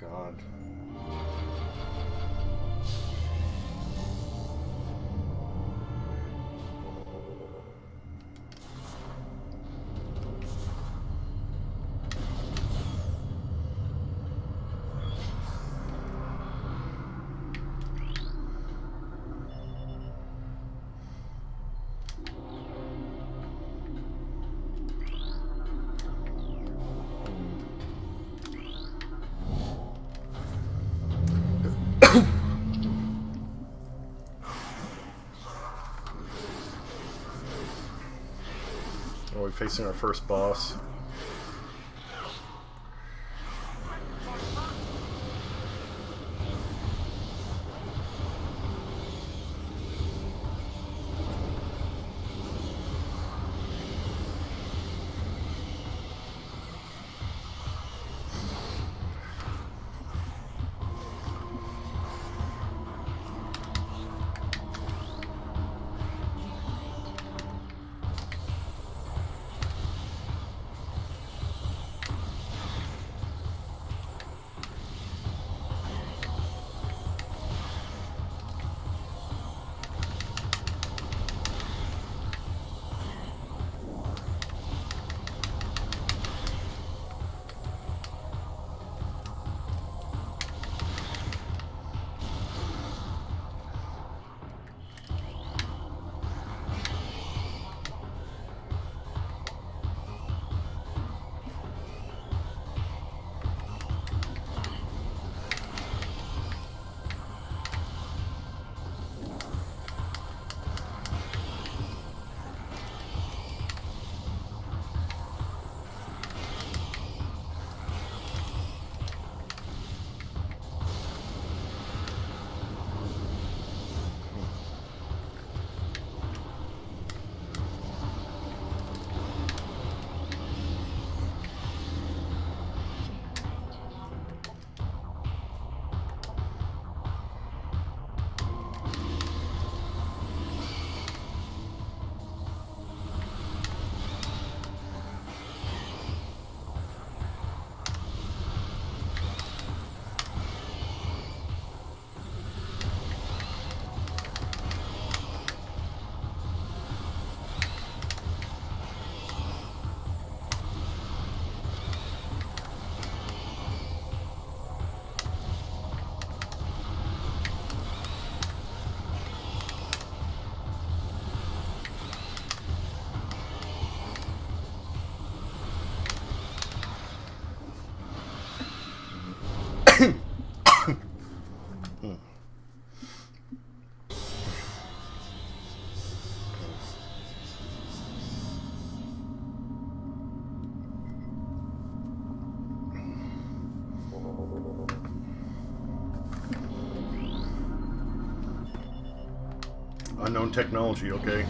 God. We're facing our first boss. Unknown technology, okay.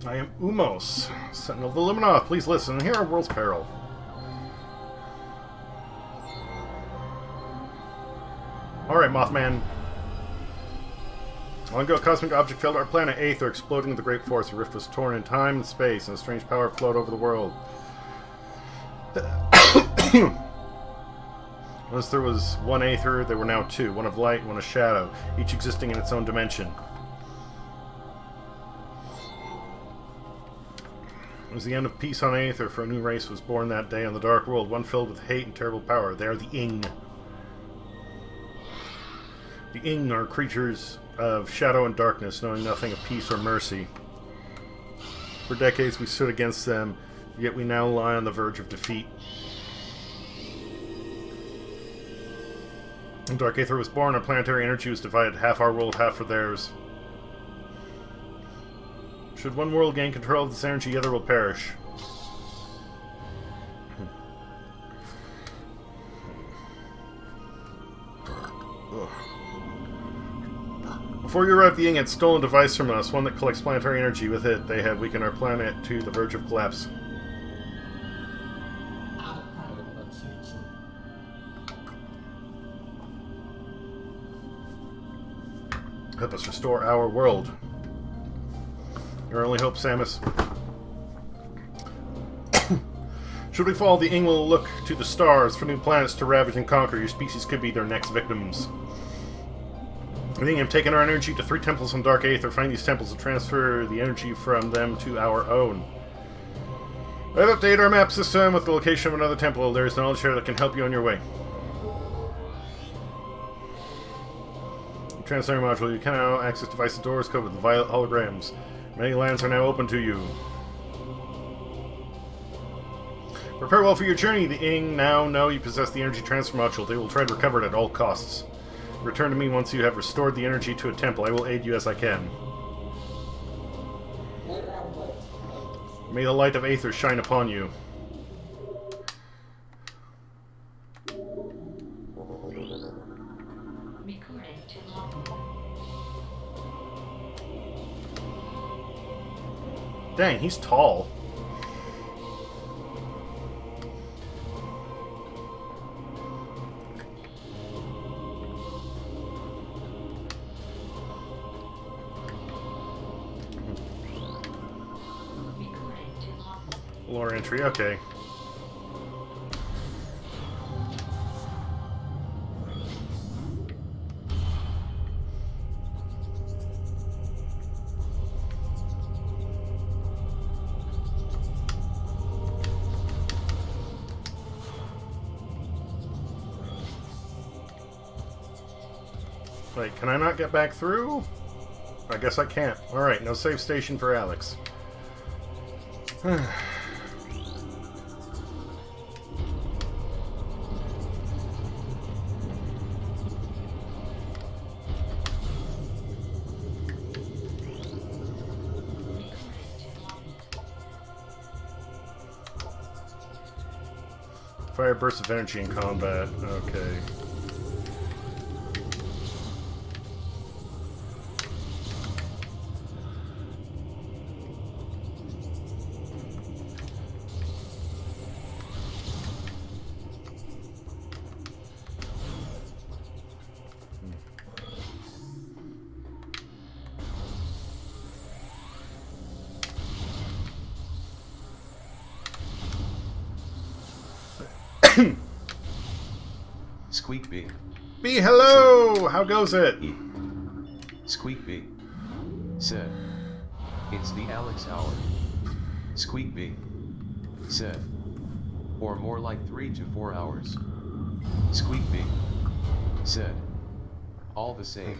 I am Umos, Sentinel of the Luminoth. Please listen and hear our world's peril. Alright, Mothman. Long ago, a cosmic object fell to our planet Aether, exploding with the great force. The rift was torn in time and space, and a strange power flowed over the world. Once there was one Aether, there were now two. One of light, one of shadow, each existing in its own dimension. It was the end of peace on Aether, for a new race was born that day on the dark world, one filled with hate and terrible power. They are the Ing. The Ing are creatures of shadow and darkness, knowing nothing of peace or mercy. For decades we stood against them, yet we now lie on the verge of defeat. When Dark Aether was born, our planetary energy was divided, half our world, half for theirs. Should one world gain control of this energy, the other will perish. Before you arrived, the Ing had stolen a device from us, one that collects planetary energy. With it, they had weakened our planet to the verge of collapse. Help us restore our world. Your only hope, Samus. Should we fall, the Ing will look to the stars for new planets to ravage and conquer. Your species could be their next victims. The Ing have taken our energy to 3 temples on Dark Aether. Find these temples and transfer the energy from them to our own. I've updated our map system with the location of another temple. There is knowledge here that can help you on your way. Translator module. You can now access devices doors covered with violet holograms. Many lands are now open to you. Prepare well for your journey. The Ing now know you possess the energy transfer module. They will try to recover it at all costs. Return to me once you have restored the energy to a temple. I will aid you as I can. May the light of Aether shine upon you. Dang, he's tall. Lore entry, okay. Wait, can I not get back through? I guess I can't. Alright, no save station for Alex. Fire burst of energy in combat. Okay. Squeak B. B, hello! How goes it? E. Squeak B. Said. It's the Alex hour. Squeak B. Said. Or more like 3 to 4 hours. Squeak B. Said. All the same.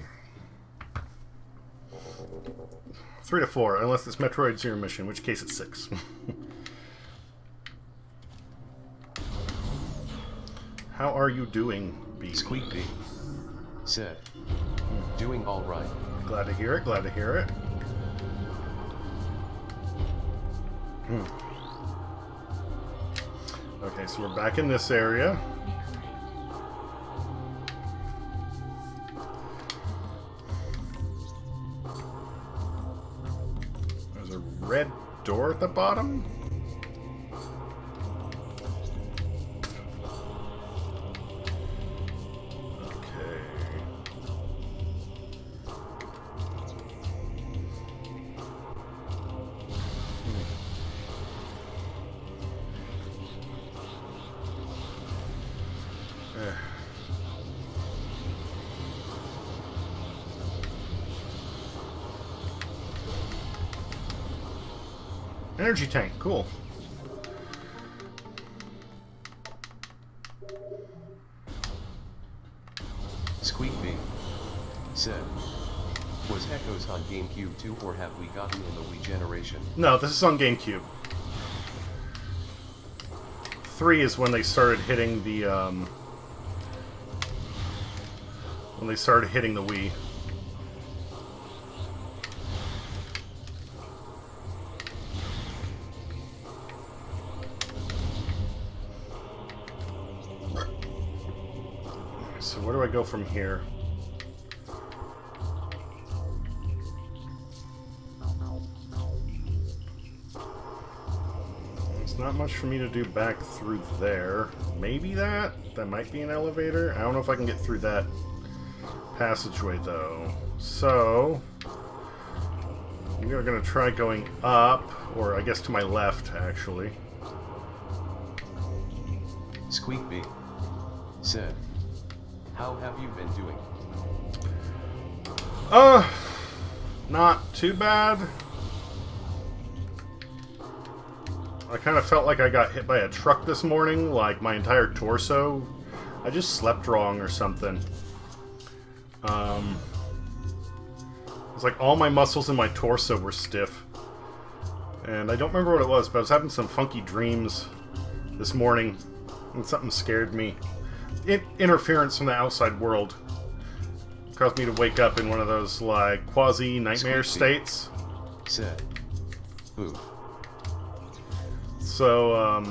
3 to 4, unless it's Metroid Zero mission, in which case it's 6. How are you doing, B? Squeak B. Said. Doing alright. Glad to hear it, glad to hear it. Okay, so we're back in this area. There's a red door at the bottom. Energy tank, cool. Squeakbee said, was Echoes on GameCube too, or have we gotten in the Wii generation? No, this is on GameCube. 3 is when they started hitting the Wii. So where do I go from here? There's not much for me to do back through there. Maybe that? That might be an elevator? I don't know if I can get through that passageway though. So we are going to try going up, or I guess to my left actually. Squeakbee said, how have you been doing? Not too bad. I kind of felt like I got hit by a truck this morning, like my entire torso. I just slept wrong or something. It's like all my muscles in my torso were stiff. And I don't remember what it was, but I was having some funky dreams this morning, and something scared me. Interference from the outside world caused me to wake up in one of those, like, quasi-nightmare states. Said, ooh. So,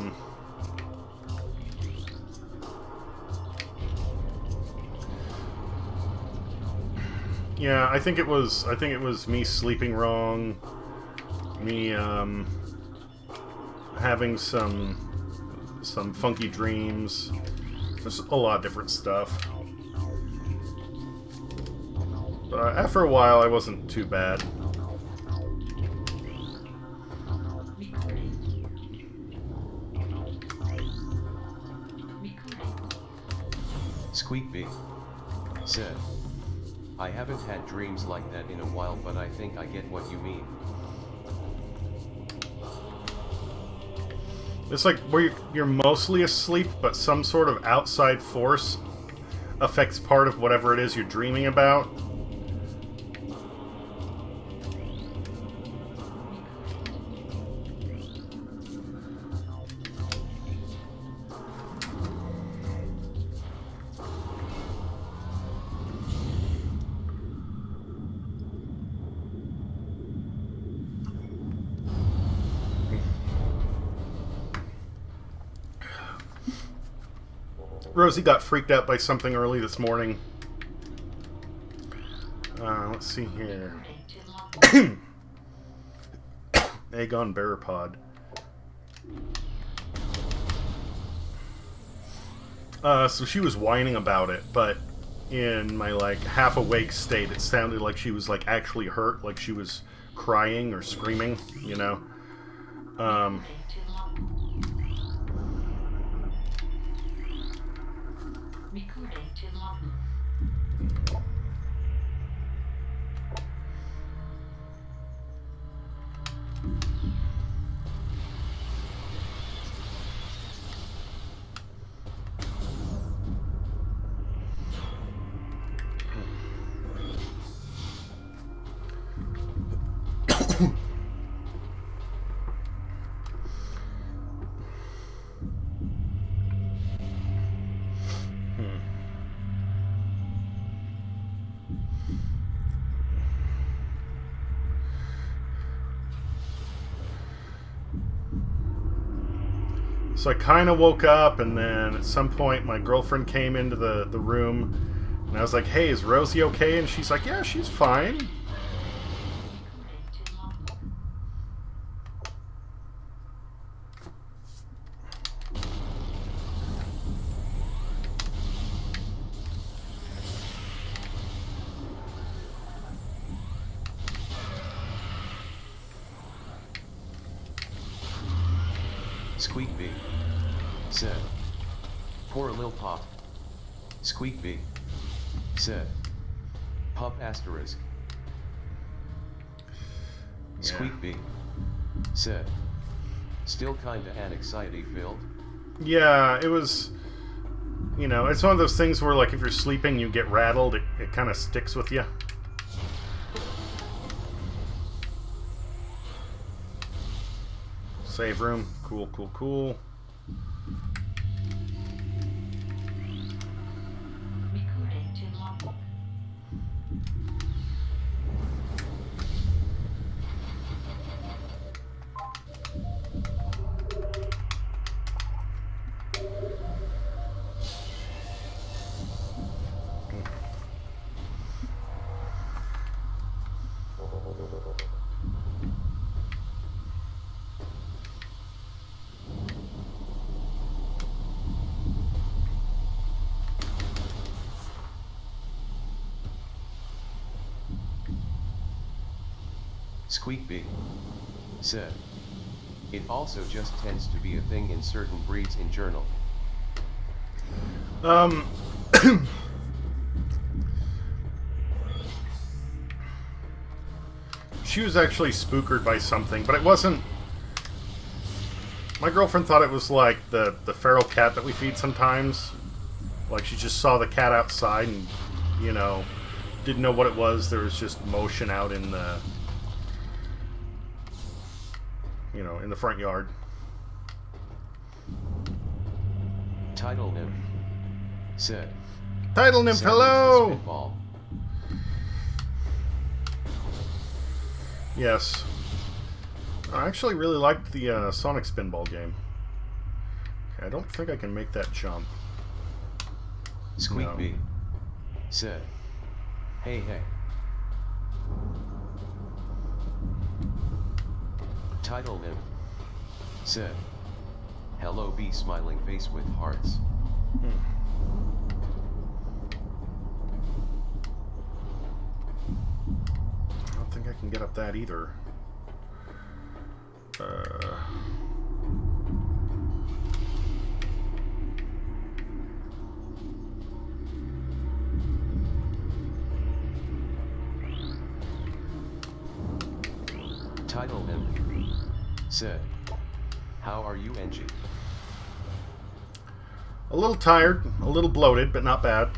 yeah, I think it was me sleeping wrong, me, having some funky dreams. There's a lot of different stuff. But after a while, I wasn't too bad. Squeakbee said, I haven't had dreams like that in a while, but I think I get what you mean. It's like where you're mostly asleep, but some sort of outside force affects part of whatever it is you're dreaming about. Rosie got freaked out by something early this morning. Let's see here. Aegon Barrapod. So she was whining about it, but in my, like, half-awake state, it sounded like she was, like, actually hurt, like she was crying or screaming, you know? So I kind of woke up, and then at some point my girlfriend came into the room, and I was like, hey, is Rosie okay? And she's like, yeah, she's fine. Squeakbee said, poor Lil Pop. Squeakbee said, Pop asterisk. Yeah. Squeakbee said, Still kinda anxiety filled? Yeah, it was... You know, it's one of those things where, like, if you're sleeping, you get rattled. It kind of sticks with you. Save room. Cool, cool, cool. Recording to logbook. Squeakbee said. It also just tends to be a thing in certain breeds in journal. She was actually spookered by something, but it wasn't... My girlfriend thought it was like the feral cat that we feed sometimes. Like, she just saw the cat outside and, you know, didn't know what it was. There was just motion out in the... You know, in the front yard. Tidal nymph said. Tidal nymph, hello! Spitball. Yes. I actually really liked the Sonic Spinball game. Okay, I don't think I can make that jump. Squeakbee said. Hey, hey. Tidal nymph said. Hello, bee, smiling face with hearts. I don't think I can get up that either. Tidal nymph said. How are you, NG? A little tired, a little bloated, but not bad.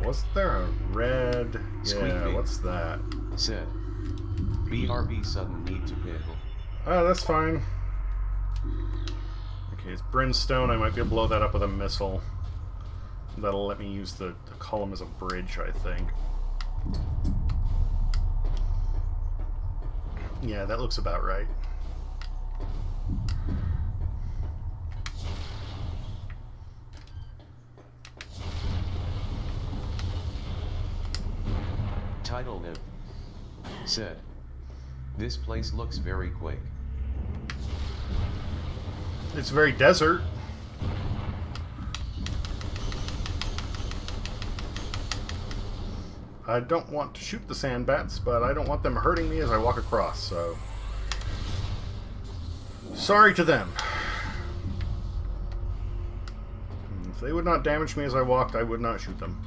Wasn't there a red... Yeah, what's that? Said. BRB sudden need to pickle. Oh, that's fine. Okay, it's brimstone. I might be able to blow that up with a missile. That'll let me use the column as a bridge, I think. Yeah, that looks about right. Tidal nymph said. This place looks very quick. It's very desert. I don't want to shoot the sand bats, but I don't want them hurting me as I walk across, so... Sorry to them. If they would not damage me as I walked, I would not shoot them.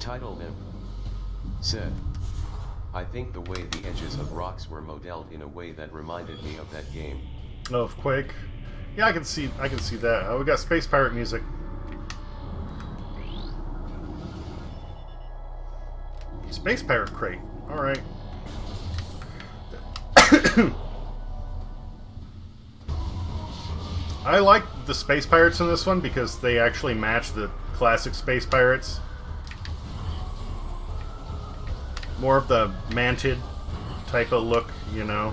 Tidal nymph said. I think the way the edges of rocks were modeled in a way that reminded me of that game. Oh, of Quake. Yeah, I can see that. Oh, we got Space Pirate music. Space Pirate crate. Alright. I like the Space Pirates in this one because they actually match the classic Space Pirates. More of the mantid type of look, you know.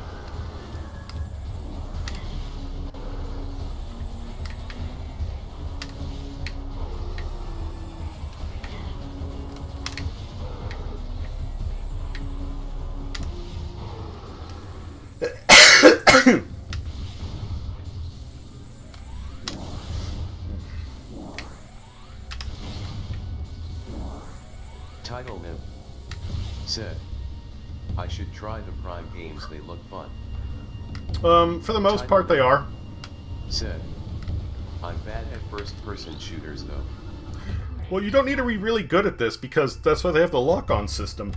Title him. Said. I should try the Prime games, they look fun. For the most part, they are. Said. I'm bad at first-person shooters, though. Well, you don't need to be really good at this, because that's why they have the lock-on system.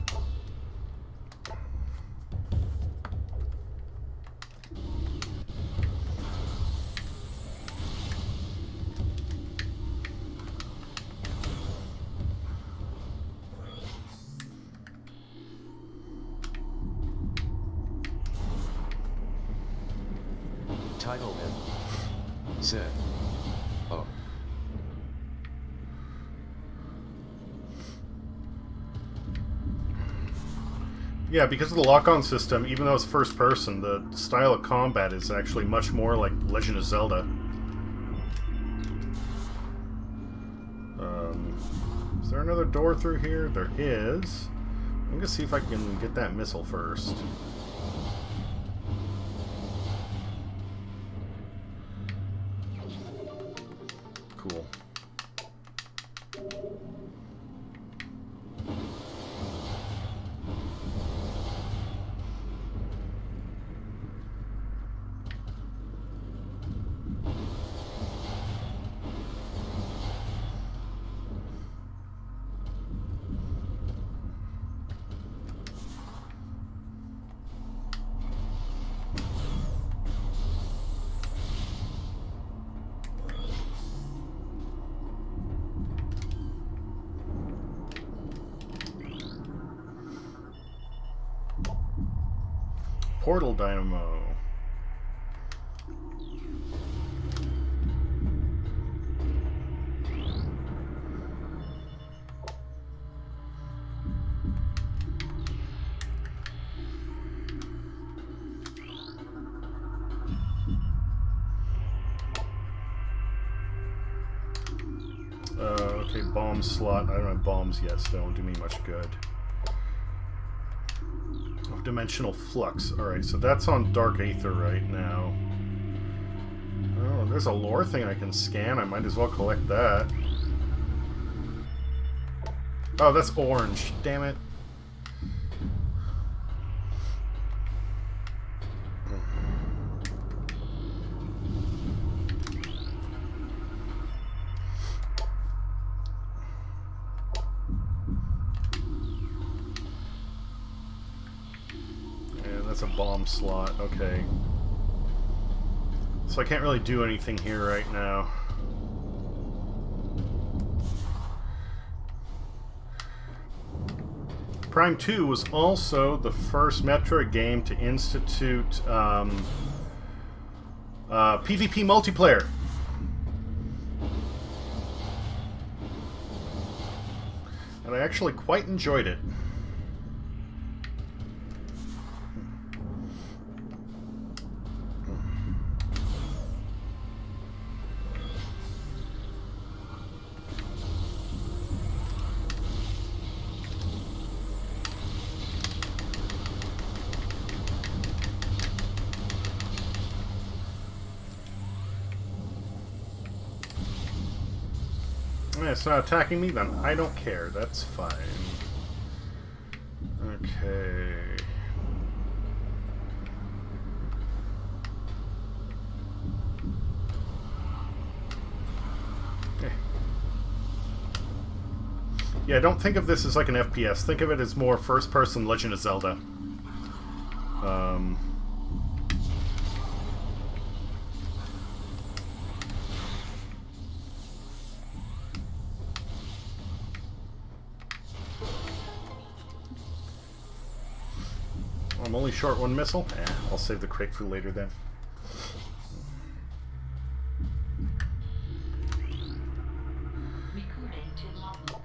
Title him. Said. Oh. Yeah, because of the lock-on system, even though it's first person, the style of combat is actually much more like Legend of Zelda. Is there another door through here? There is. I'm gonna see if I can get that missile first. Cool. Portal dynamo. Okay, bomb slot. I don't have bombs yet, so they won't do me much good. Dimensional flux. Alright, so that's on Dark Aether right now. Oh, there's a lore thing I can scan. I might as well collect that. Oh, that's orange. Damn it. That's a bomb slot, okay. So I can't really do anything here right now. Prime 2 was also the first Metroid game to institute PvP multiplayer. And I actually quite enjoyed it. It's not attacking me, then I don't care. That's fine. Okay. Yeah, don't think of this as like an FPS. Think of it as more first-person Legend of Zelda. I'm only short one missile. I'll save the crate for later then. Recording to logbook.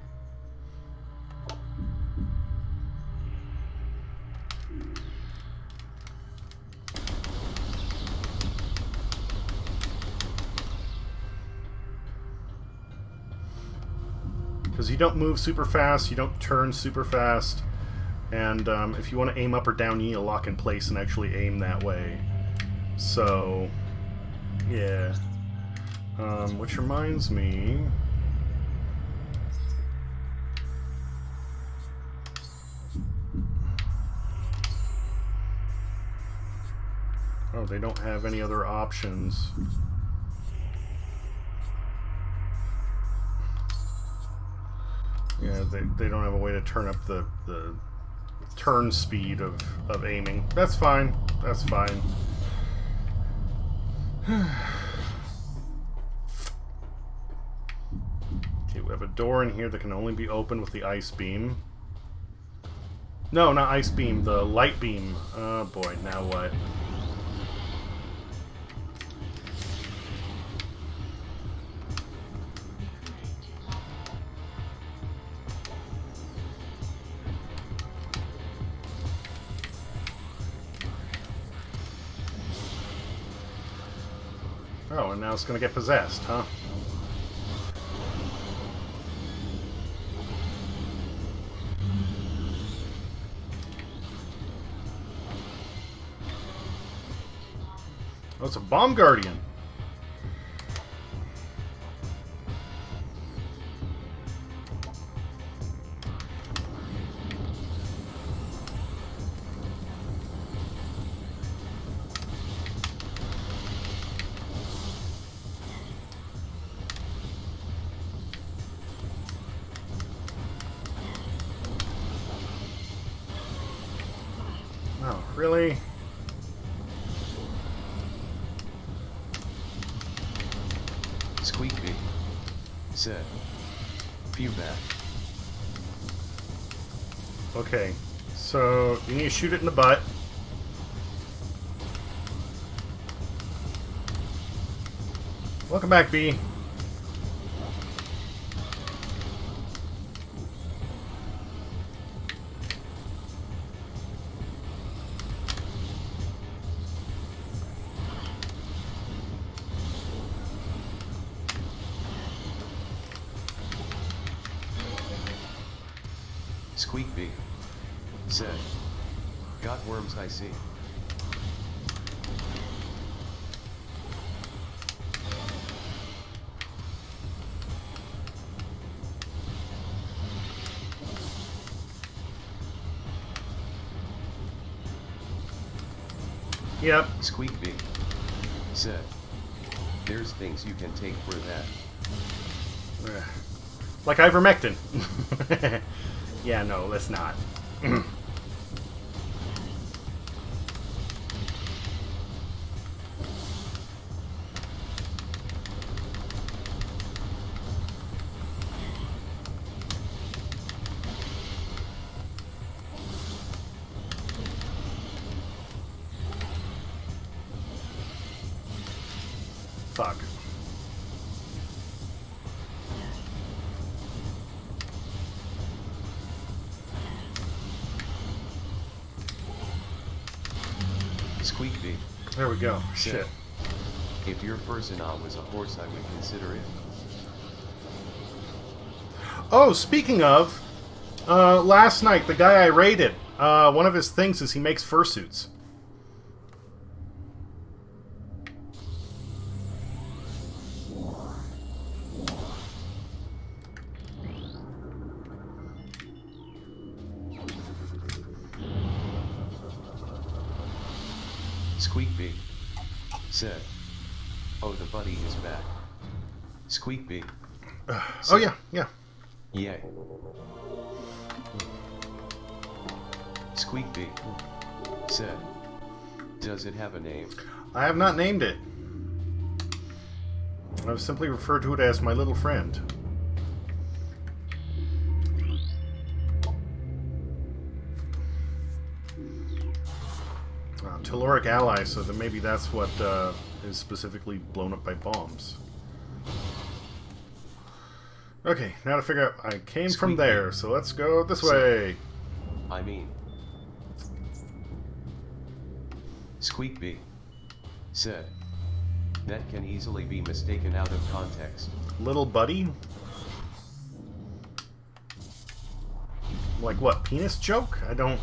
Because you don't move super fast, you don't turn super fast, and if you want to aim up or down, you need to lock in place and actually aim that way. So, yeah. Which reminds me... Oh, they don't have any other options. Yeah, they don't have a way to turn up the turn speed of aiming. That's fine. That's fine. Okay, we have a door in here that can only be opened with the ice beam. No, not ice beam, the light beam. Oh boy, now what? Oh, and now it's gonna get possessed, huh? Oh, it's a bomb guardian. Oh, really? Squeak-bee. Said. Pew back. Okay, so you need to shoot it in the butt. Welcome back, B. Squeak-bee. Said. Got worms, I see. Yep. Squeak-bee. Said. There's things you can take for that. Like ivermectin. Yeah, no, let's not. Fuck. Squeak-bee. There we go. Said, Shit. if your persona was a horse, I would consider it. Oh, speaking of, last night, the guy I raided, one of his things is he makes fursuits. Squeak-bee. Said. Oh, the buddy is back. Squeak-bee. Oh, yeah, yeah. Yay. Squeak-bee. Said. Does it have a name? I have not named it. I've simply referred to it as my little friend. Telluric ally, so then maybe that's what is specifically blown up by bombs. Okay, now to figure out... I came from there, so let's go this way. I mean... Squeak-bee. Said. That can easily be mistaken out of context. Little buddy? Like what, penis joke? I don't...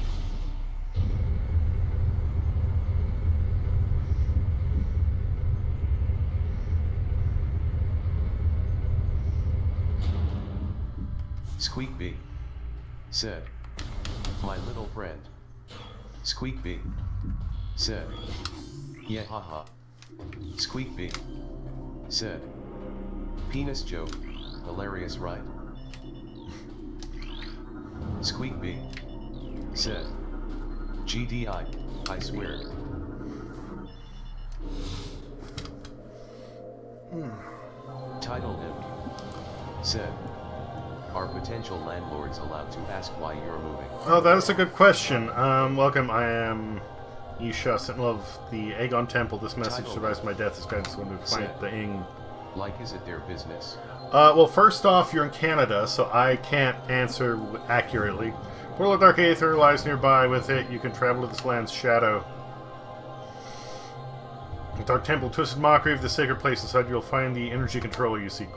Squeakbee said, "My little friend." Squeakbee said, "Yeah, haha." Squeakbee said, "Penis joke, hilarious, right?" Squeakbee said, "GDI, I swear." Title Imp said, "Are potential landlords allowed to ask why you're moving?" Oh, that is a good question. Welcome, I am Isha, Sentinel of the Aegon Temple. This message Title. survives my death. This guidance going to find Set. the Ing. Like, is it their business? Well, first off, you're in Canada, so I can't answer accurately. Portal of Dark Aether lies nearby. With it, you can travel to this land's shadow. The Dark Temple, twisted mockery of the sacred place. Inside, you'll find the energy controller you seek.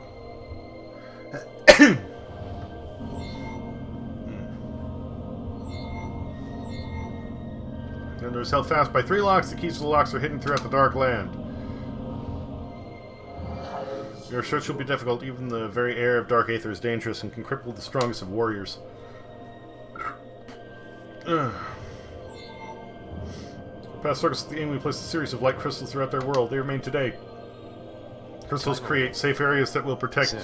The door is held fast by 3 locks. The keys to the locks are hidden throughout the Dark Land. Your search will be difficult. Even the very air of Dark Aether is dangerous and can cripple the strongest of warriors. Past circles of the Ing, we placed a series of light crystals throughout their world. They remain today. Crystals create safe areas that will protect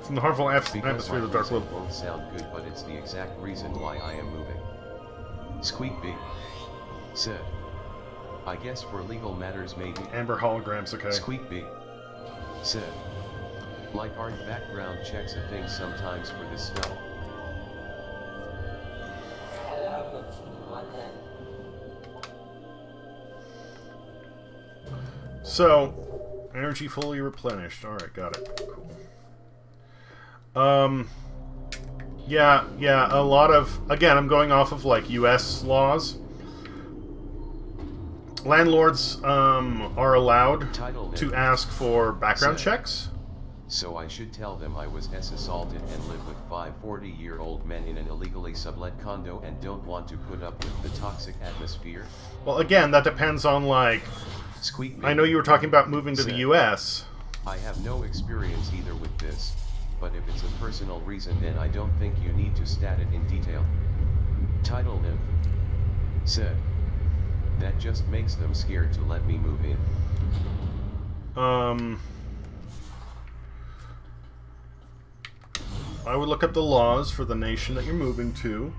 from the harmful atmosphere of the Dark World. Won't sound good, but it's the exact reason why I am moving. Squeakbee said, "I guess for legal matters maybe." Amber holograms, okay. Squeakbee said, "Like, aren't background checks a thing sometimes for this stuff?" So, energy fully replenished. Alright, got it. Cool. Yeah, a lot of... Again, I'm going off of, like, US laws. Landlords, are allowed to ask for background checks. So I should tell them I was assaulted and live with 5 40-year-old men in an illegally sublet condo and don't want to put up with the toxic atmosphere? Well, again, that depends on, like... Squeakbee I know you were talking about moving to the US. I have no experience either with this, but if it's a personal reason then I don't think you need to stat it in detail. Title Nymph said, "That just makes them scared to let me move in." I would look up the laws for the nation that you're moving to.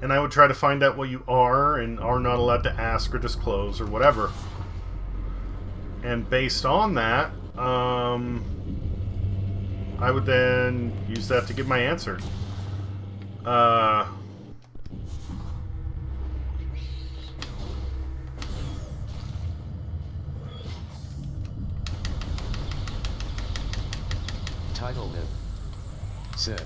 And I would try to find out what you are and are not allowed to ask or disclose or whatever. And based on that, I would then use that to give my answer. Title Nymph said,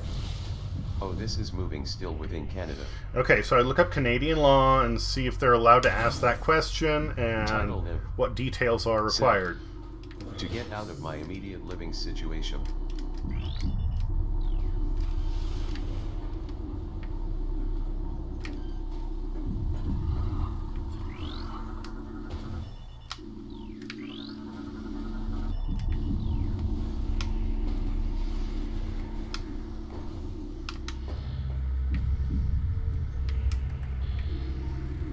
"Oh, this is moving still within Canada." Okay, so I look up Canadian law and see if they're allowed to ask that question and Title Nymph what details are required. "To get out of my immediate living situation."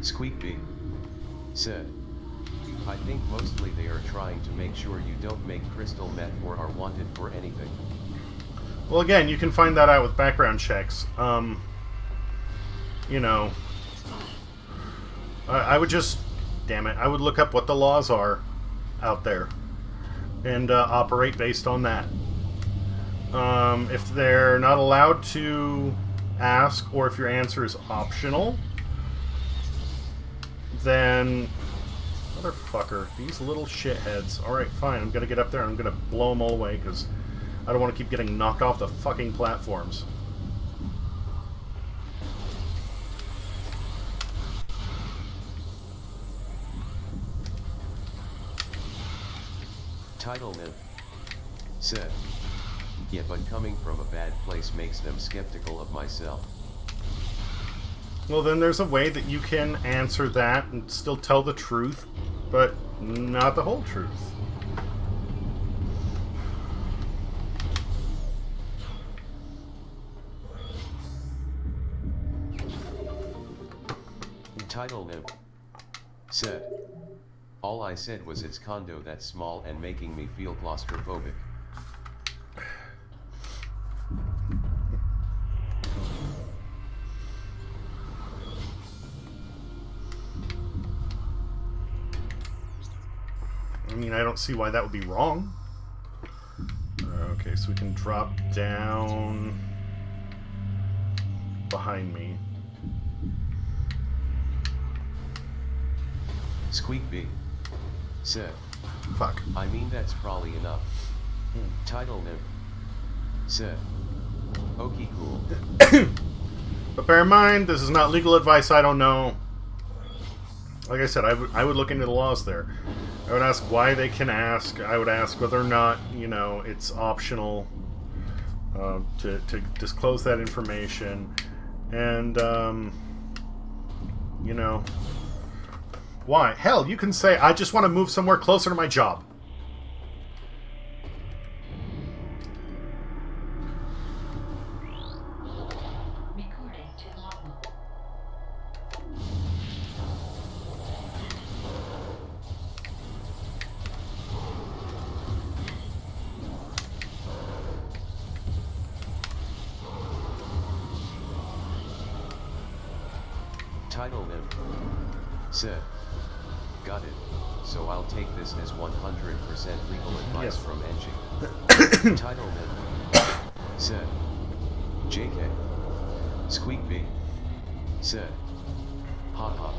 Squeakbee said, "I think mostly they are trying to make sure you don't make crystal meth or are wanted for anything." Well, again, you can find that out with background checks. You know, I would just, damn it, I would look up what the laws are out there and operate based on that. If they're not allowed to ask, or if your answer is optional, then... Motherfucker, these little shitheads. Alright, fine, I'm gonna get up there and I'm gonna blow them all away, because I don't want to keep getting knocked off the fucking platforms. Title Nymph said, Yeah, but coming from a bad place makes them skeptical of myself. Well, then there's a way that you can answer that and still tell the truth, but not the whole truth. Title Nib said, all I said was it's condo that's small and making me feel claustrophobic. I mean, I don't see why that would be wrong. Okay, so we can drop down behind me. Squeakbee said, Fuck. I mean that's probably enough. Title Nib said, okay, cool. But bear in mind, this is not legal advice. I don't know. Like I said, I would look into the laws there. I would ask why they can ask. I would ask whether or not, you know, it's optional to disclose that information. And, you know, why? Hell, you can say, I just want to move somewhere closer to my job. Recording to logbook. Title Nib said, got it, so I'll take this as 100% legal advice Yes. from Enchi. Title Nib said, JK. Squeakbee said, haha.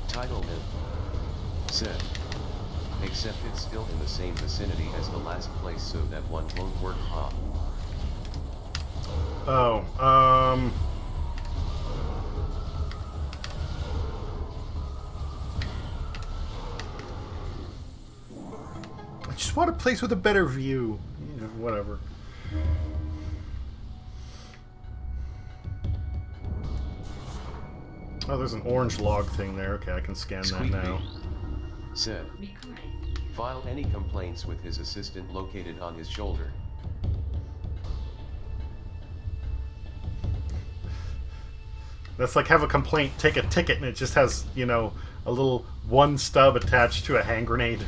Title Nib said, except it's still in the same vicinity as the last place so that one won't work, huh? Oh, I just want a place with a better view. You know, whatever. Oh, there's an orange log thing there. Okay, I can scan that Squeakbee now. said, Recording. file any complaints with his assistant located on his shoulder. That's like have a complaint, take a ticket, and it just has, you know, a little one stub attached to a hand grenade.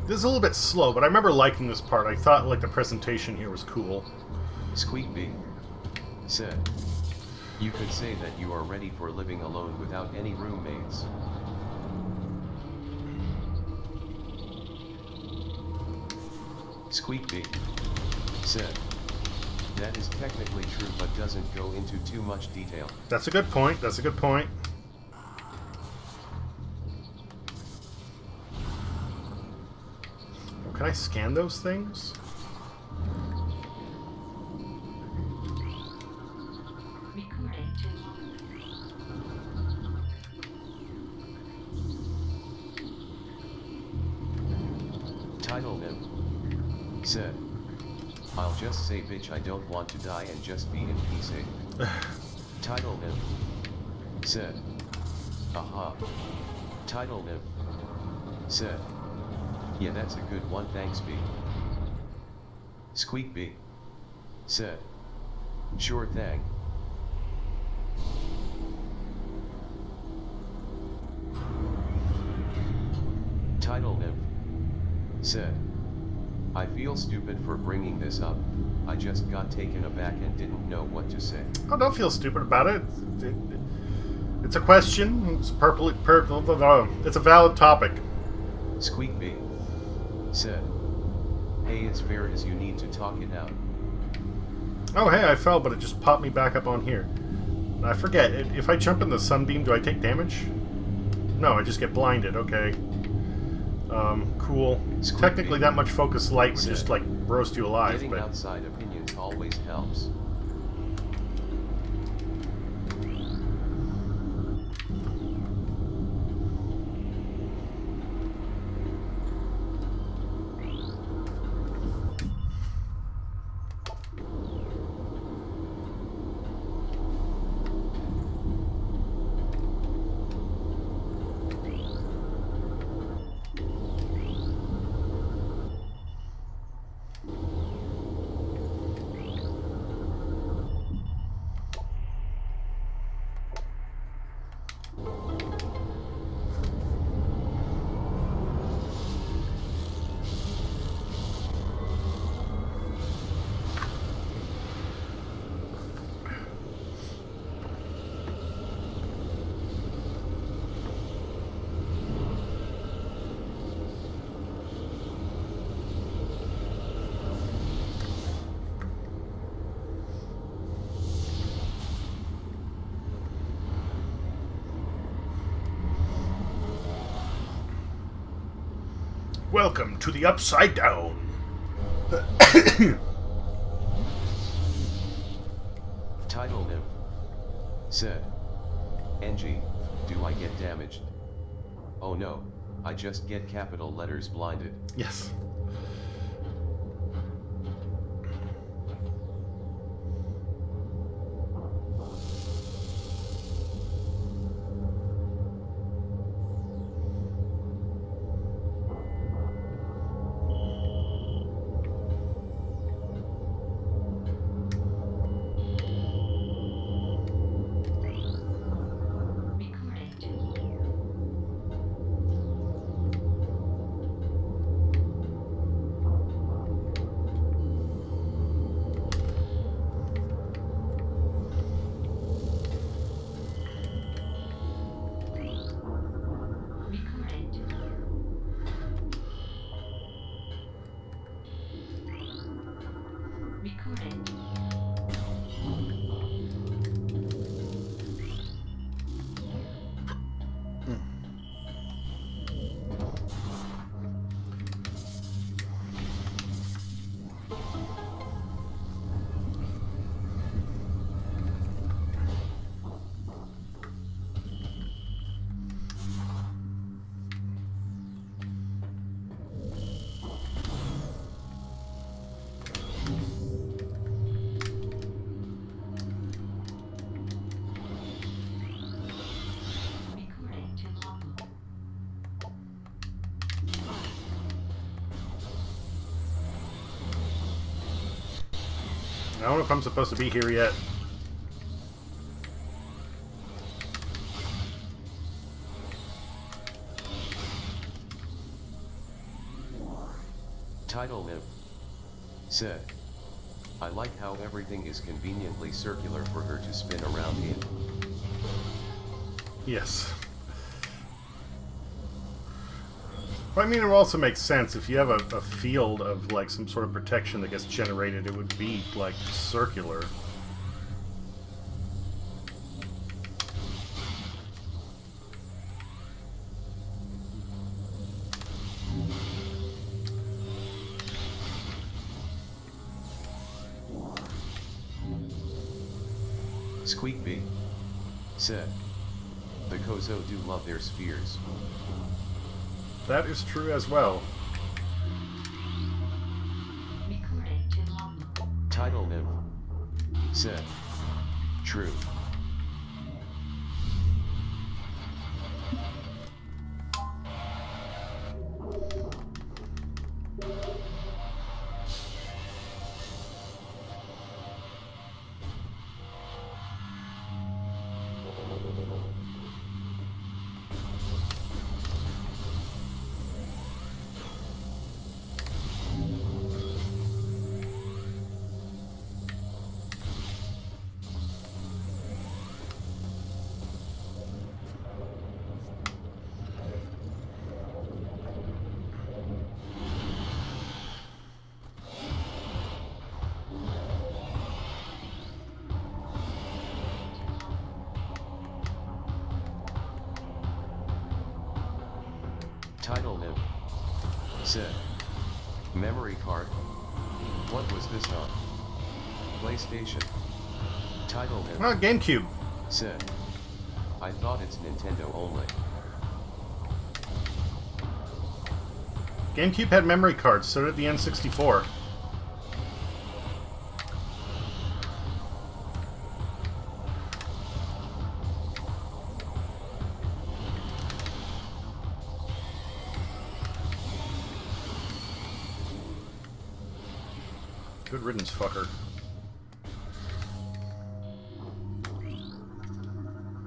This is a little bit slow, but I remember liking this part. I thought like the presentation here was cool. Squeakbee said, you could say that you are ready for living alone without any roommates. Squeakbee said, that is technically true but doesn't go into too much detail. That's a good point. That's a good point. Oh, can I scan those things? Recording to logbook. Title Nim said, I'll just say bitch I don't want to die and just be in peace. Title Nim said, aha. Title Nim said, yeah, that's a good one, thanks B. Squeakbee said, sure thing. said. I feel stupid for bringing this up. I just got taken aback and didn't know what to say. Oh, don't feel stupid about it. It's a question. It's it's a valid topic. Squeakby said. Hey, it's fair as you need to talk it out. Oh, hey, I fell, but it just popped me back up on here. I forget. If I jump in the sunbeam, do I take damage? No, I just get blinded. Okay. Cool. Technically, that much focused light would just, like, roast you alive, Getting but... outside opinions always helps. Welcome to the Upside Down. Title Nymph said. NG, do I get damaged? Oh no, I just get capital letters blinded. Yes. Recording to recording to recording to recording to normal. I don't know if I'm supposed to be here yet. Title Nymph said. I like how everything is conveniently circular for her to spin around in. Yes. Well, I mean, it also makes sense. If you have a field of, like, some sort of protection that gets generated, it would be, like, circular. Squeakby said. The Kozo do love their spheres. That is true as well. Recording to normal. Title Nymph said. True. Title Niv. Said. Memory card. What was this on? PlayStation. Title Niv. Oh, GameCube. Said. I thought it's Nintendo only. GameCube had memory cards, so did the N64. Good riddance, fucker.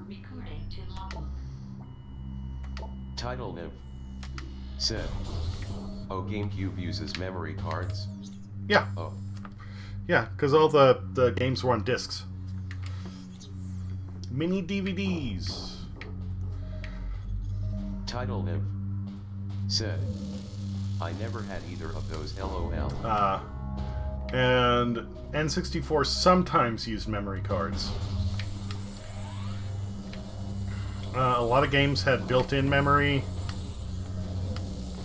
Recording to login. Title Niv. Said. Oh, GameCube uses memory cards? Yeah. Oh. Yeah, because all the games were on discs. Mini DVDs. Title Niv. Said. I never had either of those, LOL. And N64 sometimes used memory cards. A lot of games had built-in memory,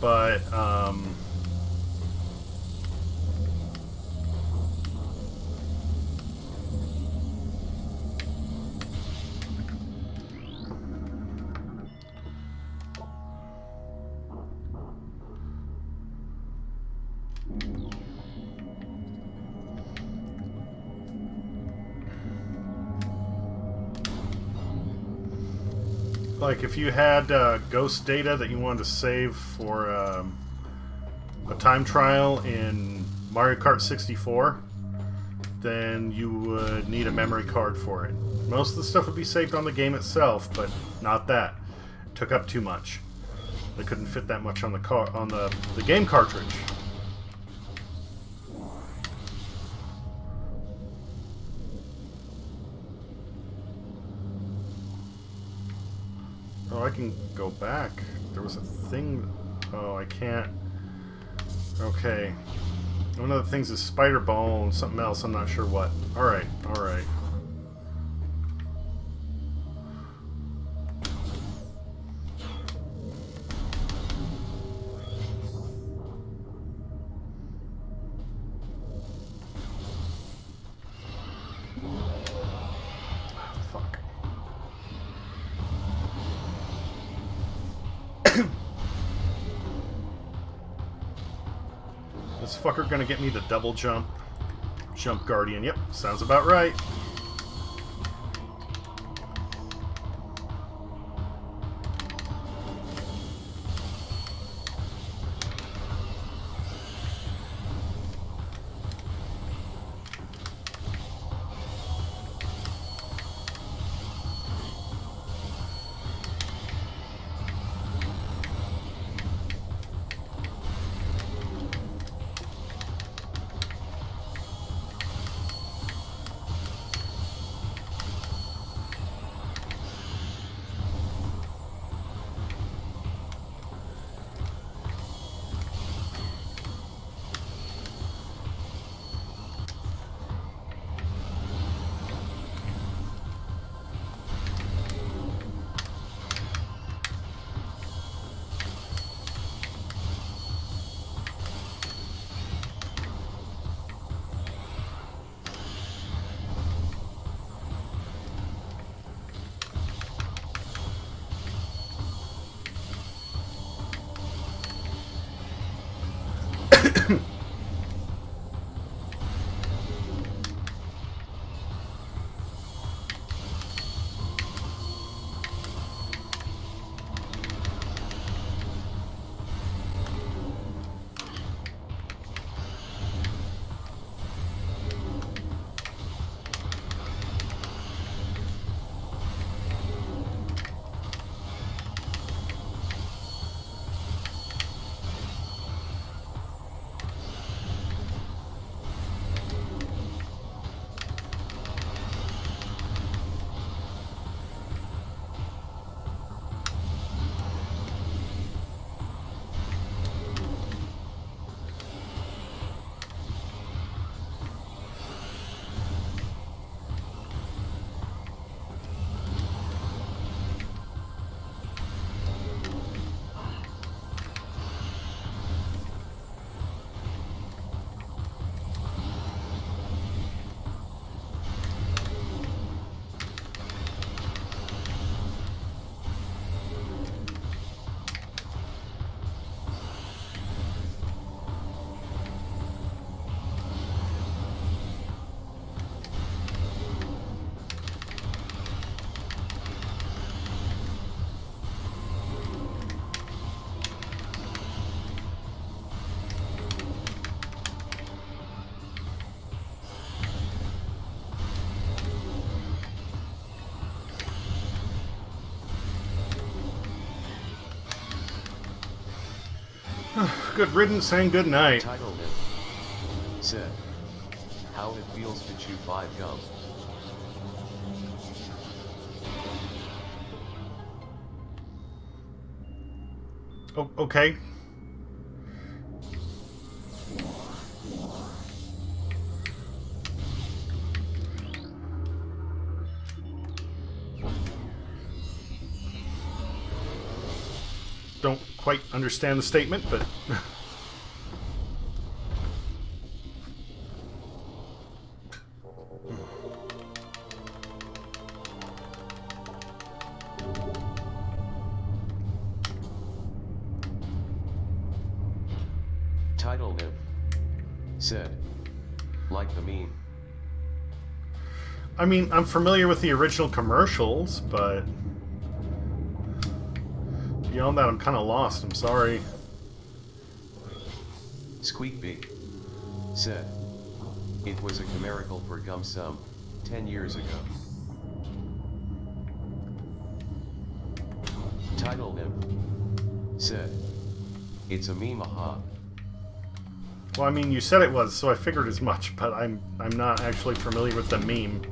but like if you had ghost data that you wanted to save for a time trial in Mario Kart 64, then you would need a memory card for it. Most of the stuff would be saved on the game itself, but not that. It took up too much. They couldn't fit that much on the game cartridge. Oh, I can go back. There was a thing... Oh, I can't... Okay. One of the things is spider bone, something else, I'm not sure what. Alright, alright. Fuck. This fucker gonna get me to double jump. Jump Guardian. Yep, sounds about right. Good riddance and good night. Title Nim said, how it feels to chew 5 gum. Oh, okay. Don't quite understand the statement, but... Title Nim said, like the meme. I mean, I'm familiar with the original commercials, but... beyond that, I'm kind of lost. I'm sorry. Squeakbee said, it was a chimerical for gum some 10 years ago. Title Nim said, it's a meme, aha. Well, I mean, you said it was, so I figured as much, but I'm not actually familiar with the meme.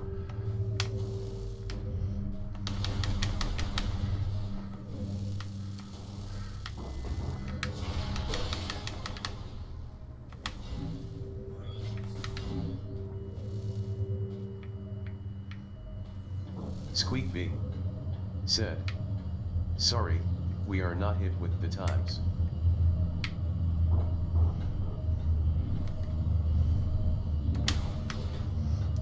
Squeakbee said, sorry, we are not hip with the times.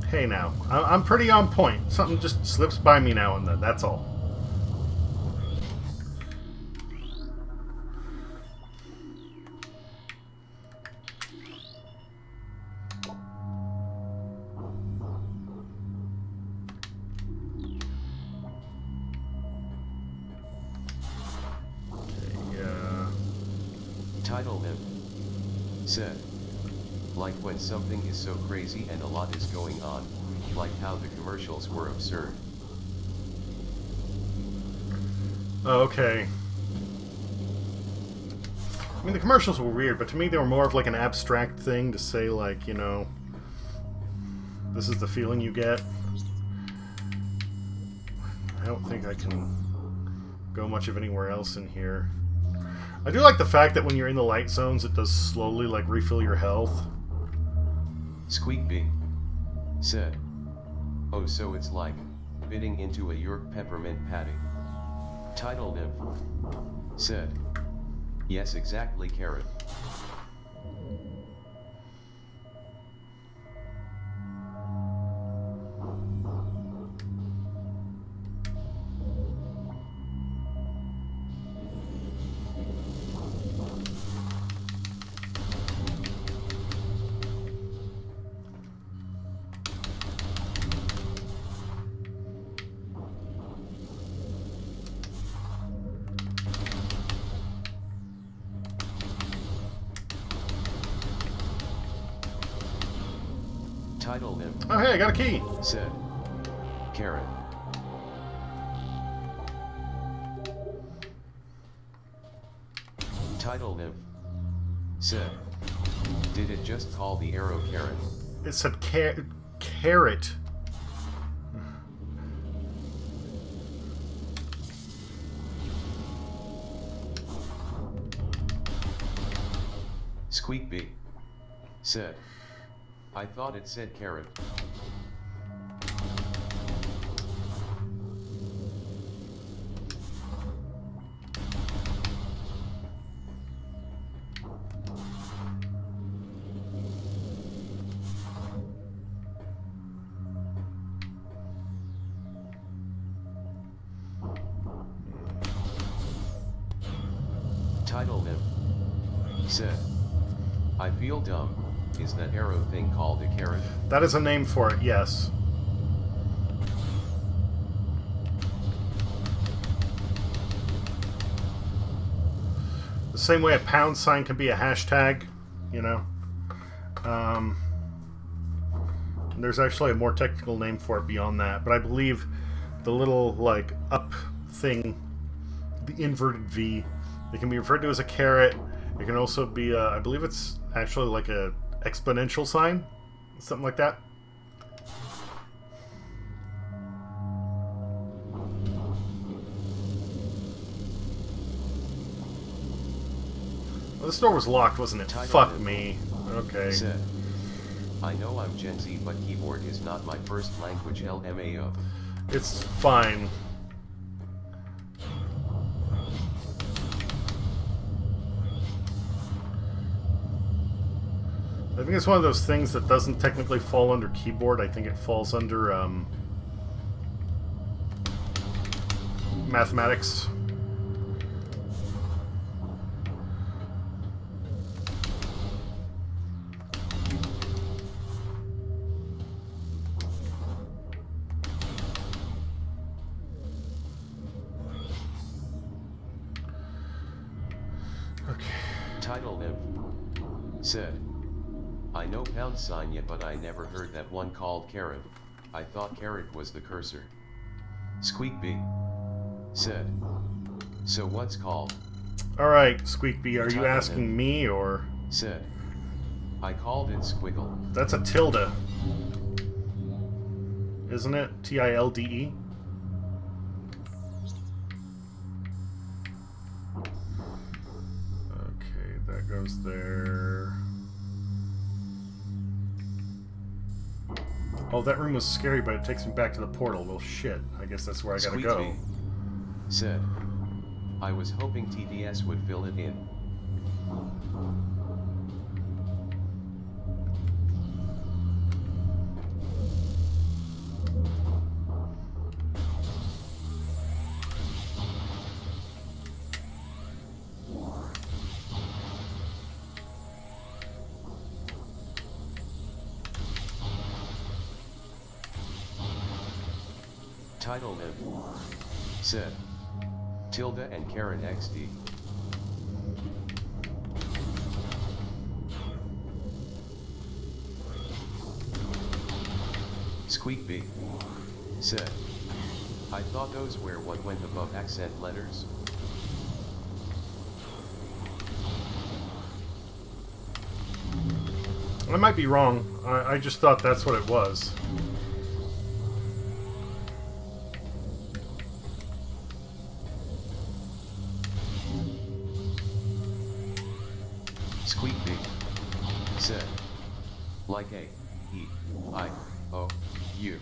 Hey now, I'm pretty on point. Something just slips by me now and then, that's all. Title Nim said, like when something is so crazy and a lot is going on, like how the commercials were absurd. Okay. I mean, the commercials were weird, but to me they were more of like an abstract thing to say, like, you know, this is the feeling you get. I don't think I can go much of anywhere else in here. I do like the fact that when you're in the light zones, it does slowly, like, refill your health. Squeakbee said, oh, so it's like biting into a York peppermint patty. Title Nim said, yes, exactly, carrot. Title Nim Oh, hey, I got a key! said, carrot. Title Nim said, did it just call the arrow carrot? It said carrot. Squeakbee said, I thought it said carrot. Title Nim said, I feel dumb. Is that arrow thing called a carrot? That is a name for it, yes. The same way a pound sign can be a hashtag, you know. There's actually a more technical name for it beyond that, but I believe the little, like, up thing, the inverted V, it can be referred to as a carrot, It can also be, I believe it's actually like a exponential sign, something like that. Well, this door was locked, wasn't it? Fuck me. Okay. Said, I know I'm Gen Z, but keyboard is not my first language. LMAO. It's fine. I think it's one of those things that doesn't technically fall under keyboard. I think it falls under mathematics. Okay. Title Liv. Said, I know # yet, but I never heard that one called caret. I thought caret was the cursor. Squeakbee. Said, so what's called? Alright, Squeakbee, are you Title asking Liv. me or... Said, I called it squiggle. That's a tilde. Isn't it? Tilde? Okay, that goes there. Oh, that room was scary, but it takes me back to the portal. Well, shit. I guess that's where I gotta go. Squeakbee. Said, I was hoping TDS would fill it in. Title Liv. Said, tilde and caret XD. Squeakbee. Said, I thought those were what went above accent letters. I might be wrong. I just thought that's what it was. Squeakbee. Said, like A, E, I, O, U.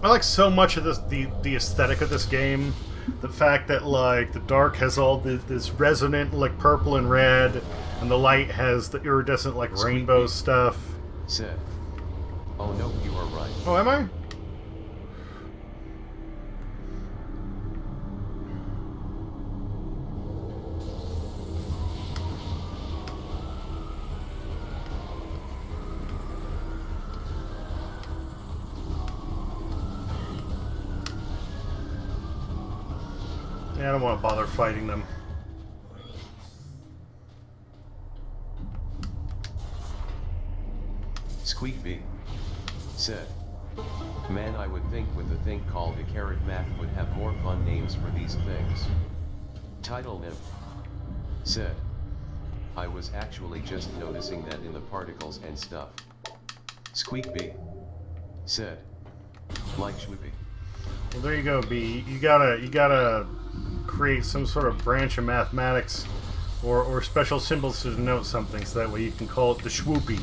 I like so much of this, the aesthetic of this game. The fact that, like, the dark has all this resonant, like, purple and red, and the light has the iridescent, like, rainbow stuff. Said, oh no, you are right. Oh, am I? Yeah, I don't want to bother fighting them. Squeakbee. Said, man, I would think with a thing called a caret map would have more fun names for these things. Title Liv. Said, I was actually just noticing that in the particles and stuff. Squeakbee. Said, like Shwoopy. Well, there you go, B. You gotta create some sort of branch of mathematics or special symbols to denote something, so that way you can call it the Shwoopy.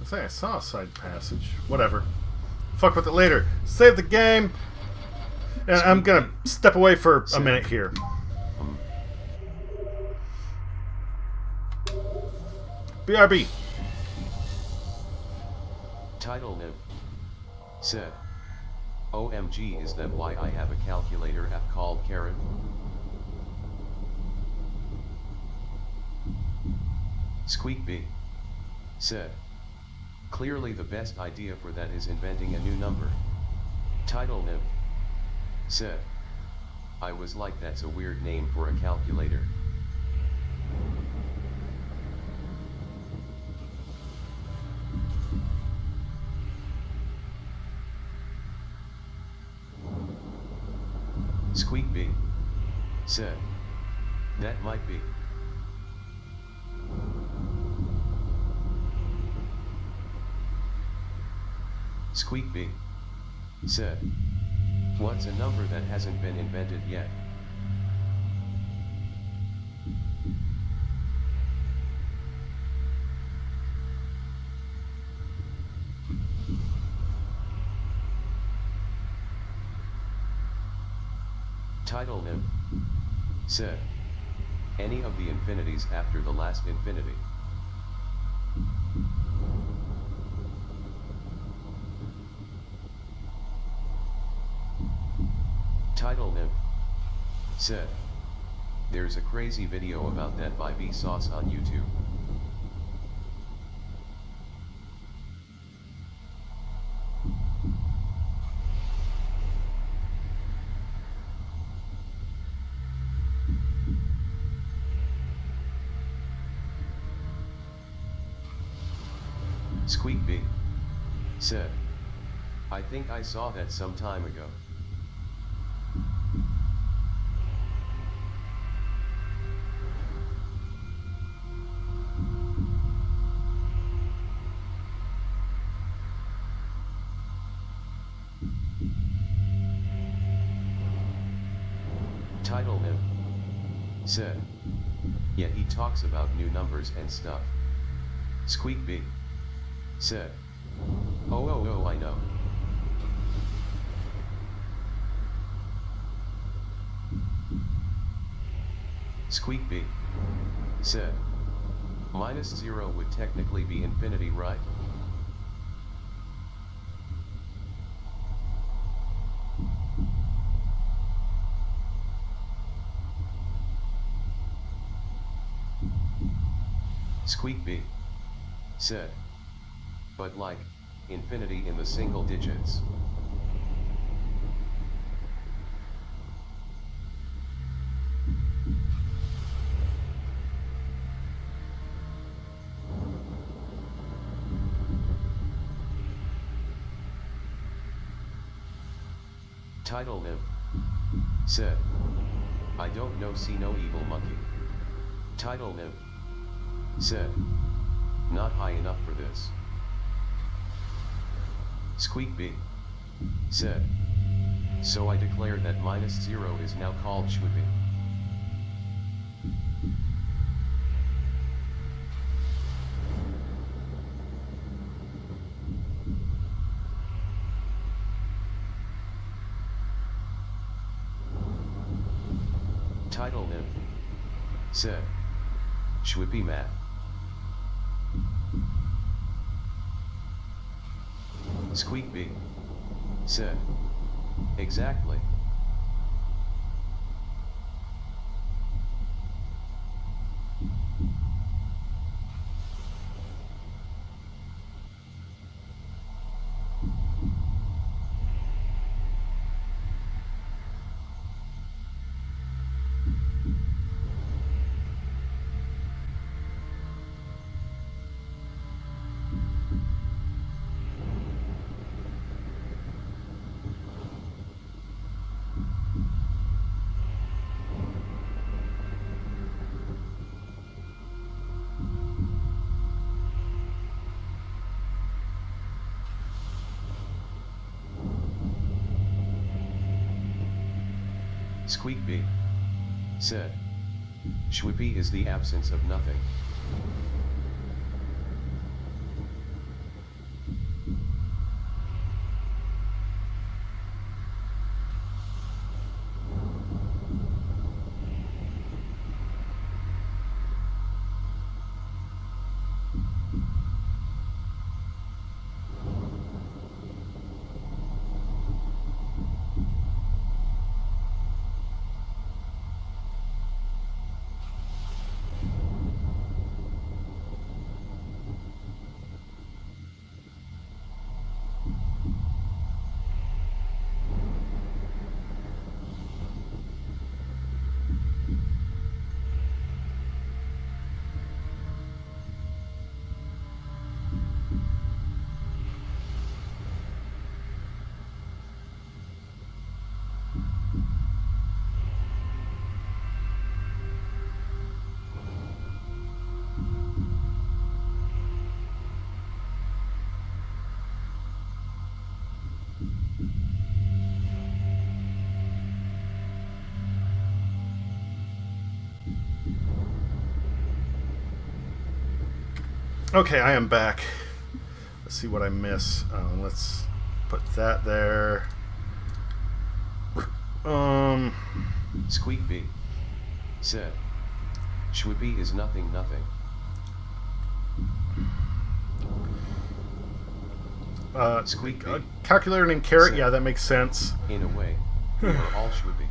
I think I saw a side passage. Whatever. Fuck with it later. Save the game! And I'm gonna step away for a minute here. BRB. Title Liv. Said, OMG, is that why I have a calculator app called Karen? Squeakbee said. Clearly the best idea for that is inventing a new number. Title Nim said. I was like, that's a weird name for a calculator. Squeakbee said. That might be. Squeakbee said. What's a number that hasn't been invented yet? Title Nim said. Any of the infinities after the last infinity. Title Nim said. There's a crazy video about that by Vsauce on YouTube. Squeakbee said. I think I saw that some time ago. Title Nim said. Yet he talks about new numbers and stuff. Squeakbee said. Oh, I know. Squeakbee said. -0 would technically be infinity, right? Squeakbee said. But like, infinity in the single digits. Title Nim said. I don't know, see no evil monkey. Title Nim said. Not high enough for this. Squeakbee said. So I declare that -0 is now called Schwippy. Title Nim said. Schwippy math. Squeakbee said. Exactly. Squeakbee said. Schwippy is the absence of nothing. Okay, I am back. Let's see what I miss. Let's put that there. Squeak B said, Schwibby is nothing nothing. Squeak B. Calculator named Carrot, yeah, that makes sense. In a way, we are all Schwibby.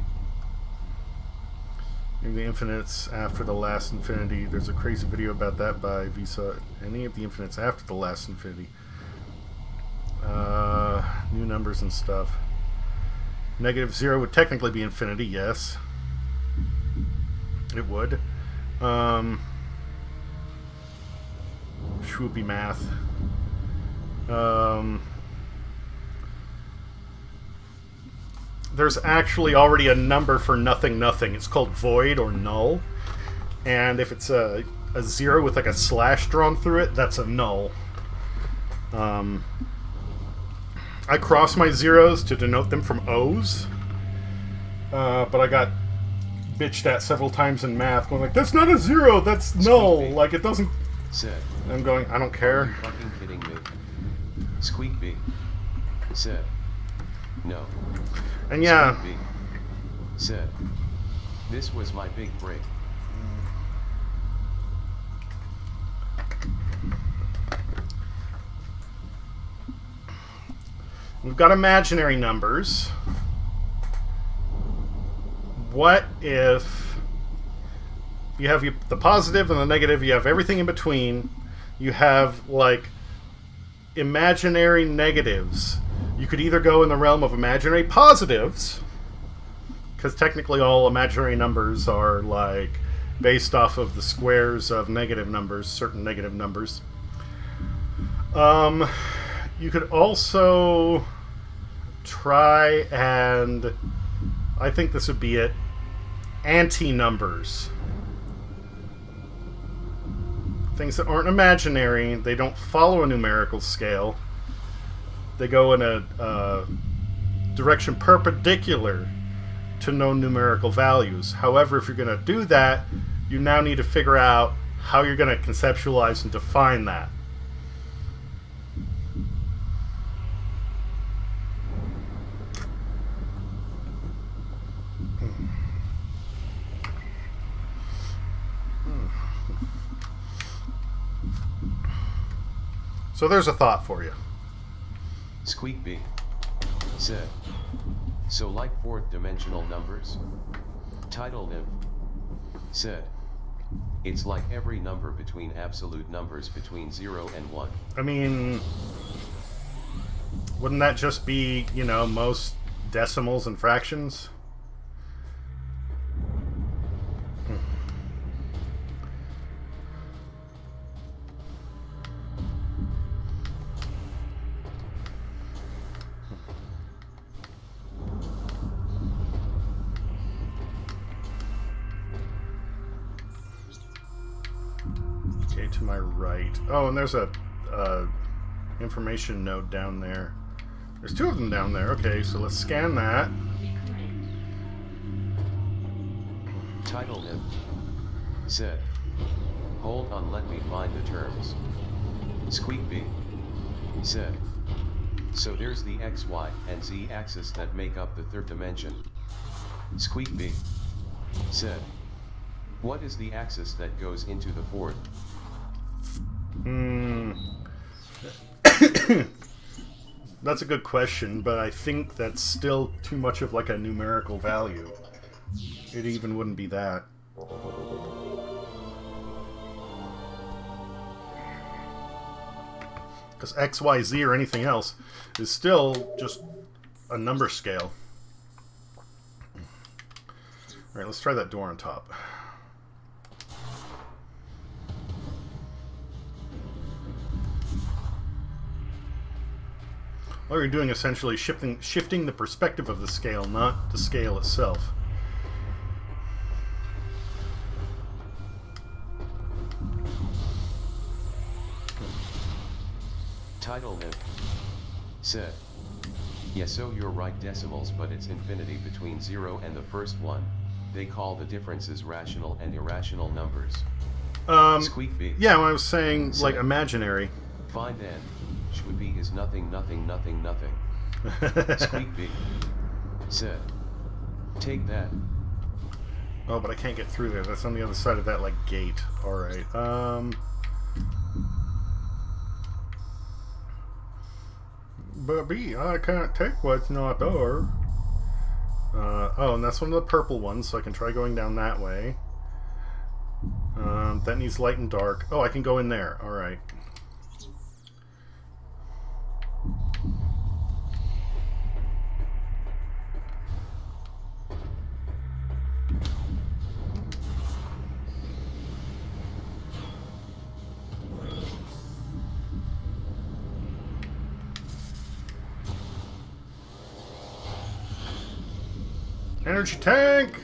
In the infinites after the last infinity. There's a crazy video about that by Visa. Any of the infinites after the last infinity. New numbers and stuff. -0 would technically be infinity, yes. It would. Swoopy math. There's actually already a number for nothing nothing. It's called void or null. And if it's a 0 with like a slash drawn through it, that's a null. I cross my zeros to denote them from O's. But I got bitched at several times in math, going like, that's not a 0, that's null. Like, it doesn't... Said, I'm going, I don't care. Are you fucking kidding me? Squeak B said, no. And yeah. Squeak B said, this was my big break. We've got imaginary numbers. What if you have the positive and the negative, you have everything in between, you have like imaginary negatives. You could either go in the realm of imaginary positives, because technically all imaginary numbers are like based off of the squares of negative numbers, certain negative numbers. You could also try and, I think this would be it, anti-numbers. Things that aren't imaginary, they don't follow a numerical scale. They go in a direction perpendicular to known numerical values. However, if you're going to do that, you now need to figure out how you're going to conceptualize and define that. So there's a thought for you. Squeak B said, so like fourth dimensional numbers? Title Niv said, it's like every number between absolute numbers between 0 and 1. I mean, wouldn't that just be, you know, most decimals and fractions? To my right. Oh, and there's a information node down there. There's two of them down there. Okay, so let's scan that. Title Niv said, hold on, let me find the terms. Squeak B said, so there's the X, Y, and Z axis that make up the third dimension. Squeak B said, what is the axis that goes into the fourth? That's a good question, but I think that's still too much of like a numerical value. It even wouldn't be that. Because X, Y, Z or anything else is still just a number scale. Alright, let's try that door on top. All you're doing essentially shifting the perspective of the scale, not the scale itself. Title Nib. Said. Yes, so you're right, decimals, but it's infinity between 0 and the first one. They call the differences rational and irrational numbers. Squeak B. Yeah, when I was saying, like, imaginary. Fine then. Should be is nothing, nothing, nothing, nothing. Squeak B. Said. Take that. Oh, but I can't get through there. That's on the other side of that, like, gate. Alright, But B, I can't take what's not there. Oh, and that's one of the purple ones, so I can try going down that way. That needs light and dark. Oh, I can go in there. Alright. Energy tank!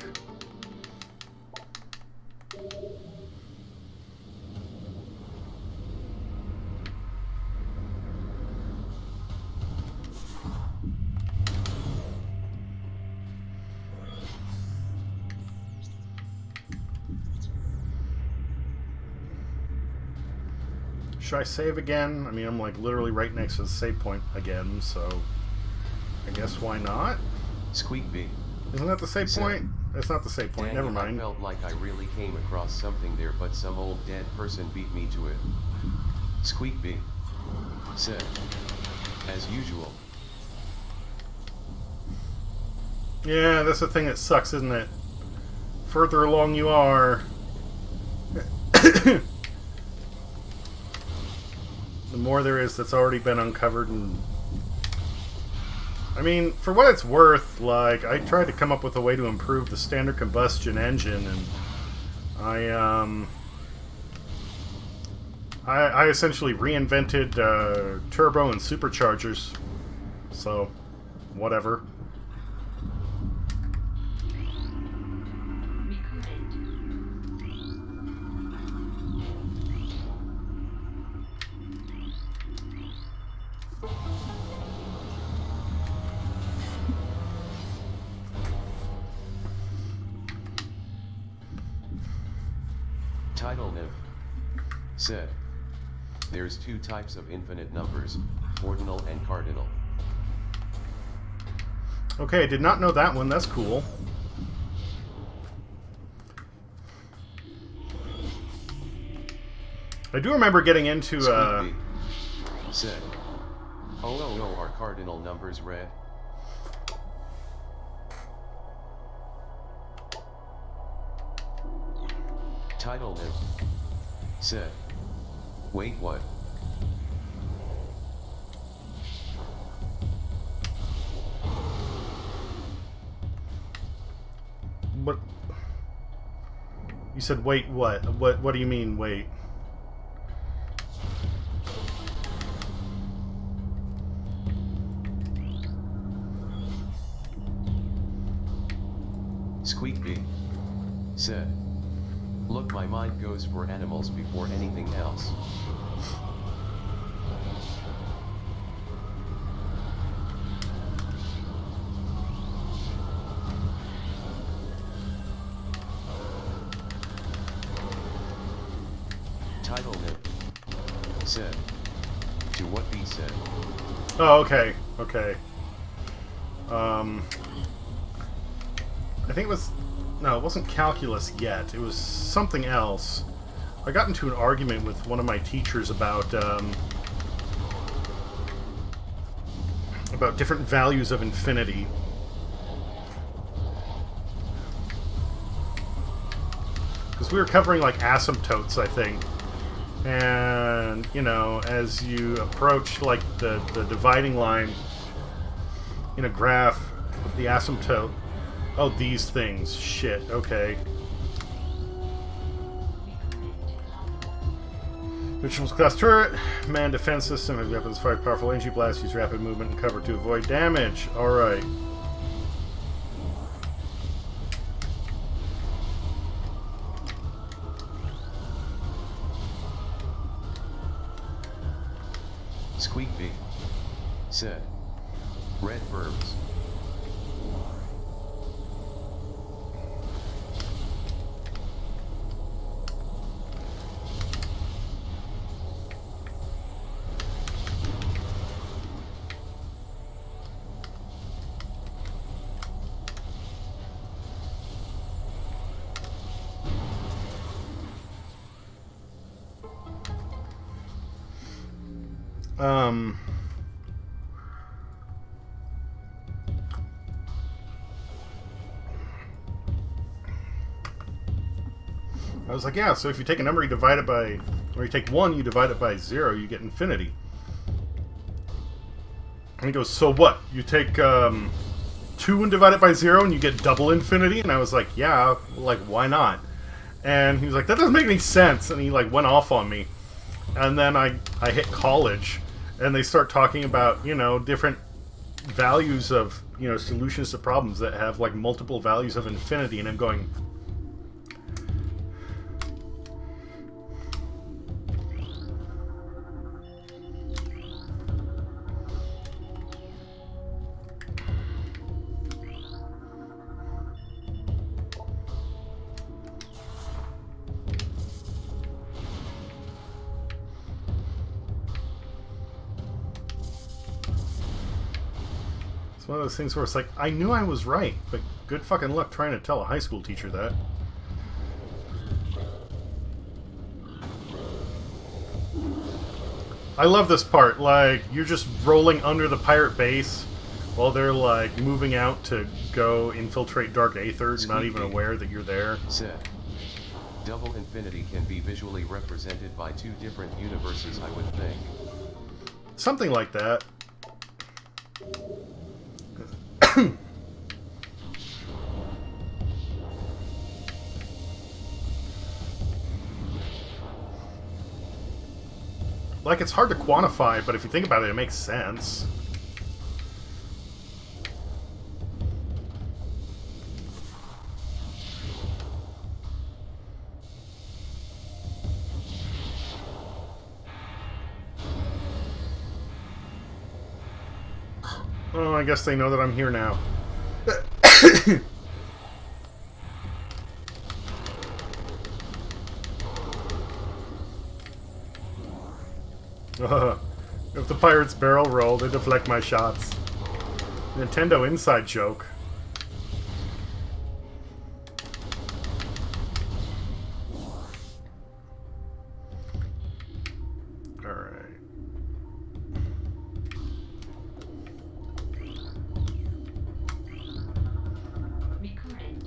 Should I save again? I mean, I'm like literally right next to the save point again, so I guess why not? Squeak B. Isn't that the save point? That's not the save point. Dang, Never mind. I felt like I really came across something there, but some old dead person beat me to it. Squeak B. Said. As usual. Yeah, that's the thing that sucks, isn't it? Further along you are, the more there is that's already been uncovered. And I mean, for what it's worth, like, I tried to come up with a way to improve the standard combustion engine, and I essentially reinvented turbo and superchargers. So, whatever. Title Nib. Said. There's two types of infinite numbers, ordinal and cardinal. Okay, I did not know that one. That's cool. I do remember getting into Said. Oh, are cardinal numbers red? Title Nib. Said. Wait, what? But you said wait, what? What do you mean wait? Squeak B. Said. Look, my mind goes for animals before anything else. Title Nib. Said. To what B said. Oh, okay, okay. I think it was... No, it wasn't calculus yet. It was something else. I got into an argument with one of my teachers about different values of infinity. Because we were covering, like, asymptotes, I think. And, you know, as you approach, like, the dividing line in a graph, the asymptote... Oh, these things. Shit, okay. Mitchell's class turret. Man defense system. Heavy weapons fire powerful energy blasts. Use rapid movement and cover to avoid damage. Alright. Squeakby. Said. Red verbs. I was like, yeah, so if you take a number, you divide it by, or you take 1, you divide it by 0, you get infinity. And he goes, so what? You take 2 and divide it by 0 and you get double infinity? And I was like, yeah, like, why not? And he was like, that doesn't make any sense. And he, like, went off on me. And then I hit college, and they start talking about, you know, different values of, you know, solutions to problems that have, like, multiple values of infinity. And I'm going... It's one of those things where it's like, I knew I was right, but good fucking luck trying to tell a high school teacher that. I love this part, like, you're just rolling under the pirate base while they're, like, moving out to go infiltrate Dark Aether, not even aware that you're there. Said. Double infinity can be visually represented by 2 different universes, I would think. Something like that. Like, it's hard to quantify, but if you think about it, it makes sense. Oh, I guess they know that I'm here now. If the pirates barrel roll, they deflect my shots. Nintendo inside joke. Alright. Recorded.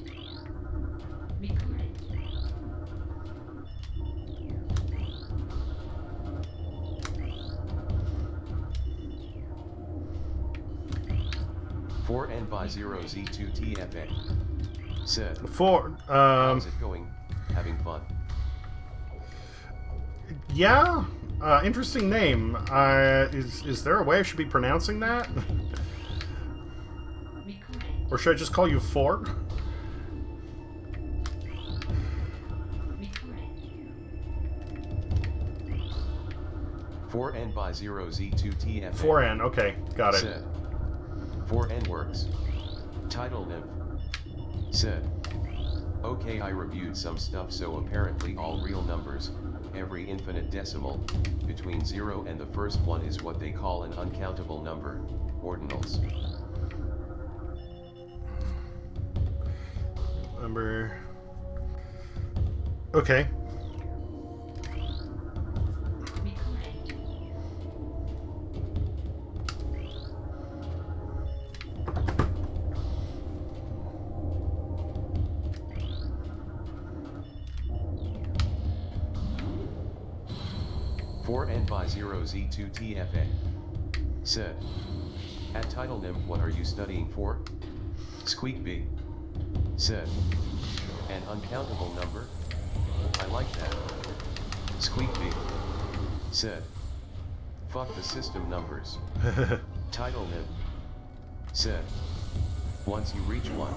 4N by 0 Z2 TFA. Said. How's it going? Having fun? Yeah? Interesting name. Is there a way I should be pronouncing that? Or should I just call you 4? 4N by 0 Z2 TFA. 4N, okay, got it. Said. 4N works. Title Nymph. Said. Okay, I reviewed some stuff, so apparently all real numbers, every infinite decimal, between 0 and the first one is what they call an uncountable number, ordinals. Number... Okay. N by 0 Z2 TFA. Said. At Title Nymph, what are you studying for? Squeakby. Said. An uncountable number? I like that. Squeakby. said. Fuck the system numbers. Title Nib said. Once you reach 1,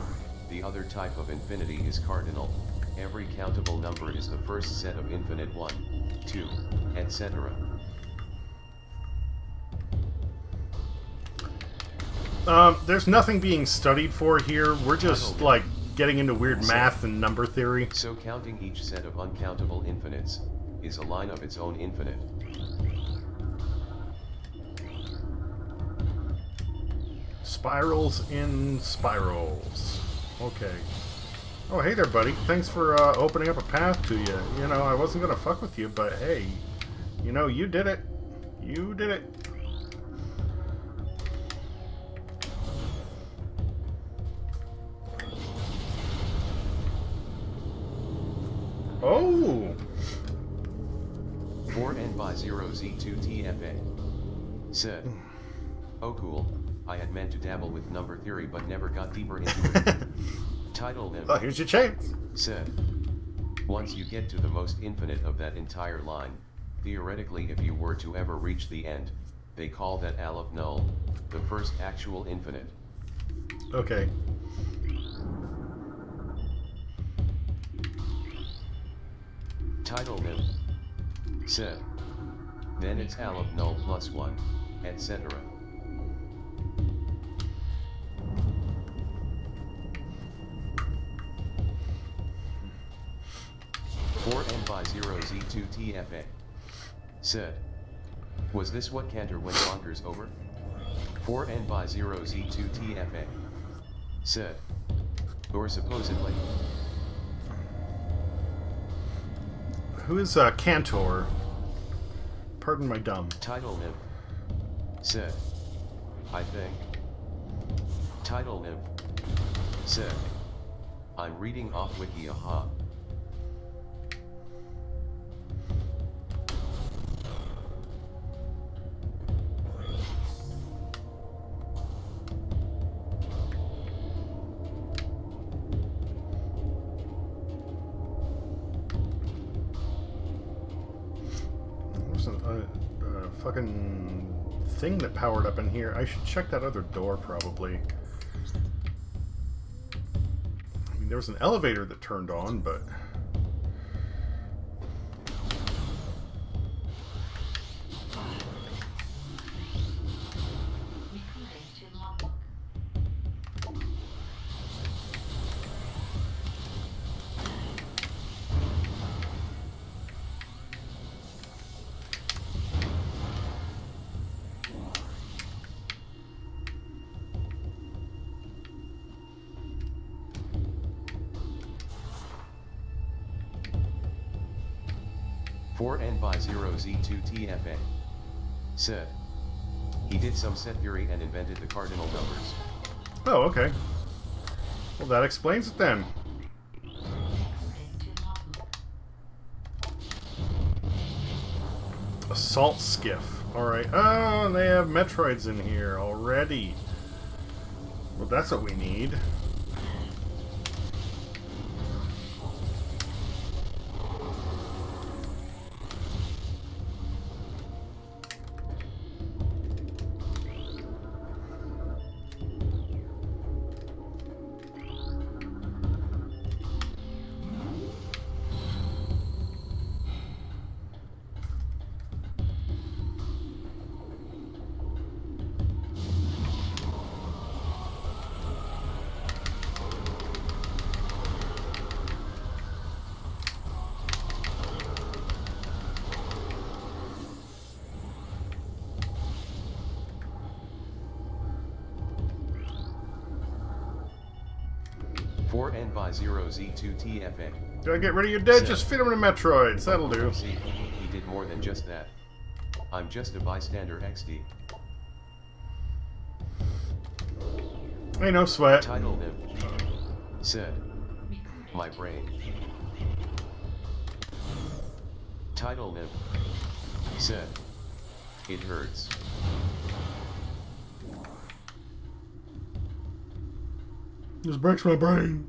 the other type of infinity is cardinal. Every countable number is the first set of infinite 1, 2, etc. There's nothing being studied for here. We're just, like, getting into weird math and number theory. So counting each set of uncountable infinites is a line of its own infinite. Spirals in spirals. Okay. Oh, hey there, buddy. Thanks for opening up a path to you. You know, I wasn't gonna fuck with you, but hey, you know, you did it. You did it. Oh! 4n by 0 z2 tfa said. Oh cool, I had meant to dabble with number theory but never got deeper into it. Title Nib Oh, here's your chance. said. Once you get to the most infinite of that entire line, theoretically if you were to ever reach the end, they call that Aleph null, the first actual infinite. Okay. Title Nib said. Then it's Aleph null plus 1, etc. n by 0 z2 tfa said. Was this what Cantor went bonkers over? 4n by 0 z2 tfa said. Or supposedly. Who is Cantor? Pardon my dumb. Title Nib said. I think. Title Nib said. I'm reading off wiki, aha. Fucking thing that powered up in here. I should check that other door, probably. I mean, there was an elevator that turned on, but... n by 0 z2 tfa said. He did some set theory and invented the cardinal numbers. Oh, okay. Well, that explains it then. Assault skiff. Alright. Oh, and they have Metroids in here already. Well, that's what we need. n by 0 z2 tfa. Gotta get rid of your dead, just fit them in Metroids. That'll do. See, he did more than just that. I'm just a bystander XD. Ain't no sweat. Title Nib said. My brain. Title Nib said. It hurts. This breaks my brain.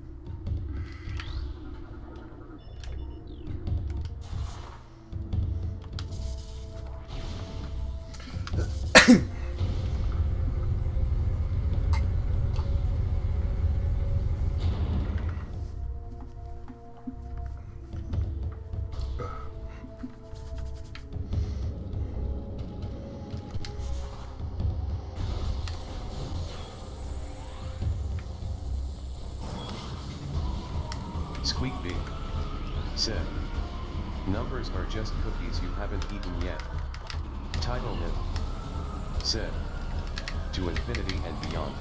Squeak B. Said. Numbers are just cookies you haven't eaten yet. Title him. Said. To infinity and beyond.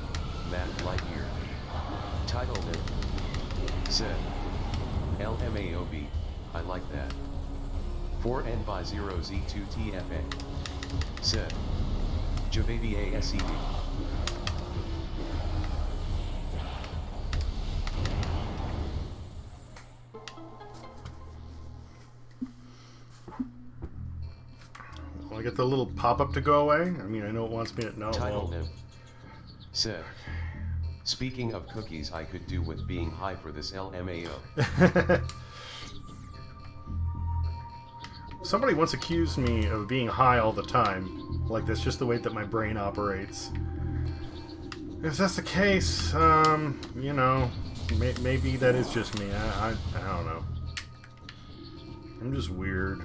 Matt Lightyear. Title him. Said. LMAOB. I like that. 4N by 0Z2TFA. Said. JavaVASED. Will I get the little pop-up to go away? I mean, I know it wants me to know. Title him. Said. Speaking of cookies, I could do with being high for this LMAO. Somebody once accused me of being high all the time. Like, that's just the way that my brain operates. If that's the case, you know, maybe that is just me. I don't know. I'm just weird.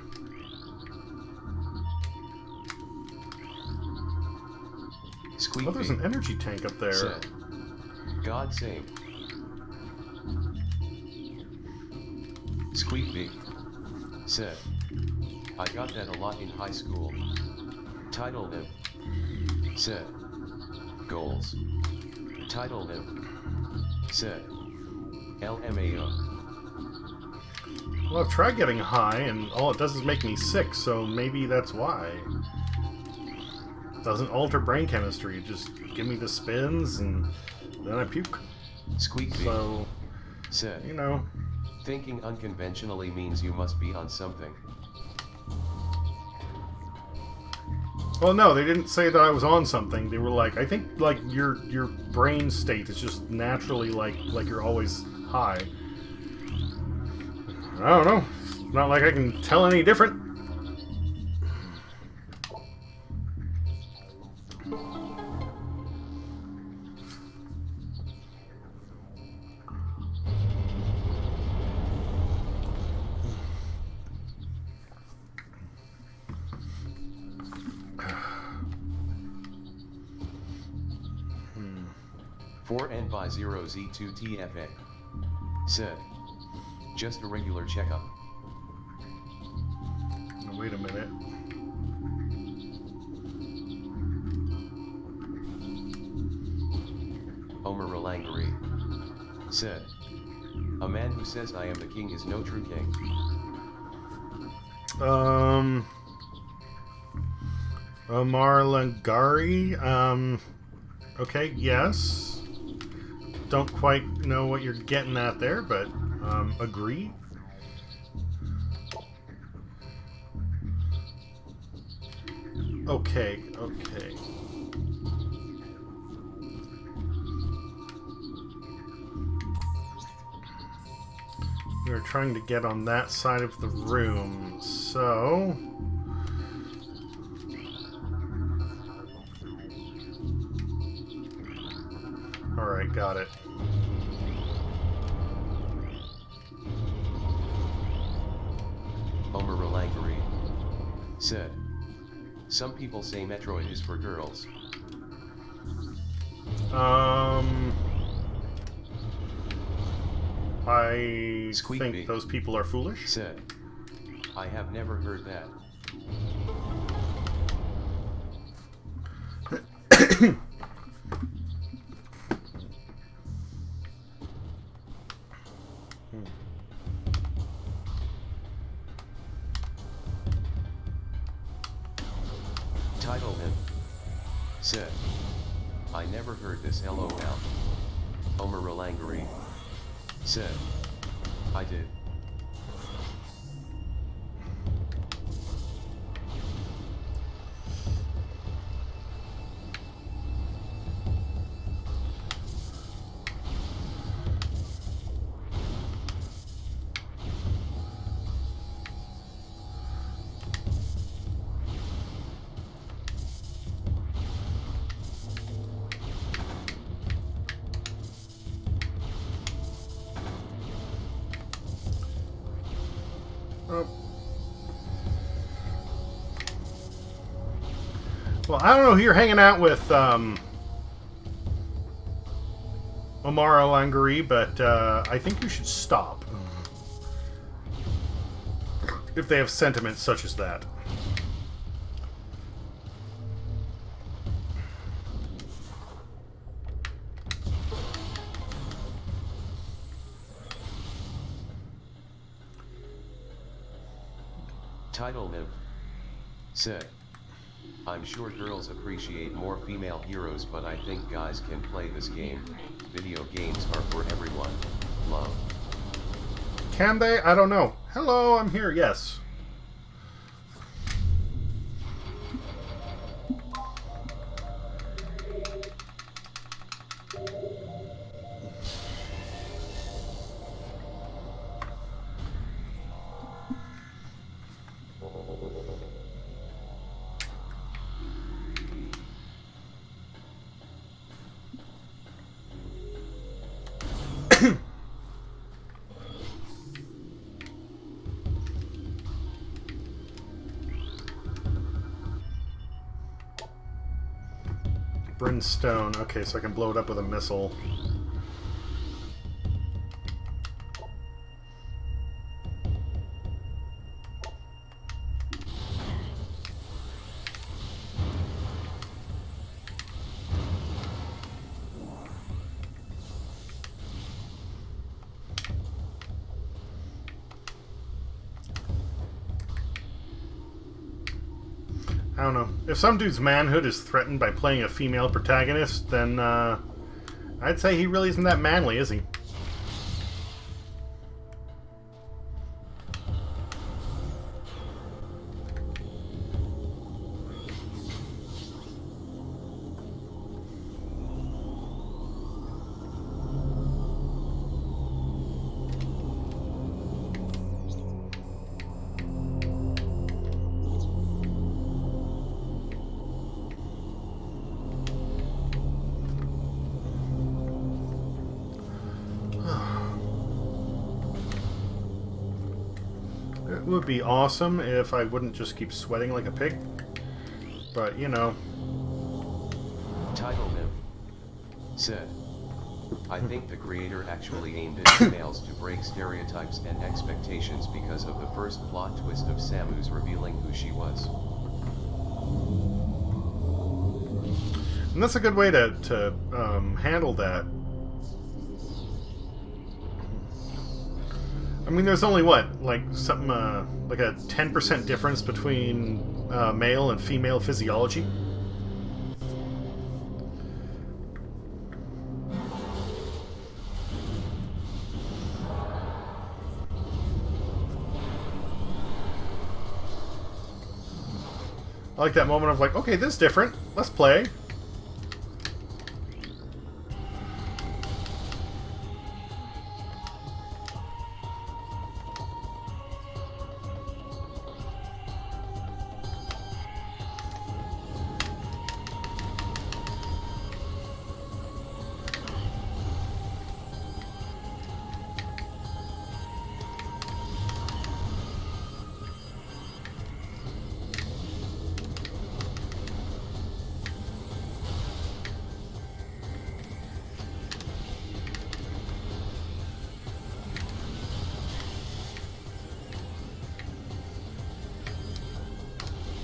Squeak Oh, there's B. an energy tank up there. Said. God save. Squeak B. Said. I got that a lot in high school. Title him. Said. Goals. Title him. Said. LMAO. Well, I've tried getting high, and all it does is make me sick, so maybe that's why. It doesn't alter brain chemistry, just give me the spins, and then I puke. Squeak B. So, Said. you know. Thinking unconventionally means you must be on something. Well, no, they didn't say that I was on something. They were like, I think, like, your brain state is just naturally, like you're always high. I don't know. It's not like I can tell any different. Four N by 0Z2TFA. Said. Just a regular checkup. Wait a minute. Omer Rolangari. Said. A man who says I am the king is no true king. Omar Langari. Okay, yes. Don't quite know what you're getting at there, but agree. Okay. We're trying to get on that side of the room, so... Alright, got it. Omer Rolangari. Said. Some people say Metroid is for girls. I Squeak think bee. those people are foolish. Said. I have never heard that. Title him. Said. I never heard this LOL. Omer Rolangari. Said. I did. Oh. Well, I don't know who you're hanging out with, Omar Amaro Angry, but I think you should stop. If they have sentiments such as that. Title Niv said, I'm sure girls appreciate more female heroes, but I think guys can play this game. Video games are for everyone. Love. Can they? I don't know. Hello, I'm here. Yes. Brimstone. Okay, so I can blow it up with a missile. I don't know. If some dude's manhood is threatened by playing a female protagonist, then I'd say he really isn't that manly, is he? It would be awesome if I wouldn't just keep sweating like a pig. But, you know. Title Niv said, I think the creator actually aimed at females to break stereotypes and expectations because of the first plot twist of Samus revealing who she was. And that's a good way to handle that. I mean, there's only what, like something like a 10% difference between male and female physiology. I like that moment of like, okay, this is different. Let's play.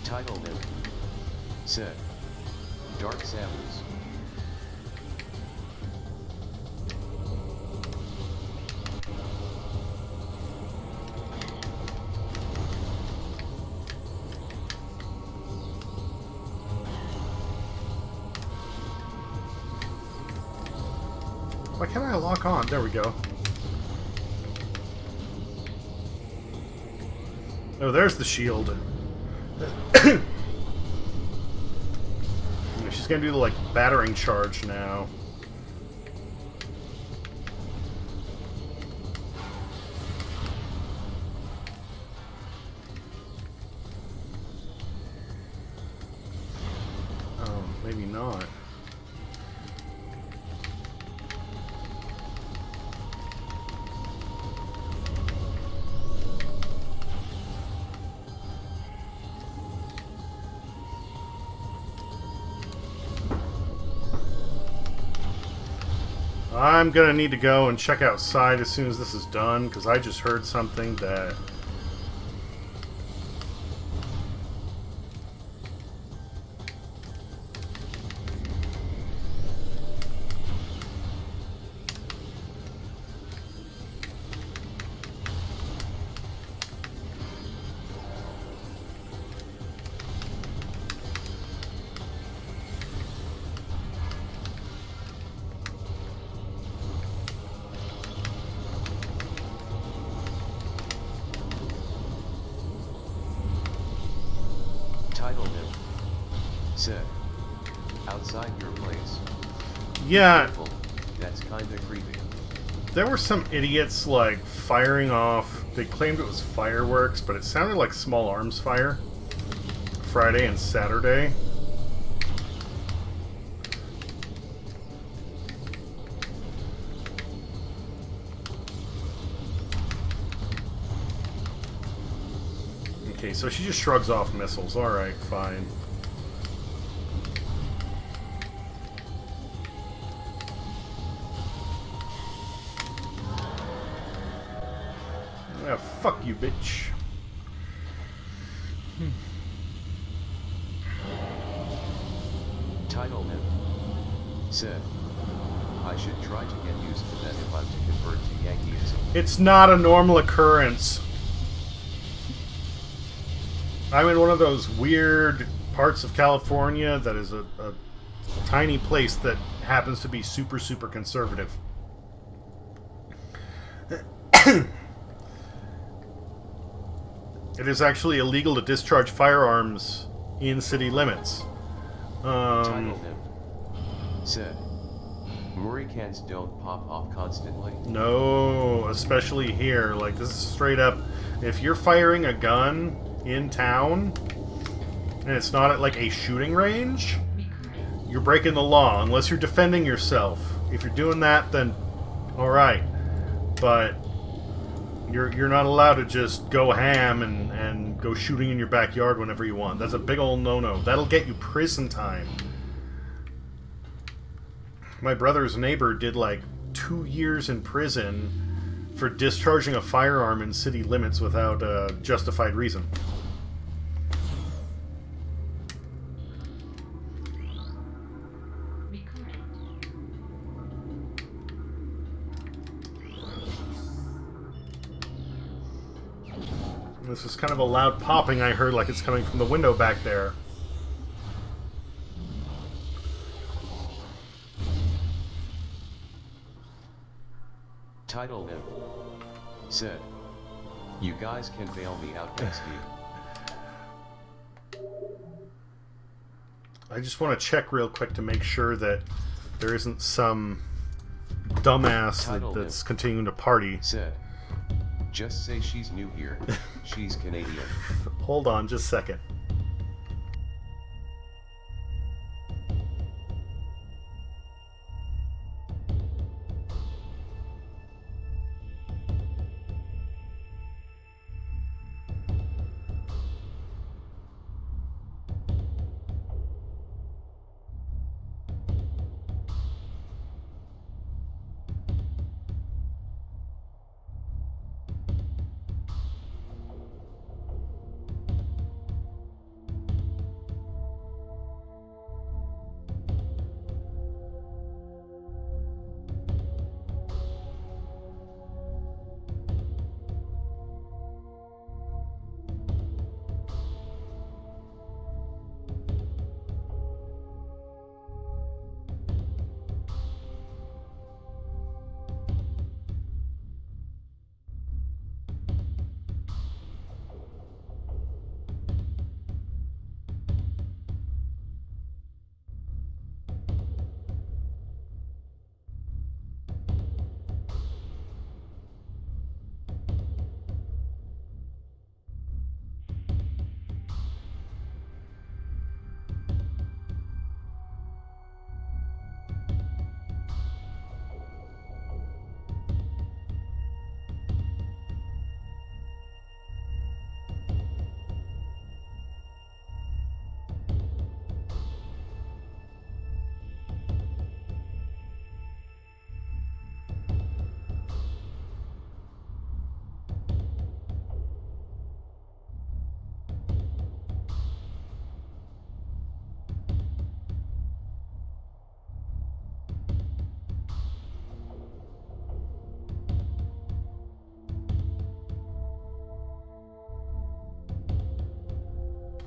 Title Niv said, Dark Samus. Why can't I lock on? There we go. Oh, there's the shield. She's gonna do the like battering charge now. Oh, maybe not. I'm gonna need to go and check outside as soon as this is done, because I just heard something that... Title him. Said. Outside your place. Yeah, Careful, that's kinda creepy. there were some idiots, like, firing off... They claimed it was fireworks, but it sounded like small arms fire. Friday and Saturday. Okay, so she just shrugs off missiles. Alright, fine. Yeah, fuck you, bitch. Title him. Said. I should try to get used to that if I'm to convert to Yankeeism. It's not a normal occurrence. I'm in one of those weird parts of California that is a tiny place that happens to be super, super conservative. It is actually illegal to discharge firearms in city limits. Title him. Said. Hurricanes don't pop off constantly. No, especially here. Like, this is straight up. If you're firing a gun in town, and it's not at, like, a shooting range, you're breaking the law, unless you're defending yourself. If you're doing that, then alright. But you're not allowed to just go ham and go shooting in your backyard whenever you want. That's a big old no-no. That'll get you prison time. My brother's neighbor did like 2 years in prison for discharging a firearm in city limits without a justified reason. Recording. This is kind of a loud popping I heard, like it's coming from the window back there. Title him. Said. You guys can bail me out next week. I just want to check real quick to make sure that there isn't some dumbass that's continuing to party. Said. Just say she's new here. She's Canadian. Hold on just a second.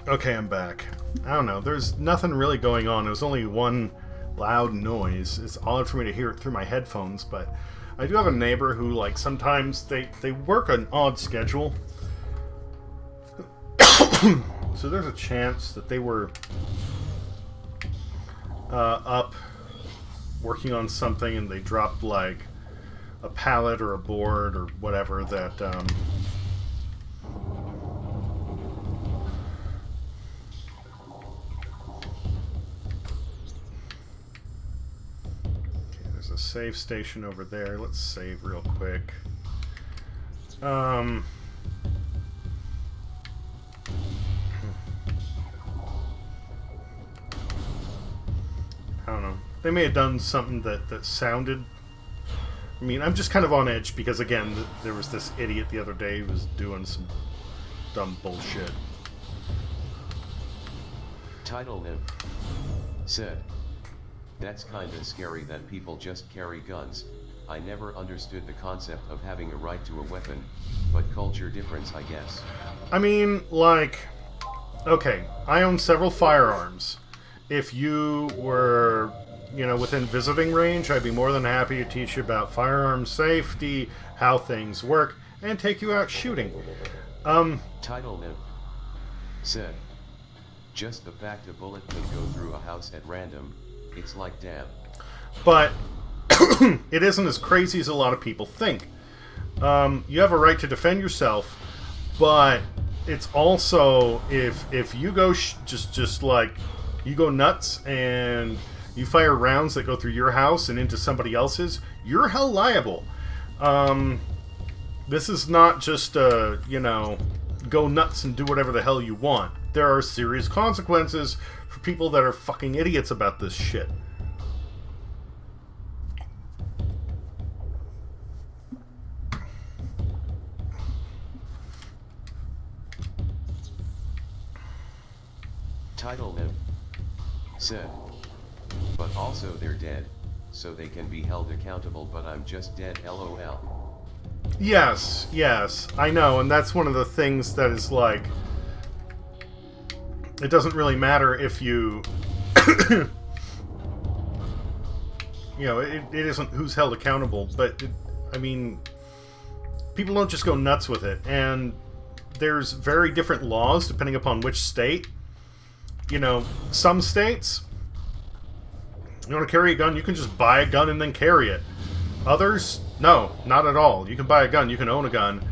Okay, I'm back. I don't know. There's nothing really going on. It was only one loud noise. It's odd for me to hear it through my headphones, but I do have a neighbor who, like, sometimes they work an odd schedule. So there's a chance that they were up working on something and they dropped, like, a pallet or a board or whatever that... There's a save station over there. Let's save real quick. I don't know. They may have done something that sounded... I mean, I'm just kind of on edge because, again, there was this idiot the other day who was doing some dumb bullshit. Title Niv said, "That's kinda scary that people just carry guns. I never understood the concept of having a right to a weapon, but culture difference, I guess." I mean, like... Okay, I own several firearms. If you were, you know, within visiting range, I'd be more than happy to teach you about firearm safety, how things work, and take you out shooting. Title Niv said, "Just the fact a bullet could go through a house at random, it's like damn." But it isn't as crazy as a lot of people think. You have a right to defend yourself, but it's also if you go just like you go nuts and you fire rounds that go through your house and into somebody else's, you're hell liable. This is not just you know, go nuts and do whatever the hell you want. There are serious consequences for people that are fucking idiots about this shit. Title Niv said, "But also they're dead, so they can be held accountable, but I'm just dead, lol." Yes, yes, I know, and that's one of the things that is like... It doesn't really matter if you... you know, it isn't who's held accountable, but, I mean, people don't just go nuts with it, and there's very different laws depending upon which state. You know, some states, you want to carry a gun, you can just buy a gun and then carry it. Others, no, not at all. You can buy a gun, you can own a gun,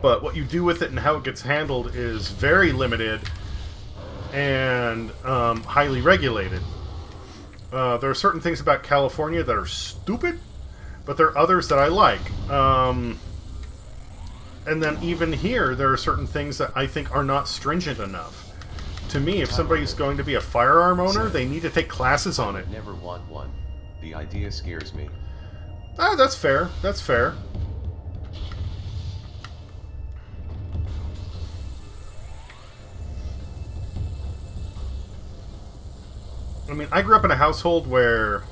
but what you do with it and how it gets handled is very limited and highly regulated. There are certain things about California that are stupid, but there are others that I like. And then even here, there are certain things that I think are not stringent enough. To me, if somebody's going to be a firearm owner, they need to take classes on it. Never want one. The idea scares me. Ah, that's fair. That's fair. I mean, I grew up in a household where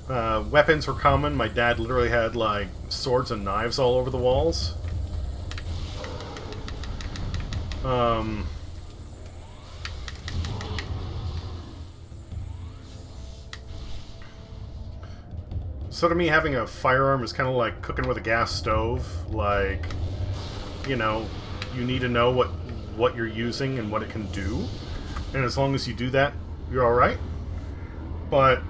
weapons were common. My dad literally had, like, swords and knives all over the walls. So to me, having a firearm is kind of like cooking with a gas stove. Like, you know, you need to know what you're using and what it can do. And as long as you do that, you're alright. But,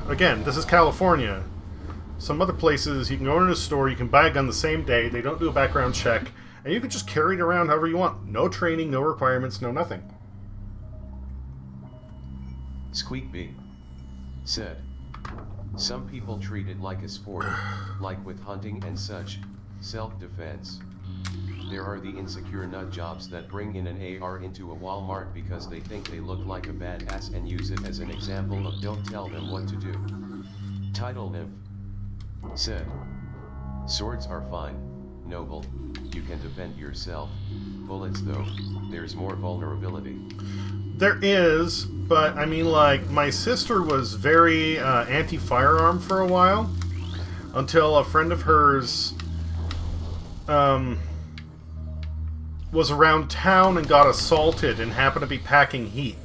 again, this is California. Some other places, you can go into a store, you can buy a gun the same day, they don't do a background check, and you can just carry it around however you want. No training, no requirements, no nothing. Squeakbee said, "Some people treat it like a sport, like with hunting and such, self-defense. There are the insecure nut jobs that bring in an AR into a Walmart because they think they look like a badass and use it as an example of don't tell them what to do." Title Niv said, "Swords are fine, noble, you can defend yourself. Bullets though, there's more vulnerability." There is, but I mean, like, my sister was very anti-firearm for a while, until a friend of hers was around town and got assaulted and happened to be packing heat.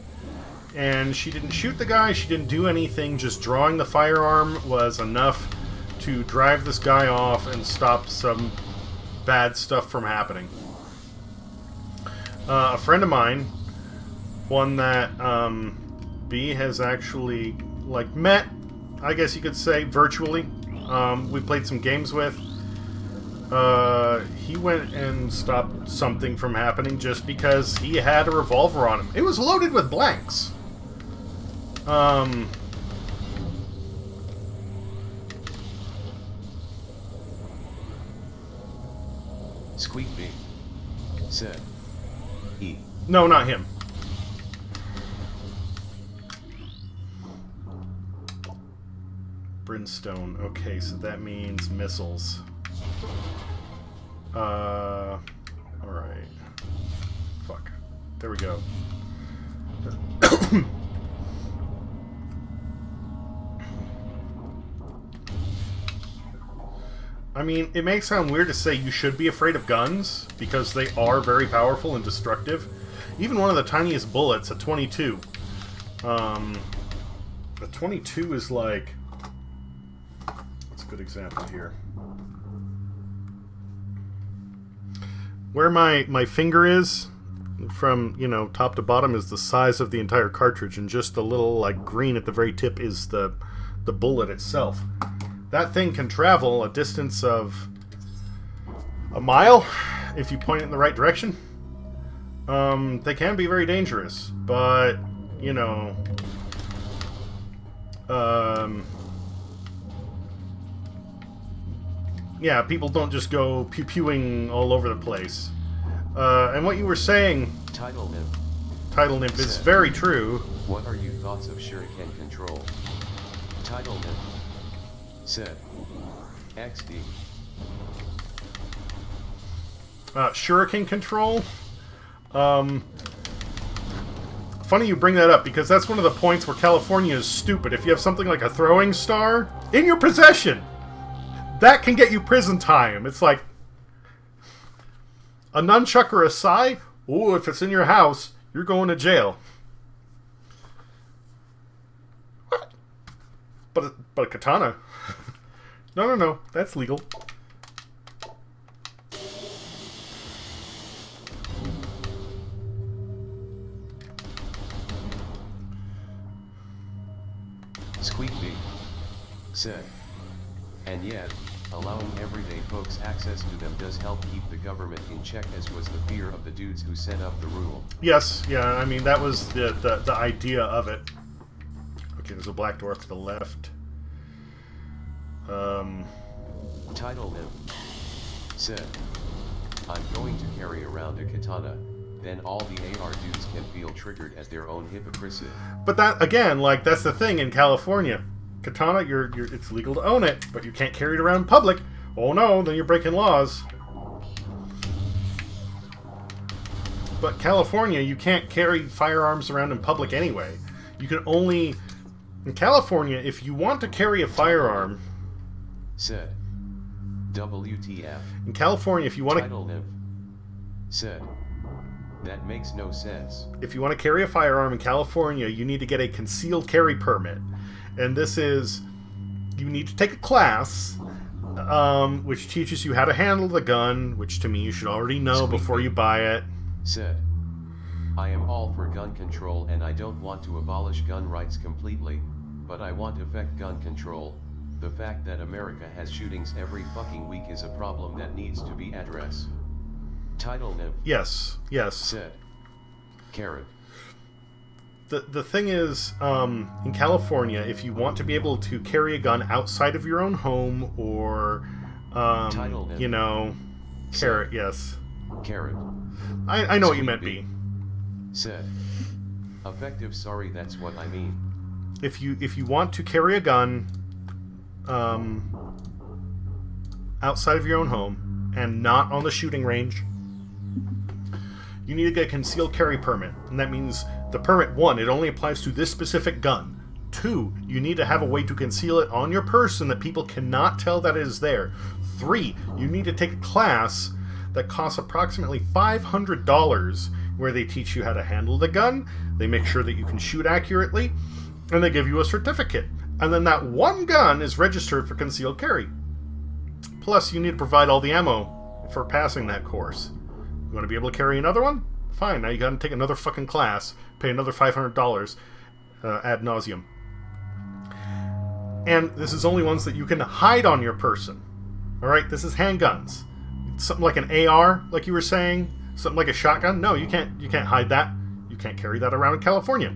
And she didn't shoot the guy, she didn't do anything, just drawing the firearm was enough to drive this guy off and stop some bad stuff from happening. A friend of mine, one that B has actually met, I guess you could say, virtually. We played some games with. He went and stopped something from happening just because he had a revolver on him. It was loaded with blanks. Squeak B said. E. No, not him. Brimstone. Okay, so that means missiles. Alright. Fuck. There we go. I mean, it may sound weird to say you should be afraid of guns, because they are very powerful and destructive. Even one of the tiniest bullets, a 22. A 22 is like... That's a good example here. Where my finger is, from, top to bottom, is the size of the entire cartridge, and just the little, green at the very tip is the bullet itself. That thing can travel a distance of a mile if you point it in the right direction. They can be very dangerous, but, yeah, people don't just go pew-pewing all over the place. And what you were saying, Title Nymph, is very true. What are your thoughts of shuriken control? Title Nymph said. XD. Shuriken control? Funny you bring that up, because that's one of the points where California is stupid. If you have something like a throwing star in your possession, that can get you prison time. It's like a nunchuck or a sai. Ooh, if it's in your house, you're going to jail. What? But a katana. No, that's legal. Squeak B said. And yet, allowing everyday folks access to them does help keep the government in check, as was the fear of the dudes who set up the rule. Yes, yeah, I mean, that was the idea of it. Okay, there's a black dwarf to the left. Title Nymph said. I'm going to carry around a katana, then all the AR dudes can feel triggered at their own hypocrisy. But that, again, that's the thing in California. Katana, it's legal to own it, but you can't carry it around in public. Oh no, then you're breaking laws. But California, you can't carry firearms around in public anyway. You can only... In California, if you want to carry a firearm... Said. WTF. In California, if you want to... Title Nymph said. That makes no sense. If you want to carry a firearm in California, you need to get a concealed carry permit. And this is... You need to take a class, which teaches you how to handle the gun, which to me you should already know before you buy it. Said. I am all for gun control and I don't want to abolish gun rights completely, but I want to affect gun control. The fact that America has shootings every fucking week is a problem that needs to be addressed. Title Nymph. Yes. Said. Carrot. The thing is, in California, if you want to be able to carry a gun outside of your own home or, Title Nymph. Carrot, yes. Carrot. I know what you meant, B. Said. Effective, sorry, that's what I mean. If you want to carry a gun outside of your own home and not on the shooting range, you need to get a concealed carry permit. And that means the permit, 1, it only applies to this specific gun. 2, you need to have a way to conceal it on your person that people cannot tell that it is there. 3, you need to take a class that costs approximately $500, where they teach you how to handle the gun, they make sure that you can shoot accurately, and they give you a certificate. And then that one gun is registered for concealed carry. Plus, you need to provide all the ammo for passing that course. You want to be able to carry another one? Fine, now you gotta take another fucking class, pay another $500 ad nauseum. And this is only ones that you can hide on your person. Alright, this is handguns. Something like an AR, like you were saying, something like a shotgun. No, you can't hide that. You can't carry that around in California.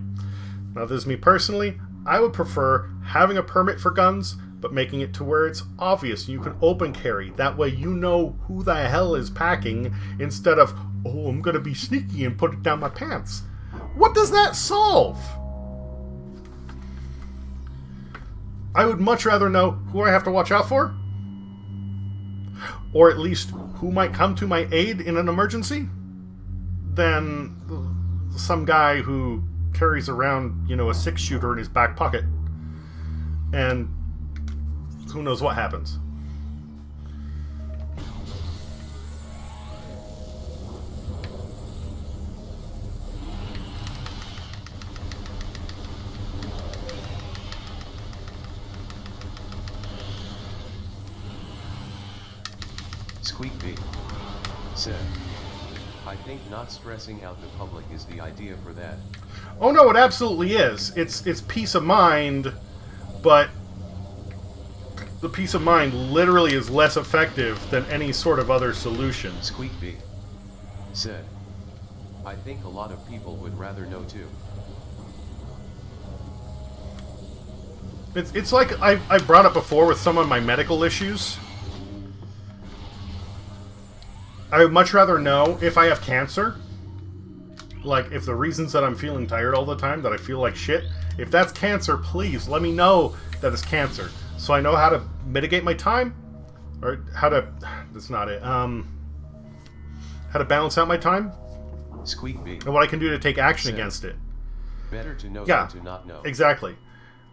Now, this is me personally. I would prefer having a permit for guns, but making it to where it's obvious. You can open carry. That way you know who the hell is packing, instead of, oh, I'm gonna be sneaky and put it down my pants. What does that solve? I would much rather know who I have to watch out for, or at least who might come to my aid in an emergency, than some guy who carries around, a 6-shooter in his back pocket, and who knows what happens. Squeakbee said, I think not stressing out the public is the idea for that. Oh no, it absolutely is. It's peace of mind, but the peace of mind literally is less effective than any sort of other solution. Squeakbee said, I think a lot of people would rather know too. It's like I brought up before with some of my medical issues. I would much rather know if I have cancer. Like, if the reasons that I'm feeling tired all the time, that I feel like shit, if that's cancer, please let me know that it's cancer, so I know how to mitigate my time, or how to, that's not it, how to balance out my time, Squeakbee, and what I can do to take action against it. Better to know than to not know. Exactly.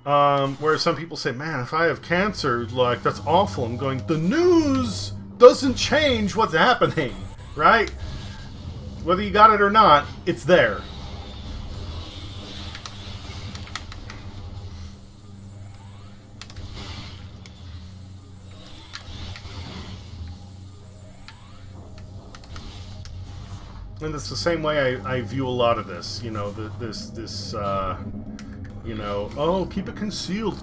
Whereas some people say, man, if I have cancer, like, that's awful. I'm going, the news doesn't change what's happening, right? Whether you got it or not, it's there. And it's the same way I view a lot of this. Oh, keep it concealed.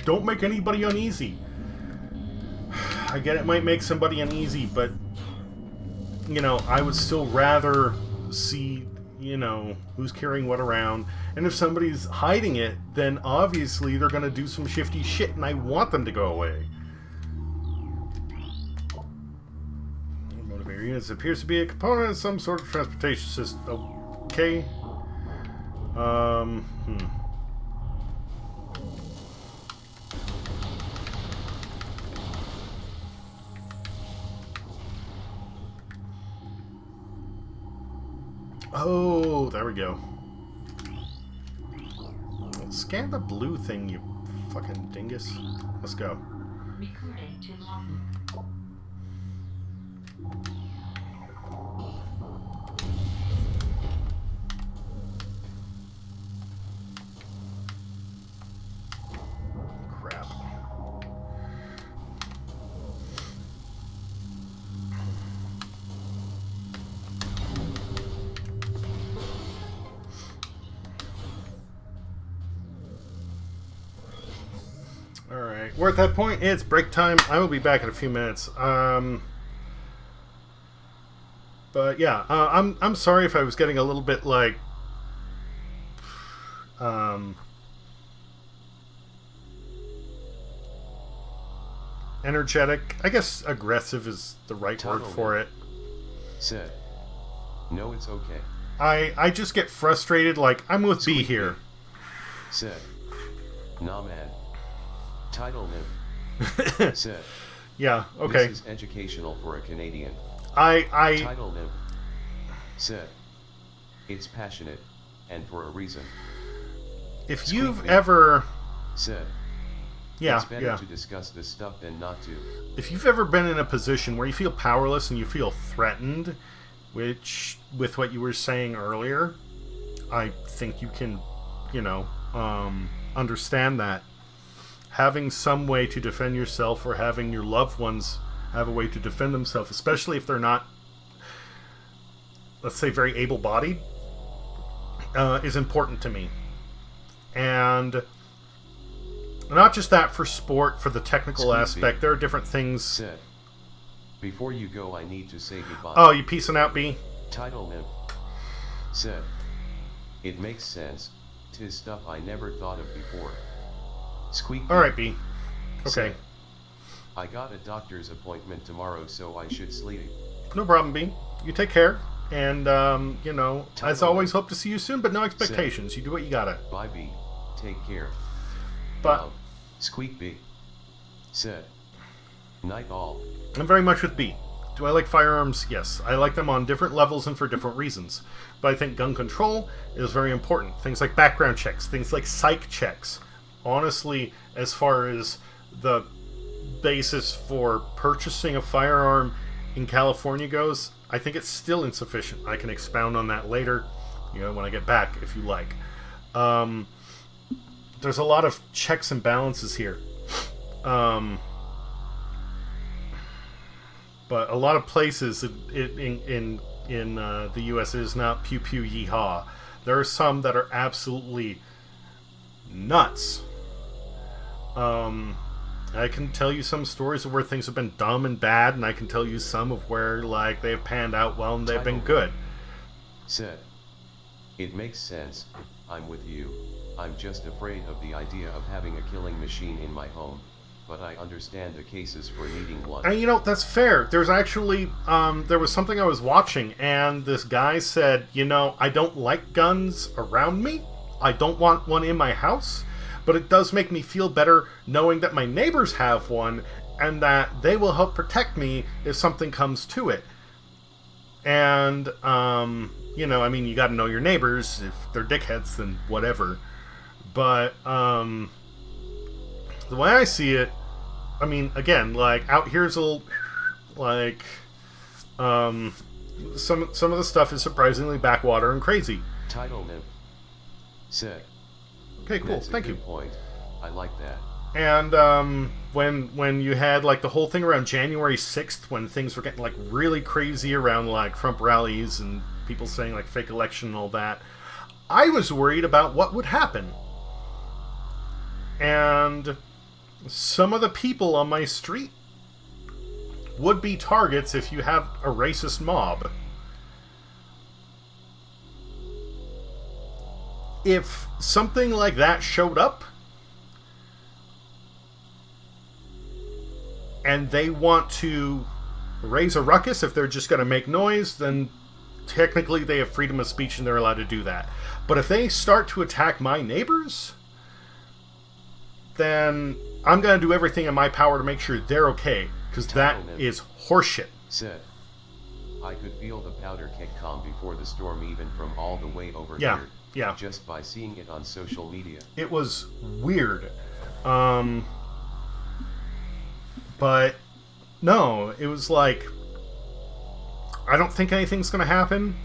Don't make anybody uneasy. I get it might make somebody uneasy, but I would still rather see, who's carrying what around. And if somebody's hiding it, then obviously they're going to do some shifty shit, and I want them to go away. Motivator units appears to be a component of some sort of transportation system. Okay. Oh, there we go. Scan the blue thing, you fucking dingus. Let's go. Recording to long. Crap. Alright, we're at that point. It's break time. I will be back in a few minutes. But yeah, I'm sorry if I was getting a little bit energetic. I guess aggressive is the right word for it. Said, no, it's okay. I just get frustrated, like, I'm with B here. Said, nah man. Title Nim. Said, yeah, okay. This is educational for a Canadian. Title Nim. Said, it's passionate, and for a reason. If you've ever... Said, Yeah, It's better yeah. to discuss this stuff than not to. If you've ever been in a position where you feel powerless and you feel threatened, which, with what you were saying earlier, I think you can, understand that. Having some way to defend yourself or having your loved ones have a way to defend themselves, especially if they're not, let's say, very able-bodied, is important to me. And not just that for sport, for the technical Squeaky. aspect. There are different things. Said. Before you go, I need to say goodbye. Oh, you peacing out, B? Title Nymph. Said. It makes sense. 'Tis stuff I never thought of before. Squeak. Alright, B. Okay. Said, I got a doctor's appointment tomorrow, so I should sleep. No problem, B. You take care. And, as always, hope to see you soon, but no expectations. You do what you gotta. Bye, B. Take care. But Squeak B. Said. Night all. I'm very much with B. Do I like firearms? Yes. I like them on different levels and for different reasons. But I think gun control is very important. Things like background checks, things like psych checks. Honestly, as far as the basis for purchasing a firearm in California goes, I think it's still insufficient. I can expound on that later, when I get back, if you like. There's a lot of checks and balances here. But a lot of places in the U.S. it is not pew pew yeehaw. There are some that are absolutely nuts. I can tell you some stories of where things have been dumb and bad, and I can tell you some of where they've panned out well and they've been good. Said. It makes sense. I'm with you. I'm just afraid of the idea of having a killing machine in my home, but I understand the cases for needing one. And that's fair. There's actually, there was something I was watching, and this guy said, I don't like guns around me. I don't want one in my house, but it does make me feel better knowing that my neighbors have one, and that they will help protect me if something comes to it. And, you gotta know your neighbors. If they're dickheads, then whatever. But, the way I see it, again, out here's a little, some of the stuff is surprisingly backwater and crazy. Title Nymph. Said. Okay, cool. That's a Thank good you. Point. I like that. And when you had the whole thing around January 6th, when things were getting really crazy around Trump rallies and people saying fake election and all that, I was worried about what would happen. And some of the people on my street would be targets if you have a racist mob. If something like that showed up and they want to raise a ruckus, if they're just going to make noise, then technically they have freedom of speech and they're allowed to do that. But if they start to attack my neighbors, then I'm going to do everything in my power to make sure they're okay, because that is horseshit. Said. I could feel the powder keg come before the storm even from all the way over Yeah, here. yeah. Just by seeing it on social media. It was weird. But no, it was I don't think anything's going to happen,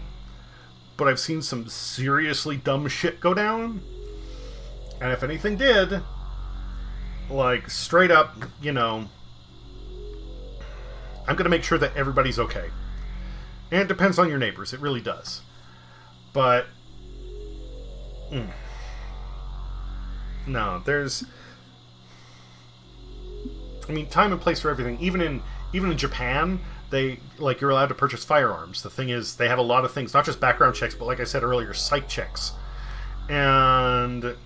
but I've seen some seriously dumb shit go down. And if anything did, straight up, I'm going to make sure that everybody's okay. And it depends on your neighbors. It really does. But no, there's time and place for everything. Even in Japan, they you're allowed to purchase firearms. The thing is, they have a lot of things, not just background checks, but like I said earlier, psych checks. And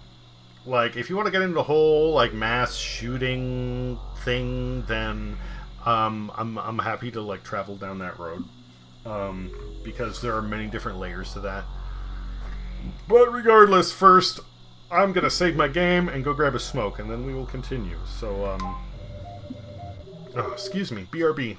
if you want to get into the whole mass shooting thing, then I'm happy to travel down that road, because there are many different layers to that. But regardless, first I'm gonna save my game and go grab a smoke, and then we will continue. So excuse me, BRB.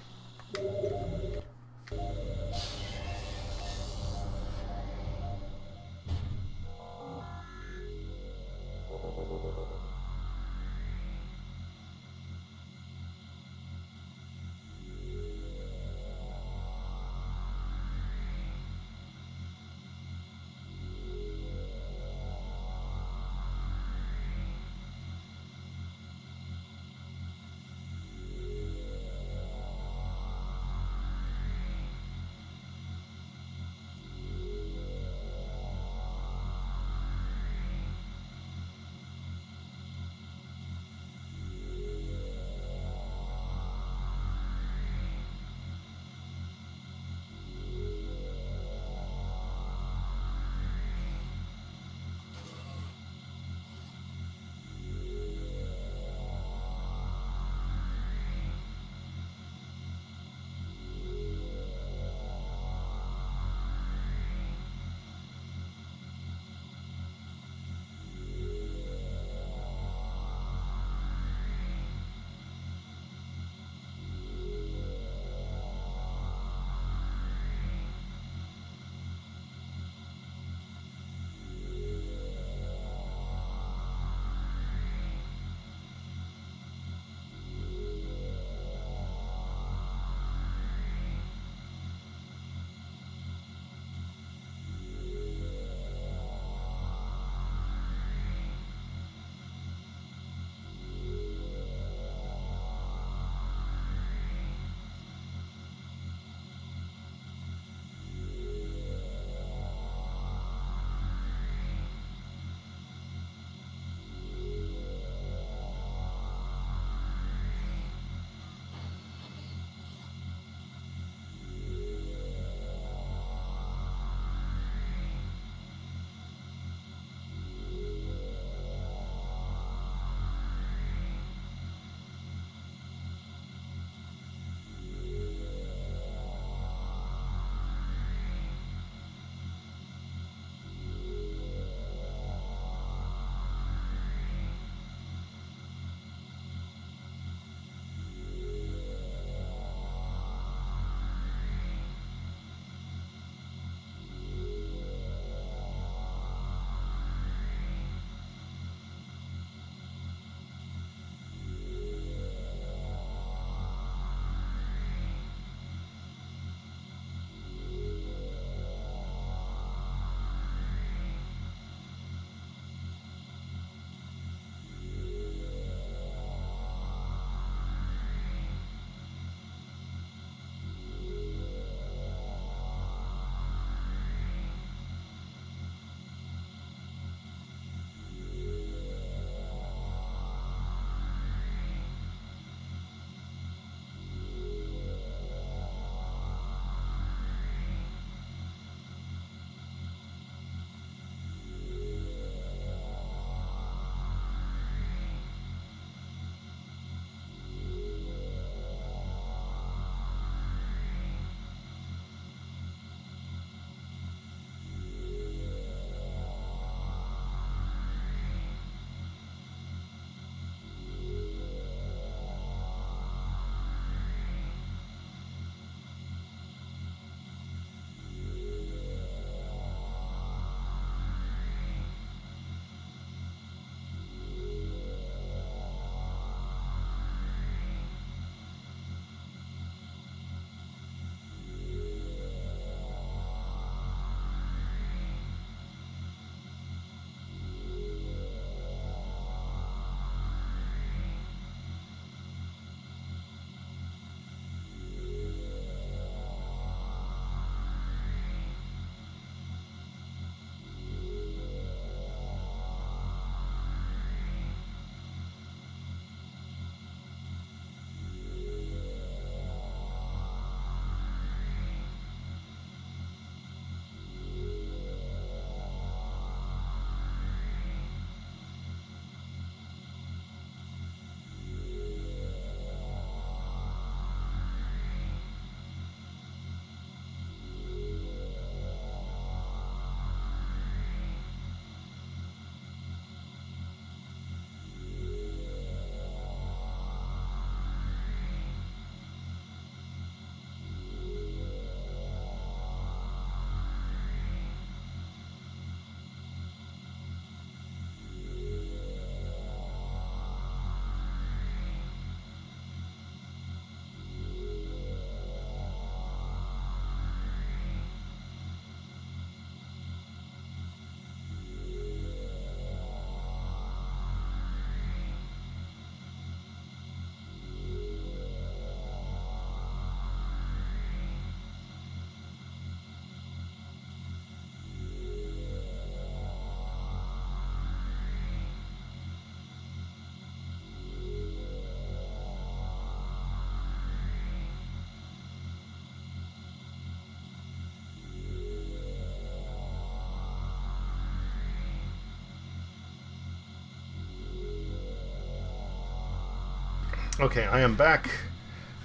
Okay, I am back.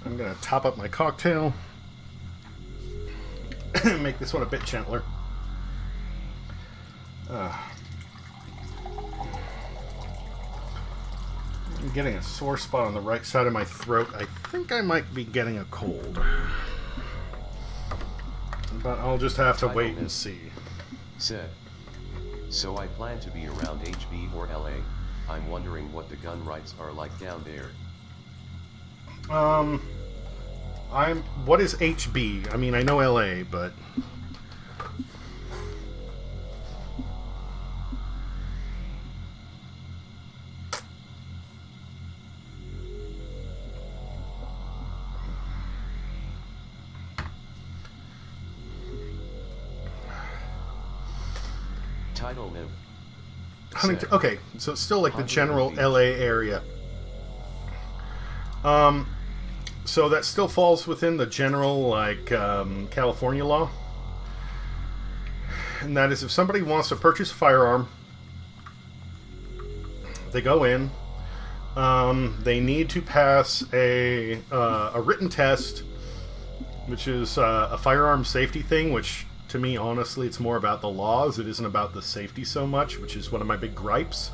I'm gonna top up my cocktail. Make this one a bit gentler. I'm getting a sore spot on the right side of my throat. I think I might be getting a cold. But I'll just have to wait and see. Said. So I plan to be around HB or LA. I'm wondering what the gun rights are like down there. What is HB? I mean, I know LA, but Title Live. Huntington. Okay, so it's still like the general Beach. LA area. So that still falls within the general, like, California law. And that is if somebody wants to purchase a firearm, they go in, they need to pass a written test, which is a firearm safety thing, which to me, honestly, it's more about the laws. It isn't about the safety so much, which is one of my big gripes.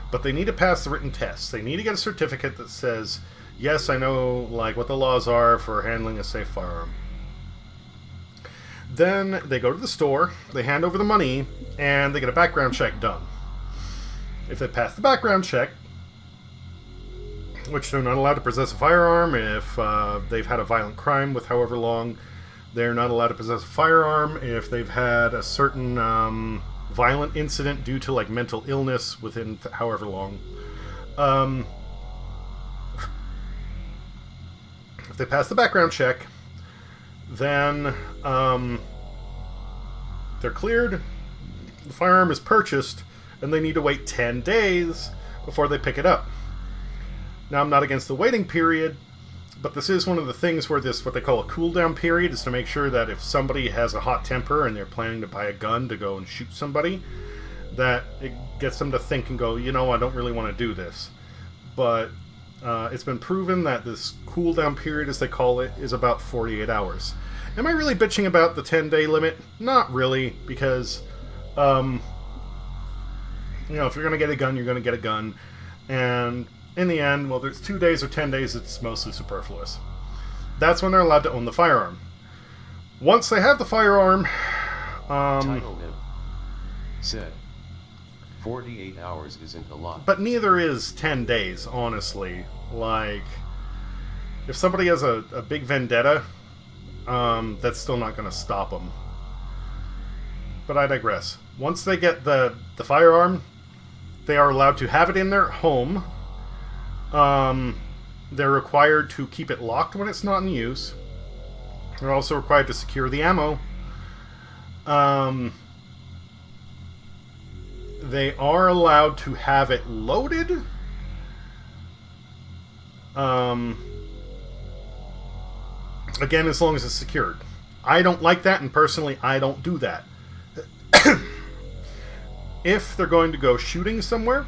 But they need to pass the written test. They need to get a certificate that says, yes, I know like what the laws are for handling a safe firearm. Then they go to the store, they hand over the money, and they get a background check done. If they pass the background check, which they're not allowed to possess a firearm if they've had a violent crime with however long. They're not allowed to possess a firearm if they've had a certain violent incident due to like mental illness within however long. If they pass the background check, then they're cleared, the firearm is purchased, and they need to wait 10 days before they pick it up. Now, I'm not against the waiting period, but this is one of the things where this, what they call a cool-down period, is to make sure that if somebody has a hot temper and they're planning to buy a gun to go and shoot somebody, that it gets them to think and go, you know, I don't really want to do this. But it's been proven that this cool-down period, as they call it, is about 48 hours. Am I really bitching about the 10-day limit? Not really, because, you know, if you're going to get a gun, you're going to get a gun. And in the end, whether it's 2 days or 10 days, it's mostly superfluous. That's when they're allowed to own the firearm. Once they have the firearm, Title Live. Said. 48 hours isn't a lot. but neither is 10 days, honestly. Like, if somebody has a big vendetta, that's still not going to stop them. But I digress. Once they get the firearm, they are allowed to have it in their home. They're required to keep it locked when it's not in use. They're also required to secure the ammo. They are allowed to have it loaded. Again, as long as it's secured. I don't like that, and personally, I don't do that. If they're going to go shooting somewhere,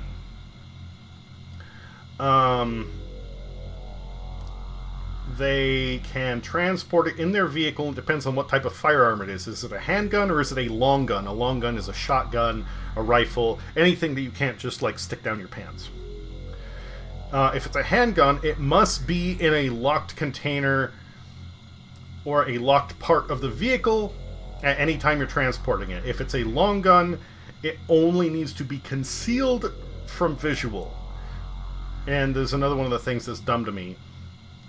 they can transport it in their vehicle. It depends on what type of firearm it is. Is it a handgun or is it a long gun? A long gun is a shotgun, a rifle, anything that you can't just like stick down your pants. If it's a handgun, it must be in a locked container or a locked part of the vehicle at any time you're transporting it. If it's a long gun, it only needs to be concealed from visual. And there's another one of the things that's dumb to me.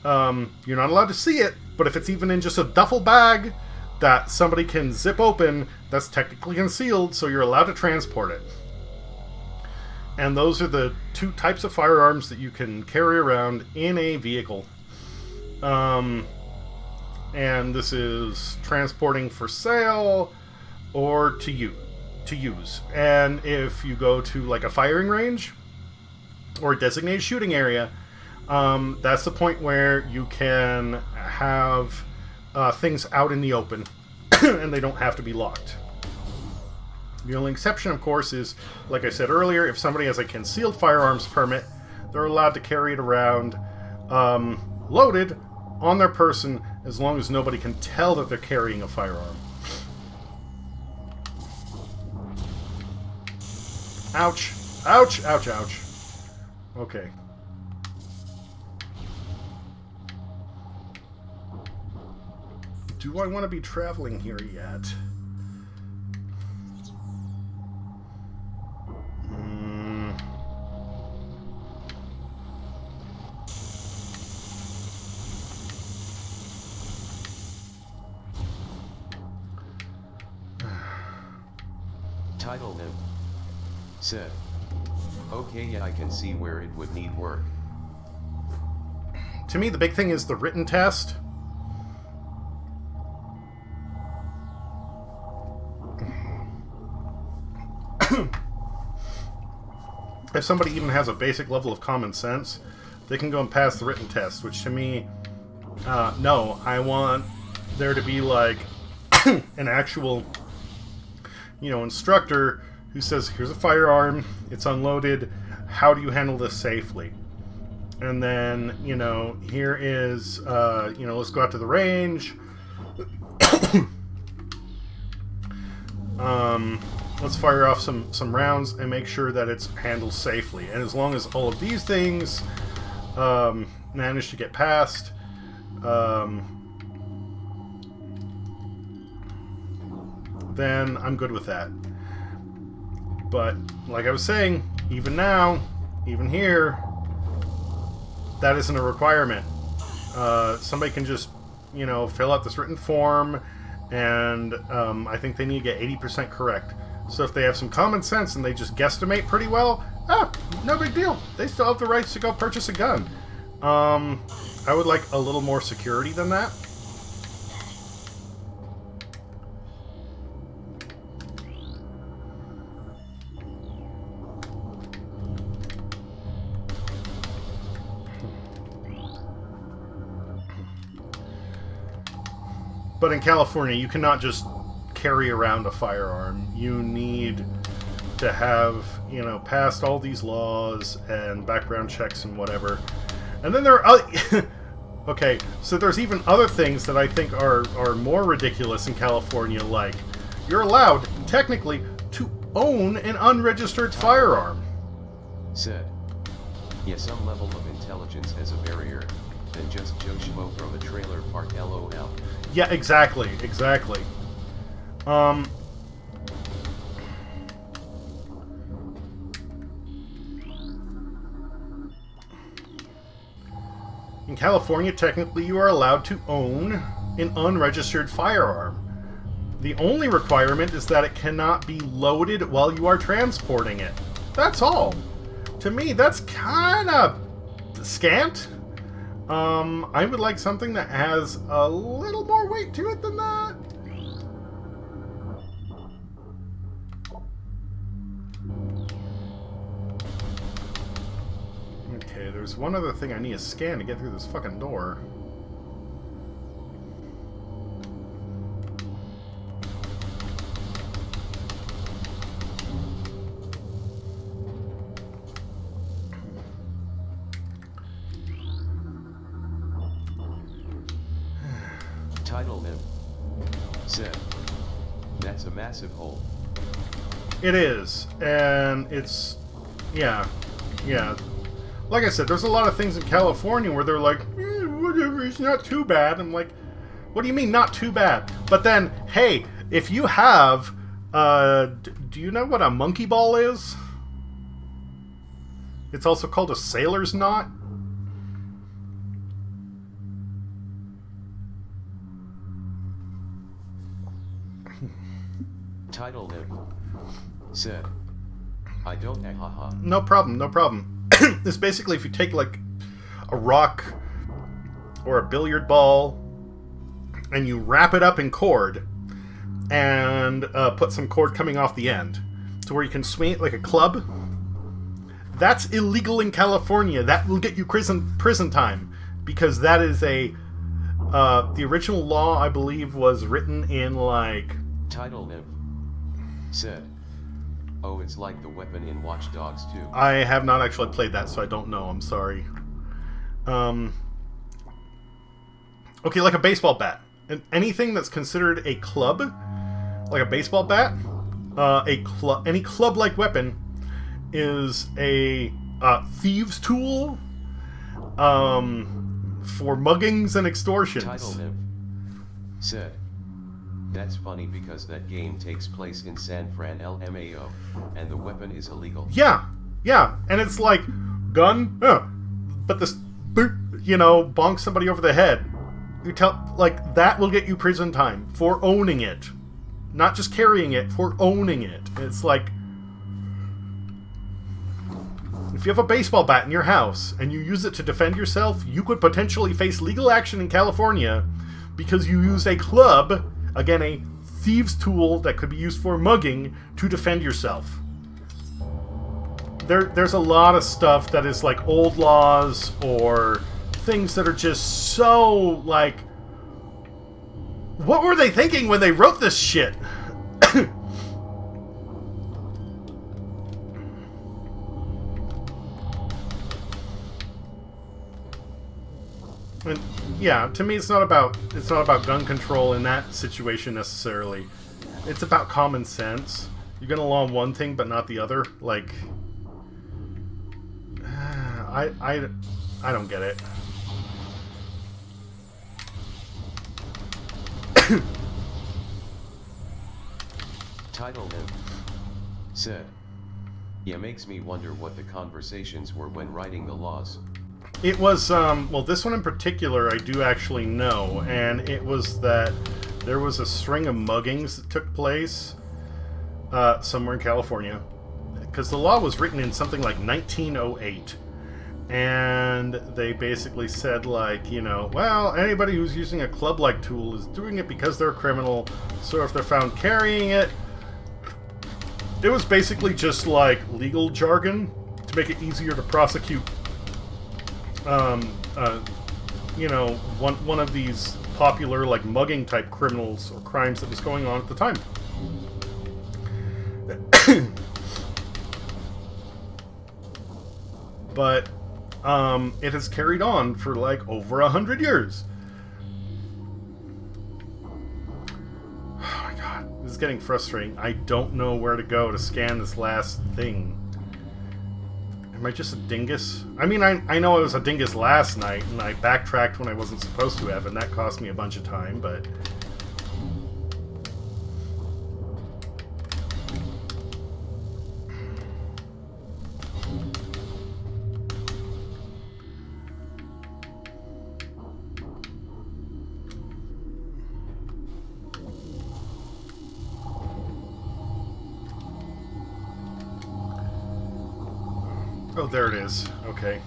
You're not allowed to see it, but if it's even in just a duffel bag that somebody can zip open, that's technically concealed, so you're allowed to transport it. And those are the two types of firearms that you can carry around in a vehicle. And this is transporting for sale or to use. And if you go to like a firing range or a designated shooting area, that's the point where you can have things out in the open and they don't have to be locked. The only exception, of course, is, like I said earlier, if somebody has a concealed firearms permit, they're allowed to carry it around loaded on their person as long as nobody can tell that they're carrying a firearm. Ouch. Ouch, ouch, ouch. Okay. Do I want to be traveling here yet? Title Nim. Said. Okay, yeah, I can see where it would need work. To me, the big thing is the written test. If somebody even has a basic level of common sense, they can go and pass the written test, which to me, no, I want there to be like an actual, instructor who says, here's a firearm, it's unloaded, how do you handle this safely? And then, here is, let's go out to the range. Let's fire off some rounds and make sure that it's handled safely. And as long as all of these things manage to get past, then I'm good with that. But, like I was saying, even now, even here, that isn't a requirement. Somebody can just, fill out this written form, and I think they need to get 80% correct. So if they have some common sense and they just guesstimate pretty well, no big deal. They still have the rights to go purchase a gun. I would like a little more security than that. But in California, you cannot just carry around a firearm. You need to have, passed all these laws and background checks and whatever. And then there are other... Okay, so there's even other things that I think are more ridiculous in California, like you're allowed, technically, to own an unregistered firearm. Said. Yeah, some level of intelligence as a barrier, than just Joe Schmo from a trailer park LOL. Yeah, exactly. In California, technically, you are allowed to own an unregistered firearm. The only requirement is that it cannot be loaded while you are transporting it. That's all. To me, that's kind of scant. I would like something that has a little more weight to it than that. Okay, there's one other thing I need to scan to get through this fucking door. Title Nim. Said. That's a massive hole. It is, and it's, yeah. Like I said, there's a lot of things in California where they're like, whatever, it's not too bad. I'm like, what do you mean not too bad? But then, hey, if you have, do you know what a monkey ball is? It's also called a sailor's knot. Title Nim. Said. I don't haha. No problem. It's basically if you take like a rock or a billiard ball and you wrap it up in cord and put some cord coming off the end to where you can swing it like a club. That's illegal in California. That will get you prison time because that is a the original law, I believe, was written in like Title Nim. Said. Oh, it's like the weapon in Watch Dogs 2. I have not actually played that, so I don't know. I'm sorry. Okay, like a baseball bat. And anything that's considered a club, like a baseball bat, any club-like weapon is a thieves' tool for muggings and extortions. Title Niv said, "That's funny because that game takes place in San Fran LMAO, and the weapon is illegal." Yeah, and it's like, gun, but this, bonk somebody over the head. You tell, like, that will get you prison time for owning it. Not just carrying it, for owning it. It's like, if you have a baseball bat in your house and you use it to defend yourself, you could potentially face legal action in California because you used a club, again, a thieves' tool that could be used for mugging, to defend yourself. There's a lot of stuff that is like old laws or things that are just so, like, what were they thinking when they wrote this shit? And yeah, to me, it's not about gun control in that situation necessarily. It's about common sense. You're gonna law one thing but not the other. Like, I don't get it. Title Niv said, "Yeah, makes me wonder what the conversations were when writing the laws." It was, well, this one in particular I do actually know, and it was that there was a string of muggings that took place somewhere in California, because the law was written in something like 1908, and they basically said, like, well, anybody who's using a club-like tool is doing it because they're a criminal, so if they're found carrying it, it was basically just like legal jargon to make it easier to prosecute one of these popular, like, mugging type criminals or crimes that was going on at the time. But it has carried on for like over 100 years. Oh my god, this is getting frustrating. I don't know where to go to scan this last thing. Am I just a dingus? I mean, I know I was a dingus last night, and I backtracked when I wasn't supposed to have, and that cost me a bunch of time, but... Oh, there it is. Okay.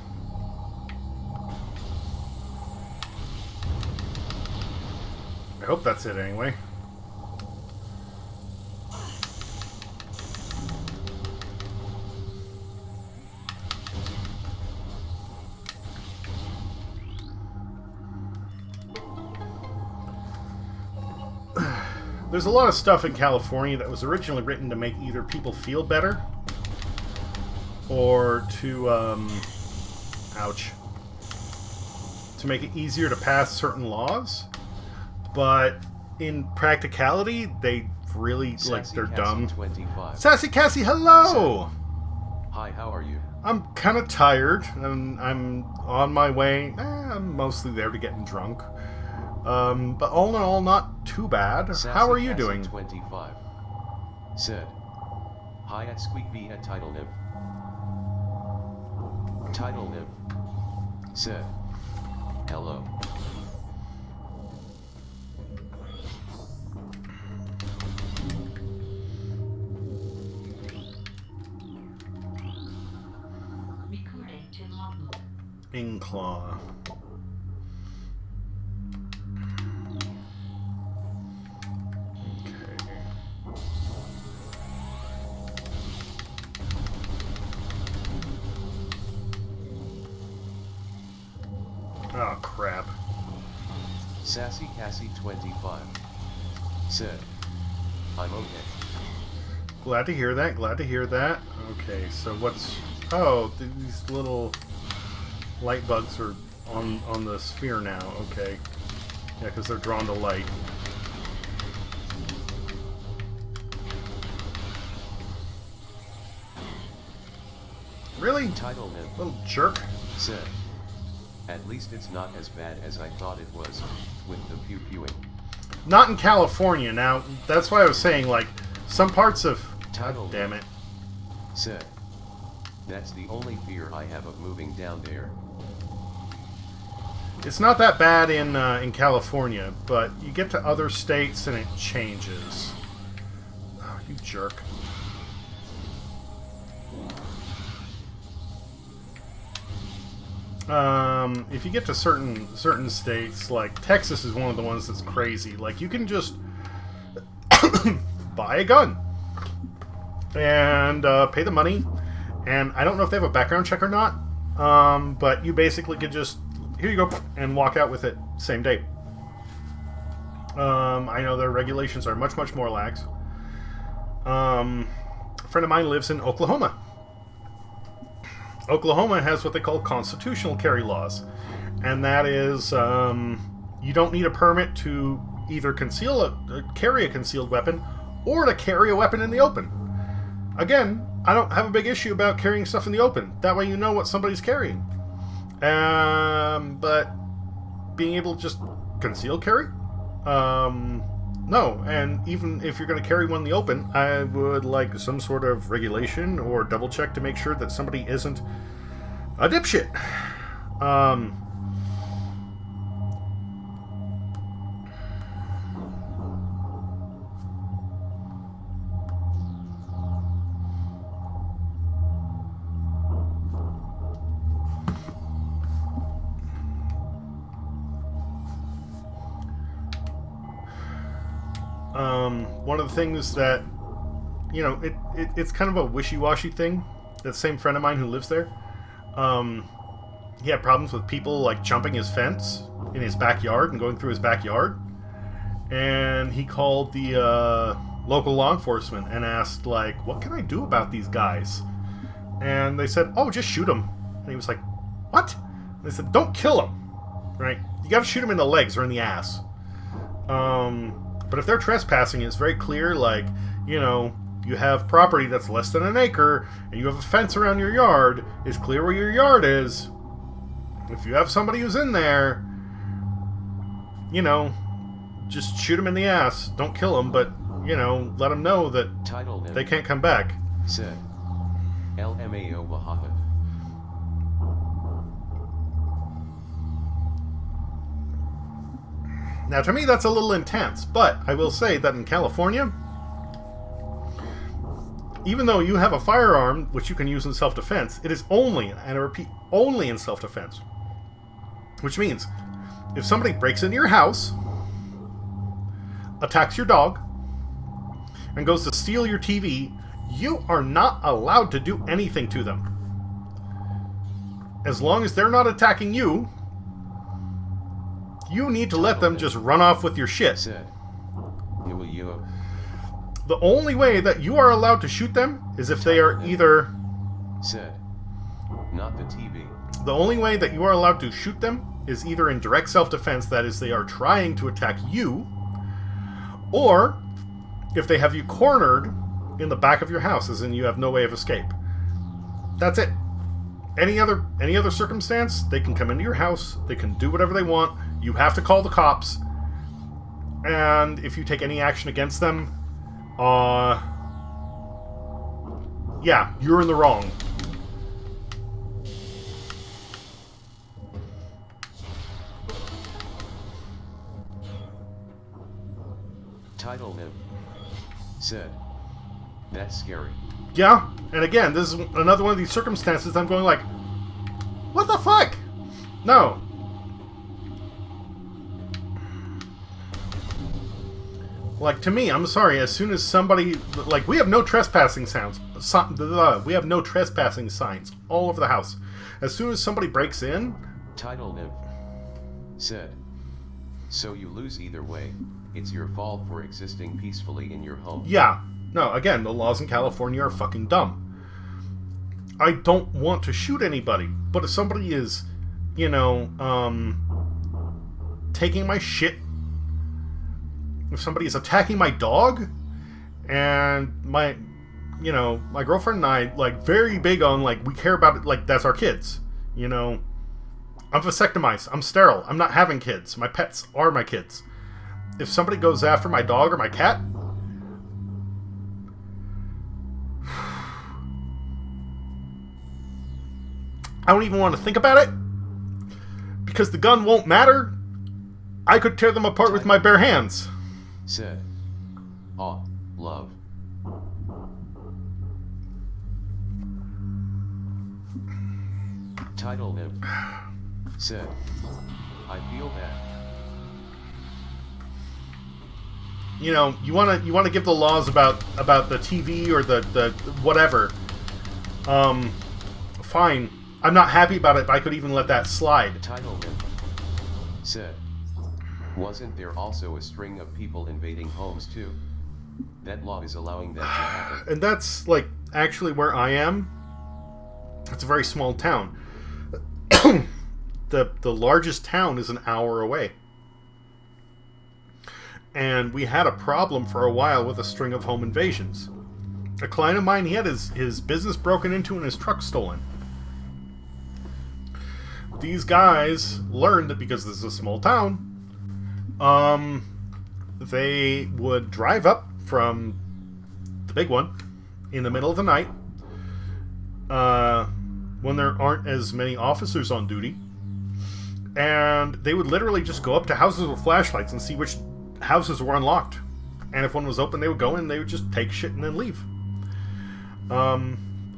I hope that's it anyway. There's a lot of stuff in California that was originally written to make either people feel better or to, ouch, to make it easier to pass certain laws, but in practicality, they really, like, they're dumb. 25. Sassy Cassie, hello! Hi, how are you? I'm kind of tired, and I'm on my way. I'm mostly there to getting drunk. But all in all, not too bad. Sassy How are you Cassie doing? 25 said, "Hi at Squeakbee at Title Niv." Title Niv said, "Hello." Recording to logbook. Inclaw. Oh, crap. Sassy Cassie 25 said, "I'm okay." Glad to hear that, glad to hear that. Okay, so what's... Oh, these little light bugs are on the sphere now. Okay. Yeah, because they're drawn to light. Really? Entitlement. Little jerk. Said. At least it's not as bad as I thought it was, with the pew-pewing. Not in California. Now, that's why I was saying, like, some parts of... God damn it. Said. That's the only fear I have of moving down there. It's not that bad in California, but you get to other states and it changes. Oh, you jerk. If you get to certain states, like Texas is one of the ones that's crazy. Like, you can just buy a gun and pay the money, and I don't know if they have a background check or not, but you basically could just, here you go, and walk out with it same day. I know their regulations are much more lax. A friend of mine lives in Oklahoma. Oklahoma has what they call constitutional carry laws, and that is you don't need a permit to either carry a concealed weapon or to carry a weapon in the open. Again, I don't have a big issue about carrying stuff in the open. That way you know what somebody's carrying. But being able to just conceal carry? No, and even if you're going to carry one in the open, I would like some sort of regulation or double check to make sure that somebody isn't a dipshit. One of the things that, you know, it's kind of a wishy-washy thing. That same friend of mine who lives there, he had problems with people, like, jumping his fence in his backyard and going through his backyard. And he called the local law enforcement and asked, like, what can I do about these guys? And they said, oh, just shoot them. And he was like, what? And they said, don't kill them. Right? You gotta shoot them in the legs or in the ass. But if they're trespassing, it's very clear, like, you know, you have property that's less than an acre, and you have a fence around your yard, it's clear where your yard is. If you have somebody who's in there, you know, just shoot them in the ass. Don't kill them, but, you know, let them know that they can't come back. Said. LMAO Wahaba. Now, to me, that's a little intense, but I will say that in California, even though you have a firearm, which you can use in self-defense, it is only, and I repeat, only in self-defense. Which means, if somebody breaks into your house, attacks your dog, and goes to steal your TV, you are not allowed to do anything to them. As long as they're not attacking you, you need to let them just run off with your shit. Said. The only way that you are allowed to shoot them is if they are either... Said. Not the TV. The only way that you are allowed to shoot them is either in direct self-defense, that is, they are trying to attack you, or if they have you cornered in the back of your house, as in you have no way of escape. That's it. Any other circumstance, they can come into your house, they can do whatever they want, you have to call the cops, and if you take any action against them, yeah, you're in the wrong. Title him. Said. That's scary. Yeah, and again, this is another one of these circumstances I'm going like, what the fuck? No. Like, to me, I'm sorry, as soon as somebody... Like, we have no trespassing sounds. We have no trespassing signs all over the house. As soon as somebody breaks in... Title him. Said. So you lose either way. It's your fault for existing peacefully in your home. Yeah. No, again, the laws in California are fucking dumb. I don't want to shoot anybody, but if somebody is you know, taking my shit, if somebody is attacking my dog, and my girlfriend and I, like, very big on, like, we care about it, like, that's our kids, you know. I'm vasectomized. I'm sterile. I'm not having kids. My pets are my kids. If somebody goes after my dog or my cat, I don't even want to think about it, because the gun won't matter. I could tear them apart with my bare hands. Said. Aw, love. Title Nib. Said. I feel bad. You know, you wanna give the laws about the TV or the whatever. Fine. I'm not happy about it, but I could even let that slide. Title Nib. Said. Wasn't there also a string of people invading homes too? That law is allowing that to happen. And that's, like, actually where I am. It's a very small town. The largest town is an hour away. And we had a problem for a while with a string of home invasions. A client of mine, he had his business broken into and his truck stolen. These guys learned that because this is a small town, they would drive up from the big one in the middle of the night, when there aren't as many officers on duty, and they would literally just go up to houses with flashlights and see which houses were unlocked, and if one was open, they would go in, they would just take shit and then leave.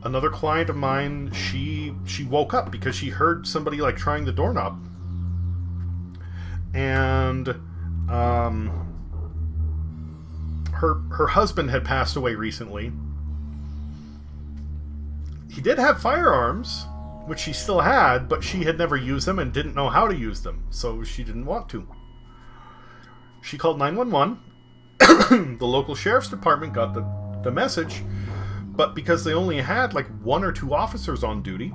Another client of mine, she woke up because she heard somebody, like, trying the doorknob, and her husband had passed away recently. He did have firearms, which she still had, but she had never used them and didn't know how to use them, so she didn't want to. She called 911. The local sheriff's department got the message, but because they only had, like, 1 or 2 officers on duty,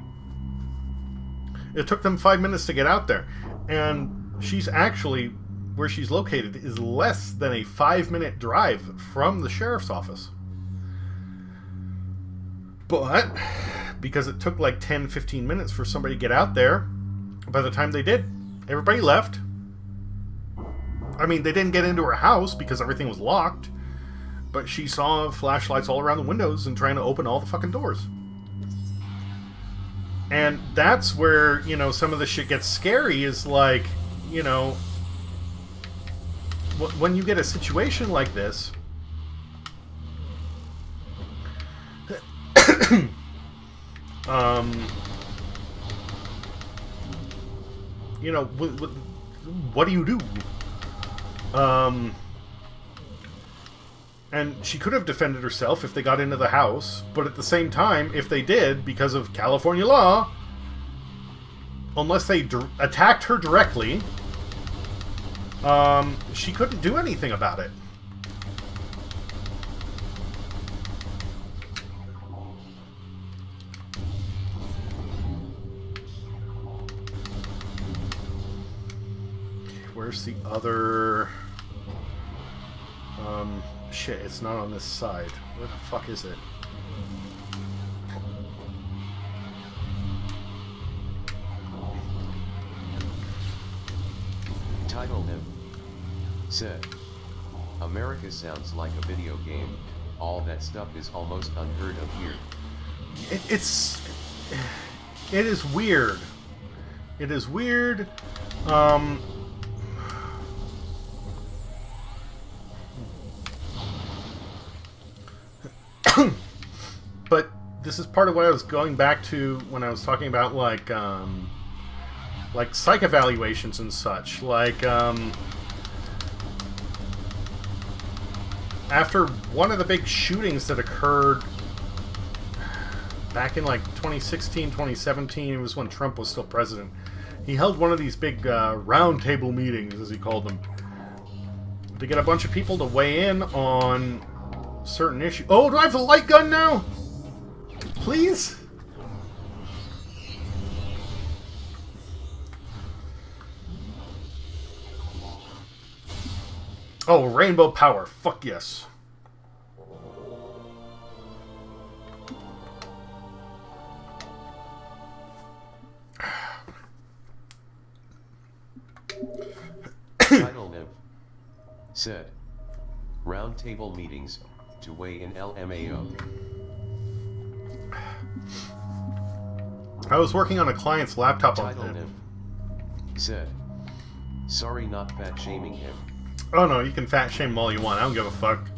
it took them 5 minutes to get out there. And she's actually, where she's located, is less than a 5-minute drive from the sheriff's office. But because it took like 10-15 minutes for somebody to get out there, by the time they did, everybody left. I mean, they didn't get into her house because everything was locked, but she saw flashlights all around the windows and trying to open all the fucking doors. And that's where, you know, some of the shit gets scary, is like, you know, when you get a situation like this, you know, what do you do? And she could have defended herself if they got into the house, but at the same time, if they did, because of California law, unless they attacked her directly, she couldn't do anything about it. Where's the other... shit, it's not on this side. Where the fuck is it? Title him. Said. America sounds like a video game. All that stuff is almost unheard of here. It is weird. It is weird. But this is part of what I was going back to when I was talking about, like psych evaluations and such. Like, after one of the big shootings that occurred back in, like, 2016, 2017, it was when Trump was still president, he held one of these big roundtable meetings, as he called them, to get a bunch of people to weigh in on certain issues. Oh, do I have the light gun now? Please? Oh, rainbow power. Fuck yes. Title Niv said, roundtable meetings to weigh in LMAO. I was working on a client's laptop on Title Niv said, sorry not fat shaming him. Oh no, you can fat shame him all you want. I don't give a fuck.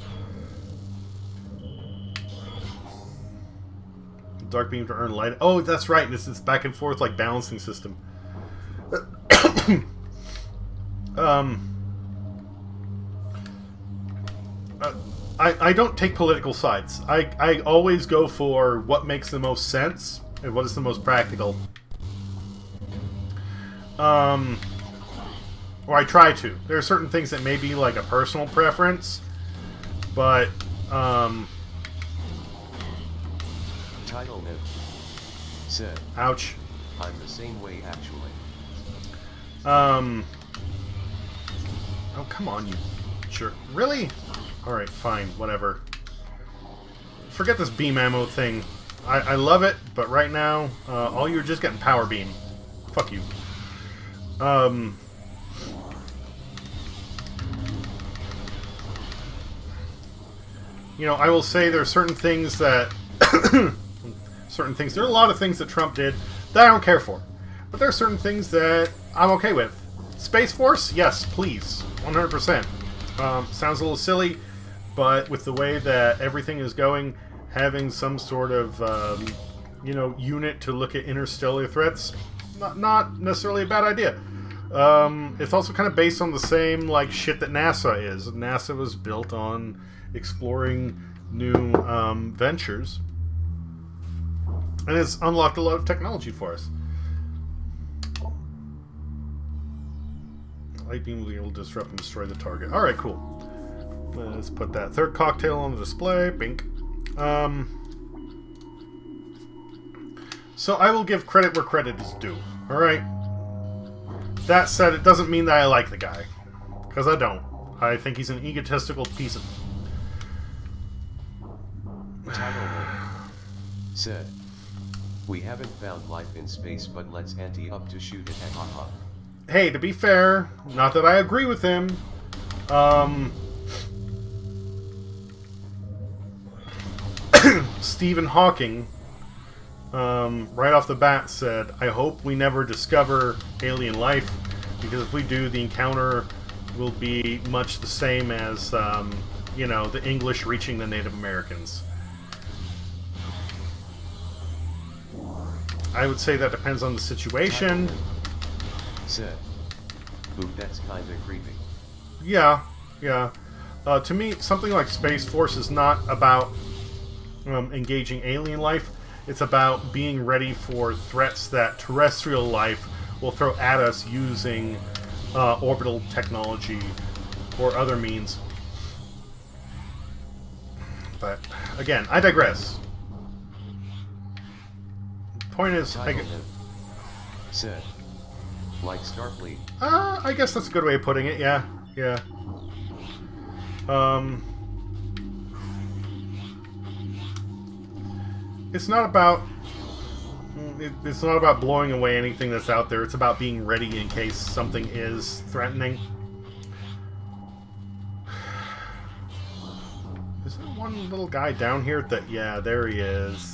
Dark beam to earn light. Oh, that's right. This is back and forth like balancing system. I don't take political sides. I always go for what makes the most sense and what is the most practical. Or I try to. There are certain things that may be like a personal preference, but Title Niv said, ouch. I'm the same way actually. Oh, come on, you jerk. Really? Alright, fine, whatever. Forget this beam ammo thing. I love it, but right now, all you're just getting power beam. Fuck you. You know, I will say there are certain things that... there are a lot of things that Trump did that I don't care for. But there are certain things that I'm okay with. Space Force? Yes, please. 100%. Sounds a little silly, but with the way that everything is going, having some sort of, you know, unit to look at interstellar threats, not necessarily a bad idea. It's also kind of based on the same, like, shit that NASA is. NASA was built on exploring new ventures, and it's unlocked a lot of technology for us. Light beam will be able to disrupt and destroy the target. Alright, cool. Let's put that third cocktail on the display. Bink. So I will give credit where credit is due. Alright? That said, it doesn't mean that I like the guy. Because I don't. I think he's an egotistical piece of... Title said, we haven't found life in space, but let's ante up to shoot it at haha. Hey, to be fair, not that I agree with him, Stephen Hawking, right off the bat said, I hope we never discover alien life, because if we do, the encounter will be much the same as, you know, the English reaching the Native Americans. I would say that depends on the situation. Said, ooh, that's kinda creepy. Yeah, yeah. To me, something like Space Force is not about engaging alien life. It's about being ready for threats that terrestrial life will throw at us using orbital technology or other means. But, again, I digress. Point is... said, like Starfleet. I guess that's a good way of putting it, yeah. Yeah. It's not about... It's not about blowing away anything that's out there. It's about being ready in case something is threatening. Is there one little guy down here that... Yeah, there he is.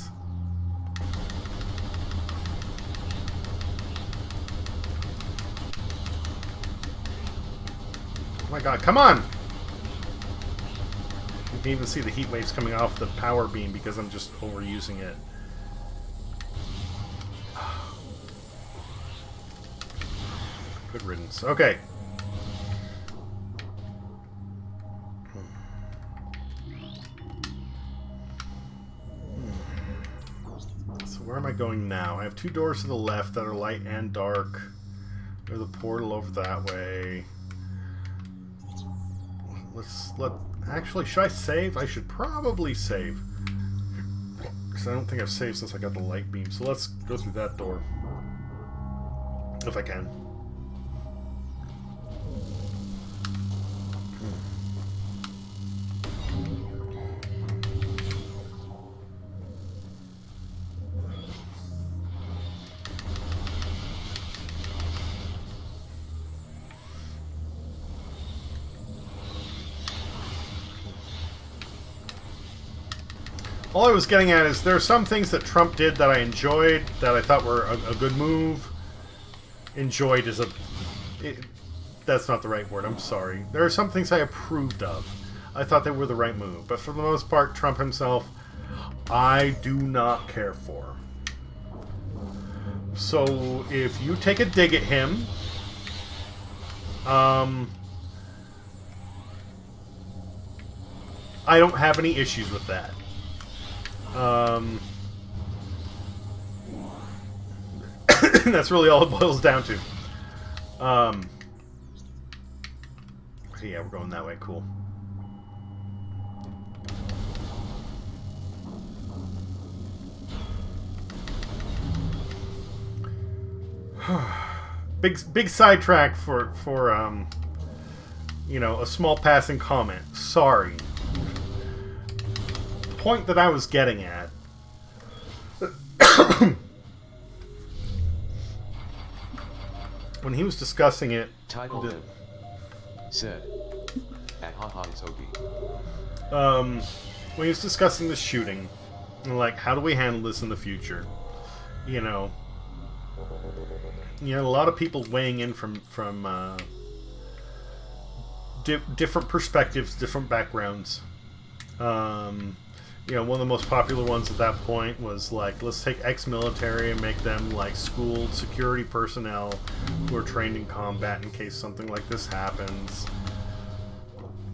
Oh my god, come on! You can even see the heat waves coming off the power beam because I'm just overusing it. Good riddance. Okay. So where am I going now? I have two doors to the left that are light and dark. There's a portal over that way. Actually, should I save? I should probably save. Because I don't think I've saved since I got the light beam. So let's go through that door. If I can. All I was getting at is there are some things that Trump did that I enjoyed, that I thought were a good move. Enjoyed is that's not the right word, I'm sorry. There are some things I approved of. I thought they were the right move. But for the most part, Trump himself, I do not care for. So if you take a dig at him, I don't have any issues with that. That's really all it boils down to. Okay, yeah, we're going that way. Cool. big sidetrack for you know, a small passing comment. Sorry. The point that I was getting at. When he was discussing it, Title said, "Ahaha, it's okay." when he was discussing the shooting, and like, how do we handle this in the future? You know, a lot of people weighing in from different perspectives, different backgrounds. You know, one of the most popular ones at that point was like, let's take ex-military and make them like schooled security personnel who are trained in combat in case something like this happens.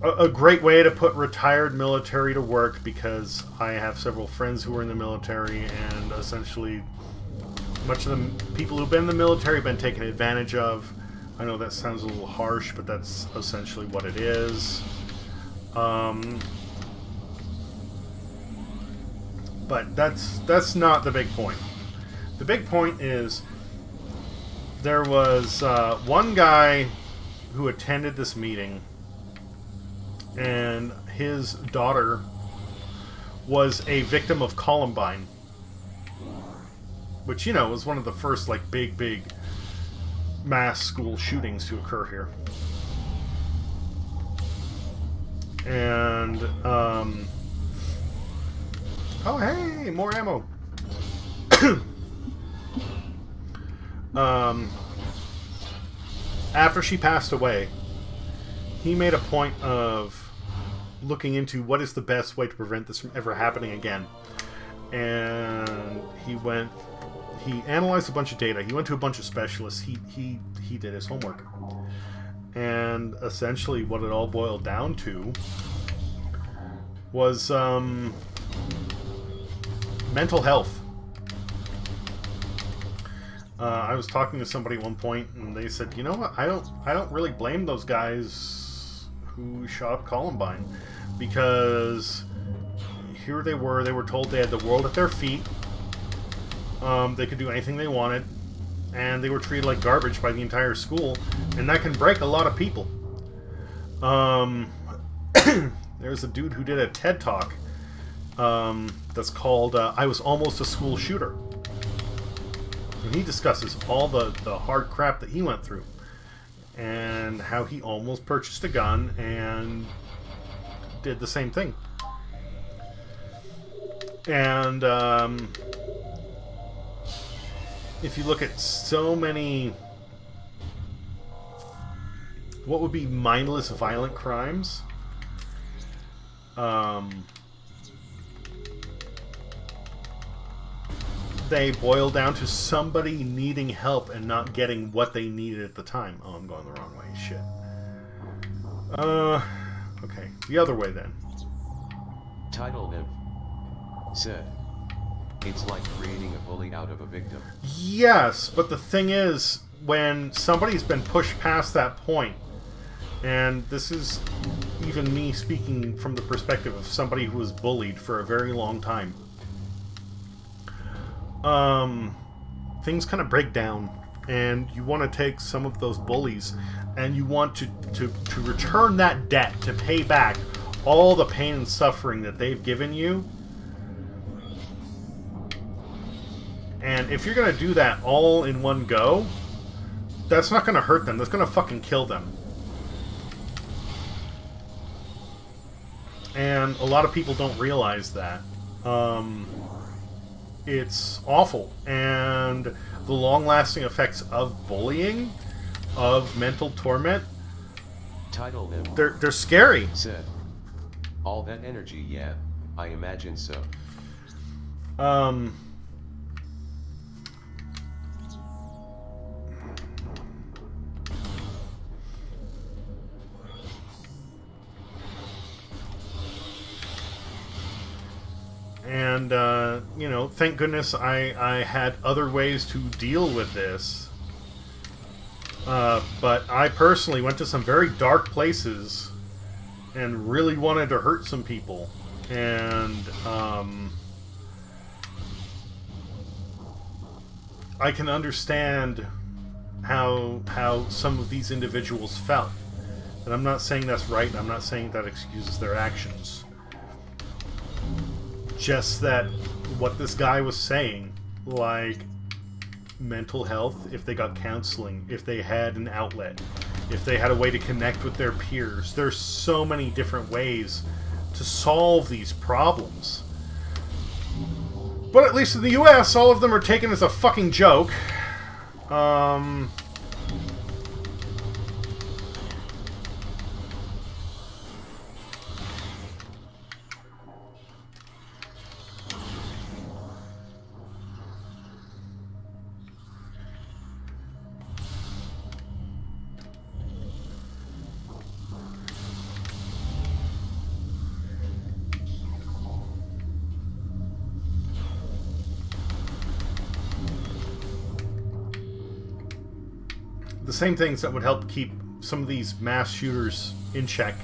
A great way to put retired military to work, because I have several friends who are in the military, and essentially much of the people who've been in the military have been taken advantage of. I know that sounds a little harsh, but that's essentially what it is. But that's not the big point. The big point is there was one guy who attended this meeting, and his daughter was a victim of Columbine, which, you know, was one of the first like big mass school shootings to occur here. And oh, hey, more ammo. After she passed away, he made a point of looking into what is the best way to prevent this from ever happening again. And he analyzed a bunch of data. He went to a bunch of specialists. He did his homework. And essentially what it all boiled down to was mental health. I was talking to somebody at one point, and they said, you know what, I don't really blame those guys who shot up Columbine, because here they were told they had the world at their feet, they could do anything they wanted, and they were treated like garbage by the entire school, and that can break a lot of people. There's a dude who did a TED Talk that's called I Was Almost a School Shooter. And he discusses all the hard crap that he went through, and how he almost purchased a gun and did the same thing. And if you look at so many, what would be mindless violent crimes, they boil down to somebody needing help and not getting what they needed at the time. Oh, I'm going the wrong way. Shit. Okay. The other way then. Title Liv said, it's like creating a bully out of a victim. Yes, but the thing is, when somebody's been pushed past that point, and this is even me speaking from the perspective of somebody who was bullied for a very long time, things kind of break down, and you want to take some of those bullies and you want to return that debt, to pay back all the pain and suffering that they've given you. And if you're going to do that all in one go, that's not going to hurt them. That's going to fucking kill them. And a lot of people don't realize that. It's awful. And the long-lasting effects of bullying, of mental torment, Title them. they're scary. Said. All that energy, yeah, I imagine so. And, you know, thank goodness I had other ways to deal with this. But I personally went to some very dark places and really wanted to hurt some people. And, I can understand how some of these individuals felt. And I'm not saying that's right, and I'm not saying that excuses their actions. Just that what this guy was saying, like mental health, if they got counseling, if they had an outlet, if they had a way to connect with their peers, there's so many different ways to solve these problems. But at least in the US, all of them are taken as a fucking joke. The same things that would help keep some of these mass shooters in check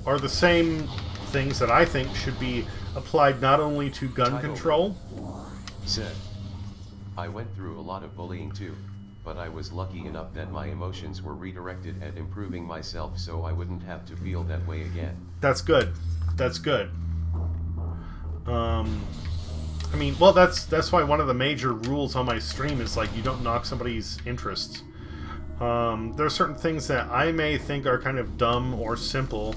are the same things that I think should be applied not only to gun control. Said. I went through a lot of bullying too, but I was lucky enough that my emotions were redirected at improving myself so I wouldn't have to feel that way again. That's good. That's good. I mean, well, that's why one of the major rules on my stream is, like, you don't knock somebody's interests. There are certain things that I may think are kind of dumb or simple,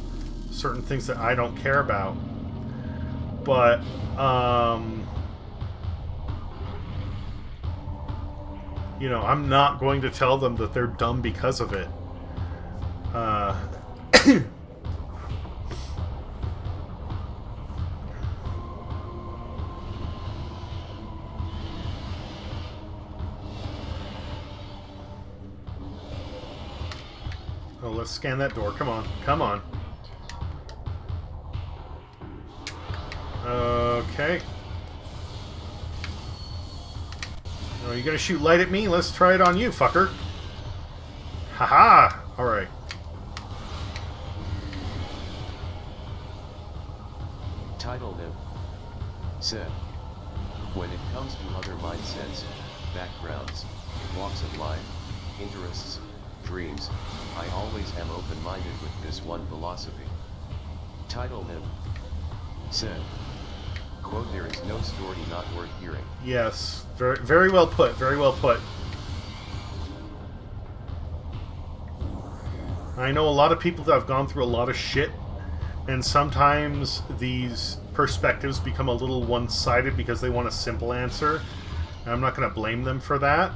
certain things that I don't care about, but, you know, I'm not going to tell them that they're dumb because of it. Oh, let's scan that door. Come on. Come on. Okay. Oh, you gonna shoot light at me? Let's try it on you, fucker. Haha! Alright. Title them. Said. When it comes to other mindsets, backgrounds, walks of life, interests, dreams, I always am open-minded with this one philosophy. Title them. Said. Quote, there is no story not worth hearing. Yes. Very, very well put. Very well put. I know a lot of people that have gone through a lot of shit, and sometimes these perspectives become a little one-sided because they want a simple answer. And I'm not going to blame them for that.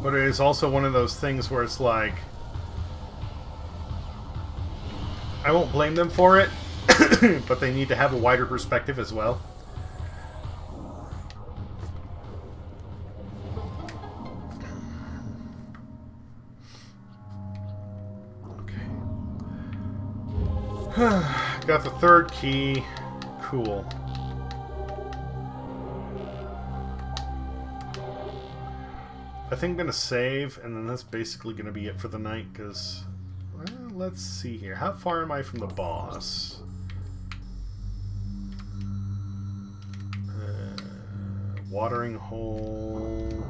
But it is also one of those things where it's like, I won't blame them for it, but they need to have a wider perspective as well. Okay. Got the third key. Cool. I think I'm going to save, and then that's basically going to be it for the night, because, well, let's see here. How far am I from the boss? watering hole.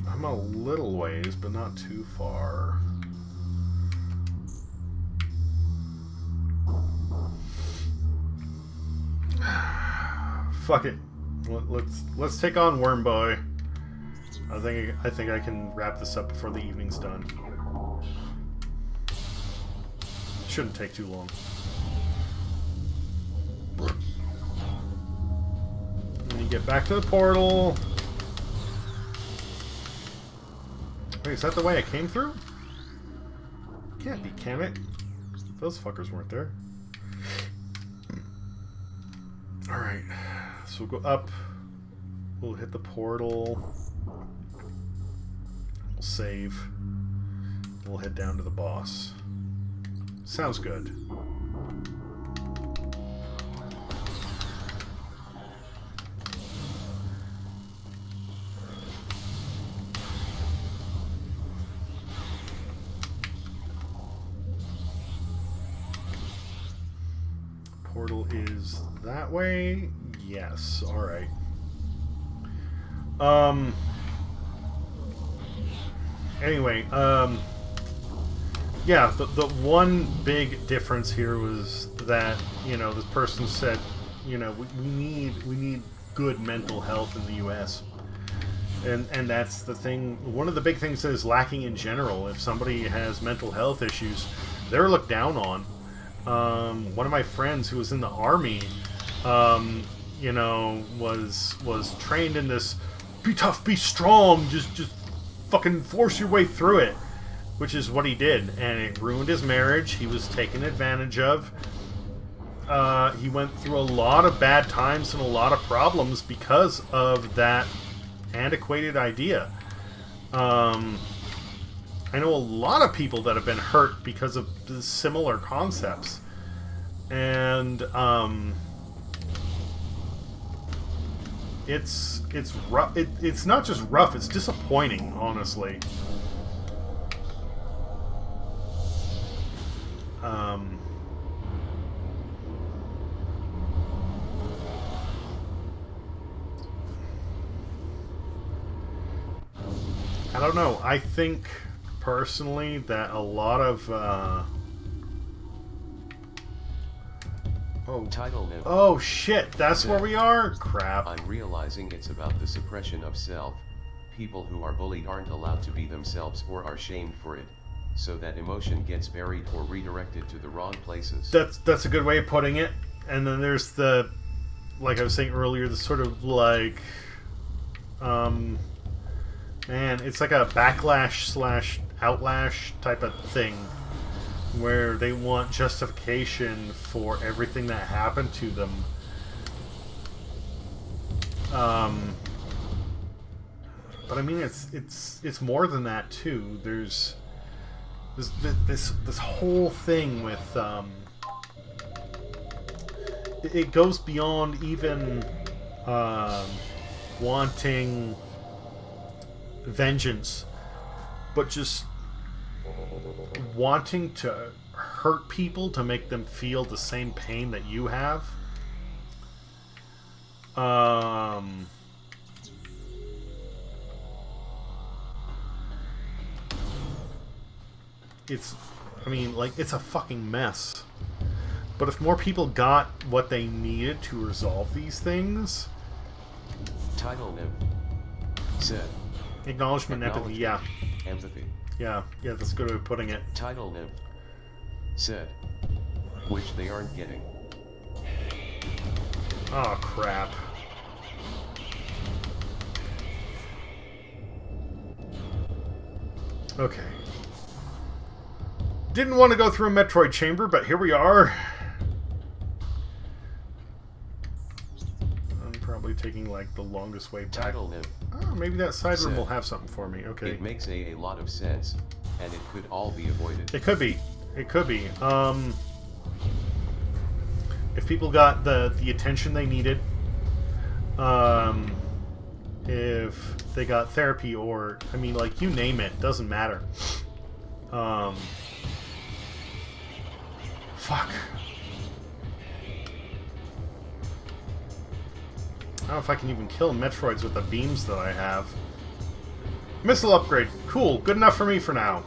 I'm a little ways, but not too far. Fuck it. Let's take on Worm Boy. I think I can wrap this up before the evening's done. Shouldn't take too long. Let me get back to the portal. Wait, is that the way I came through? Can't be, can it? Those fuckers weren't there. Alright. So we'll go up. We'll hit the portal. We'll save. We'll head down to the boss. Sounds good. Portal is that way? Yes. Alright. Anyway, yeah, the one big difference here was that, you know, this person said, you know, we need good mental health in the US. And that's the thing. One of the big things that is lacking in general. If somebody has mental health issues, they're looked down on. One of my friends who was in the army, you know, was trained in this be tough, be strong, just fucking force your way through it, which is what he did, and it ruined his marriage. He was taken advantage of. He went through a lot of bad times and a lot of problems because of that antiquated idea. I know a lot of people that have been hurt because of similar concepts, and it's rough. It's not just rough; it's disappointing, honestly. I don't know. I think personally that a lot of oh shit, that's where we are? Crap. I'm realizing it's about the suppression of self. People who are bullied aren't allowed to be themselves or are shamed for it, so that emotion gets buried or redirected to the wrong places. That's a good way of putting it. And then there's the, like I was saying earlier, the sort of like man, it's like a backlash / outlash type of thing, where they want justification for everything that happened to them. But I mean, it's more than that too. There's this whole thing with it goes beyond even wanting vengeance, but just wanting to hurt people to make them feel the same pain that you have. I mean, like, it's a fucking mess. But if more people got what they needed to resolve these things... Title Niv. Said. Acknowledgement, empathy, yeah. Empathy. Yeah, that's a good way of putting it. Title Niv. Said. Which they aren't getting. Oh, crap. Okay. Didn't want to go through a Metroid chamber, but here we are. I'm probably taking, like, the longest way back. Title Niv. Oh, maybe that side room will have something for me. Okay. It makes a lot of sense, and it could all be avoided. It could be. It could be. If people got the attention they needed, if they got therapy, or, I mean, like, you name it, doesn't matter. Fuck. I don't know if I can even kill Metroids with the beams that I have. Missile upgrade. Cool. Good enough for me for now.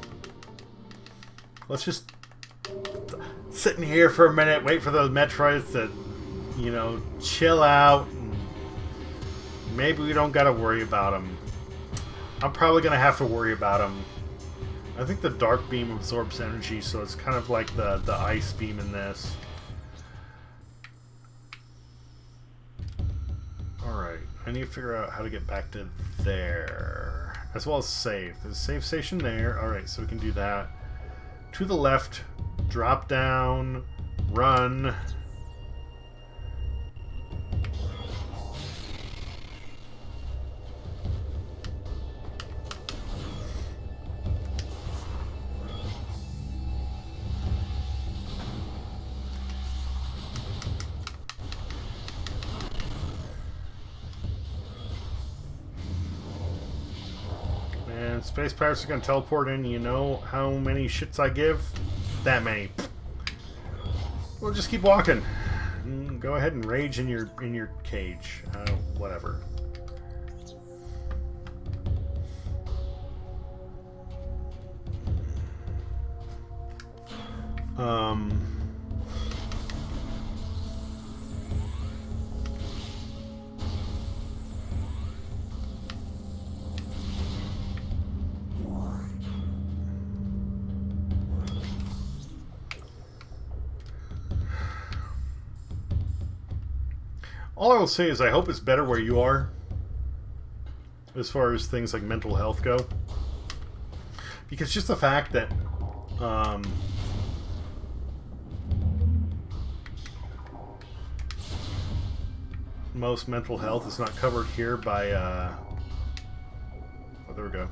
Let's just sit in here for a minute, wait for those Metroids to, you know, chill out. And maybe we don't gotta worry about them. I'm probably gonna have to worry about them. I think the dark beam absorbs energy, so it's kind of like the ice beam in this. Alright, I need to figure out how to get back to there. As well as save. There's a save station there. Alright, so we can do that. To the left, drop down, run. And space pirates are going to teleport in. You know how many shits I give? That many. We'll just keep walking. Go ahead and rage in your cage. Whatever. All I will say is I hope it's better where you are, as far as things like mental health go. Because just the fact that most mental health is not covered here by oh, there we go.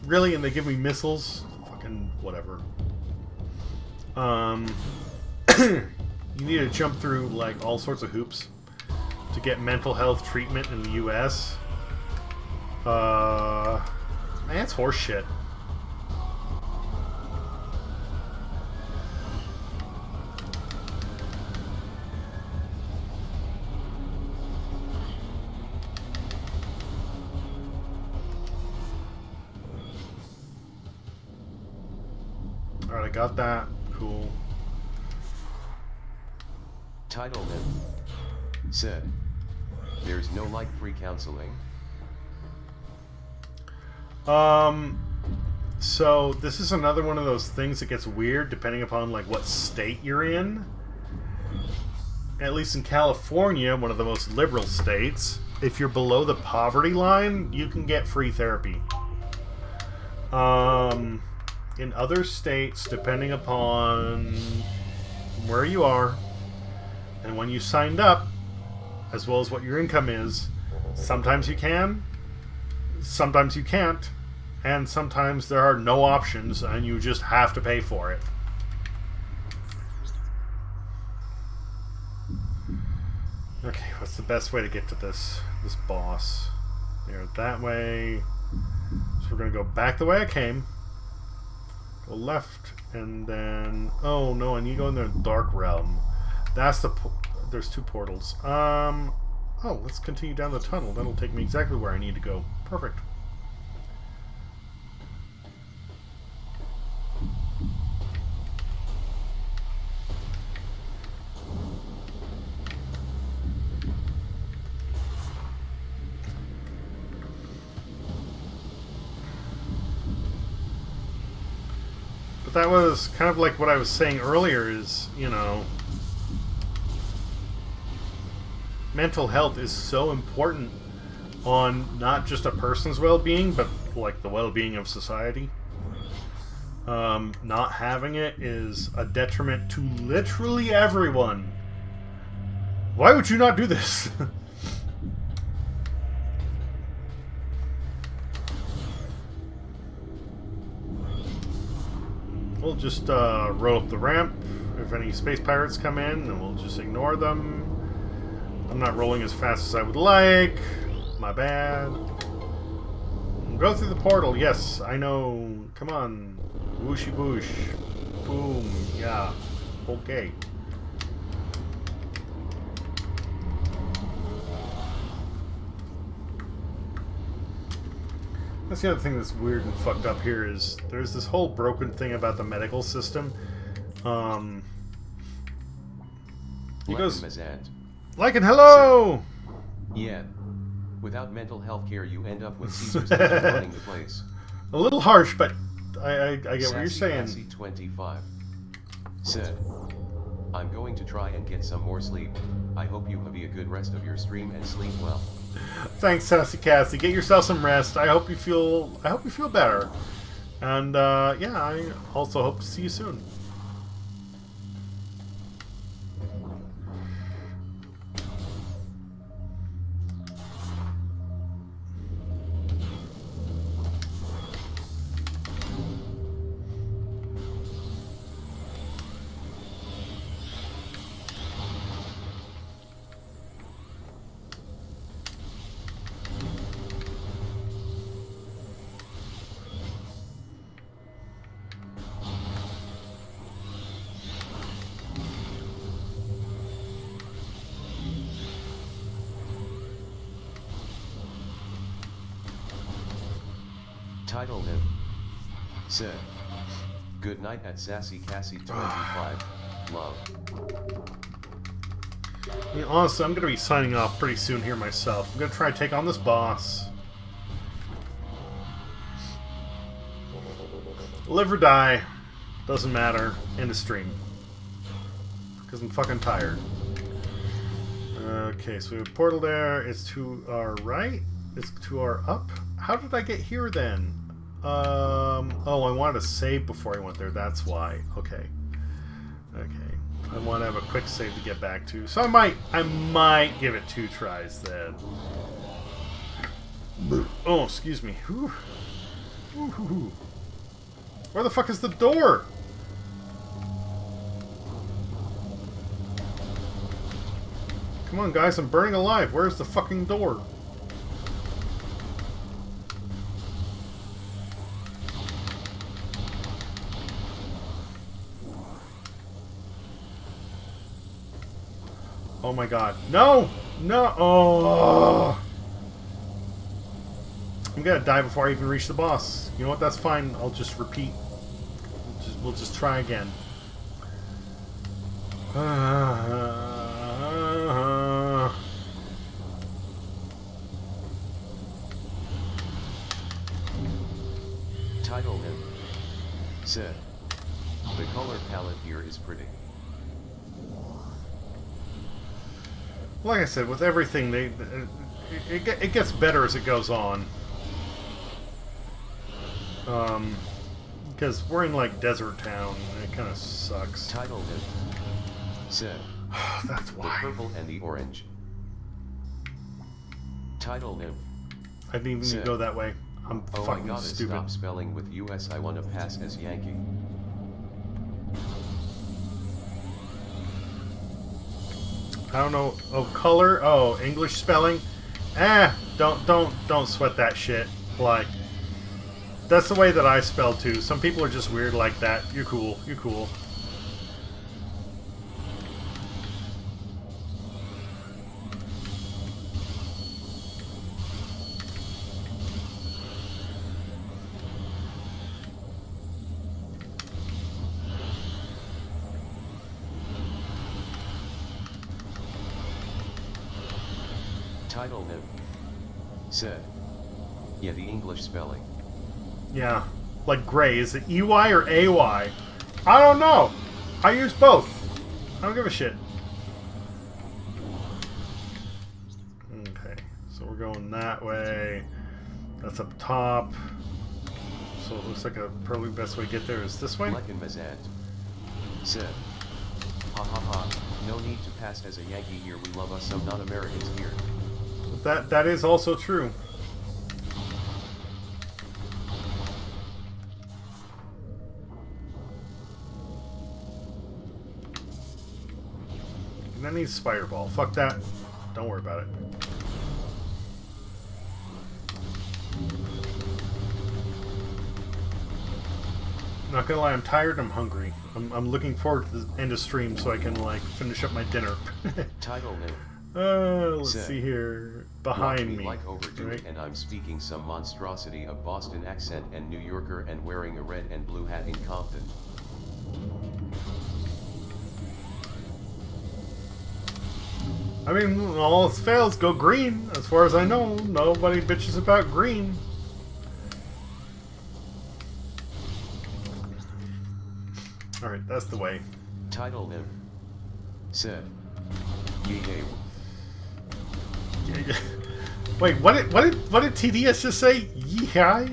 Really? And they give me missiles? Fucking whatever. You need to jump through like all sorts of hoops to get mental health treatment in the US. Man, it's horse shit. Alright, I got that. Cool. Title said, there's no like free counseling. So this is another one of those things that gets weird depending upon like what state you're in. At least in California, one of the most liberal states, if you're below the poverty line, you can get free therapy. In other states, depending upon where you are and when you signed up, as well as what your income is, sometimes you can, sometimes you can't, and sometimes there are no options and you just have to pay for it. Okay, what's the best way to get to this boss? There, that way. So we're going to go back the way I came. Go left, and then... Oh, no, I need to go in the Dark Realm. That's the... There's two portals. Oh, let's continue down the tunnel. That'll take me exactly where I need to go. Perfect. That was kind of like what I was saying earlier is, you know, mental health is so important on not just a person's well-being, but like the well-being of society. Not having it is a detriment to literally everyone. Why would you not do this? We'll just roll up the ramp. If any space pirates come in, then we'll just ignore them. I'm not rolling as fast as I would like. My bad. Go through the portal. Yes, I know. Come on. Whooshy whoosh. Boom. Yeah. Okay. That's the other thing that's weird and fucked up here is there's this whole broken thing about the medical system. He goes, like and hello! Yeah. Without mental health care, you end up with Caesar's running the place. A little harsh, but I get what you're saying. Sassy 25 said, I'm going to try and get some more sleep. I hope you have a good rest of your stream and sleep well. Thanks, Sassy Cassie. Get yourself some rest. I hope you feel better. And yeah, I also hope to see you soon. Title him. Said. Good night at Sassy Cassie 25. Love. I mean, honestly, I'm going to be signing off pretty soon here myself. I'm going to try to take on this boss. Live or die. Doesn't matter. End of stream. Because I'm fucking tired. Okay, so we have a portal there. It's to our right. It's to our up. How did I get here then? Oh, I wanted to save before I went there. That's why. Okay. Okay. I want to have a quick save to get back to. So I might give it 2 tries then. Oh, excuse me. Whew. Whew. Where the fuck is the door? Come on, guys. I'm burning alive. Where's the fucking door? Oh my god. No! No! Oh! I'm gonna die before I even reach the boss. You know what? That's fine. I'll just repeat. We'll just try again. Title him. Said. The color palette here is pretty. Like I said, with everything, it gets better as it goes on. Because we're in like desert town, and it kind of sucks. Title him. Said. That's why. The purple and the orange. Title him. I didn't even go that way. I'm fucking I gotta stupid. Stop spelling with US. I wanna pass as Yankee. I don't know. Oh, color. Oh, English spelling. Don't sweat that shit. Like, that's the way that I spell too. Some people are just weird like that. You're cool. You're cool. Title him. Said. Yeah, the English spelling. Yeah. Like gray. Is it EY or AY? I don't know. I use both. I don't give a shit. Okay. So we're going that way. That's up top. So it looks like probably the best way to get there is this way. Lekin Mazant. Said. Ha ha ha. No need to pass as a Yankee here. We love us some non-Americans here. That is also true. And that needs Spider Ball. Fuck that. Don't worry about it. Not gonna lie, I'm tired. I'm hungry. I'm looking forward to the end of stream so I can like finish up my dinner. Title new. Let's Said, see here. Watch Behind me me. like overdo right? it and I'm speaking some monstrosity of Boston accent and New Yorker and wearing a red and blue hat in Compton. I mean, all else fails, go green. As far as I know, nobody bitches about green. Alright, that's the way. Title new. Said. Yay. Wait, what did TDS just say? Yeehaw?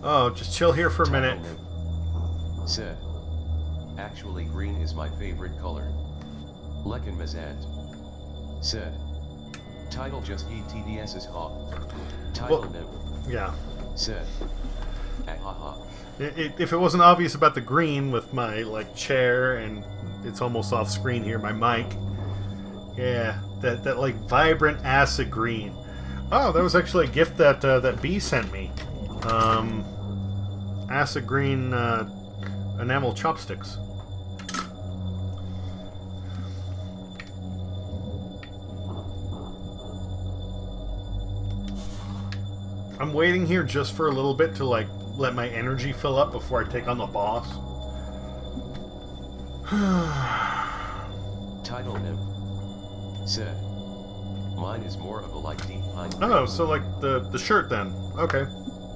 Oh, just chill here for a minute. Said. Actually, green is my favorite color. Lekin Mazant. Said. Title just ETDS's hawk. Title Well, new. Yeah. Said. Ahaha. If it wasn't obvious about the green with my like chair and it's almost off screen here, my mic. Yeah, that like vibrant acid green. Oh, that was actually a gift that that B sent me. Acid green enamel chopsticks. I'm waiting here just for a little bit to like let my energy fill up before I take on the boss. Title new. Said. Mine is more of a like deep pine. Oh, so like the shirt then. Okay.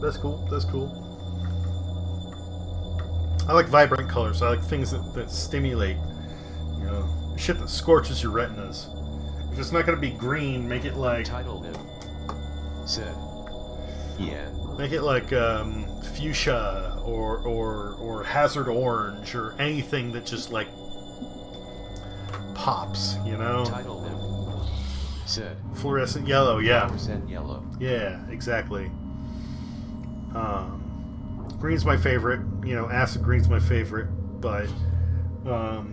That's cool. That's cool. I like vibrant colors. I like things that stimulate, you know, shit that scorches your retinas. If it's not gonna be green, make it like Title new. Said. Yeah. make it like fuchsia or hazard orange or anything that just like pops, you know. Title new. Said. Fluorescent yellow, yeah. Fluorescent yellow. Yeah, exactly. Green's my favorite. You know, acid green's my favorite. But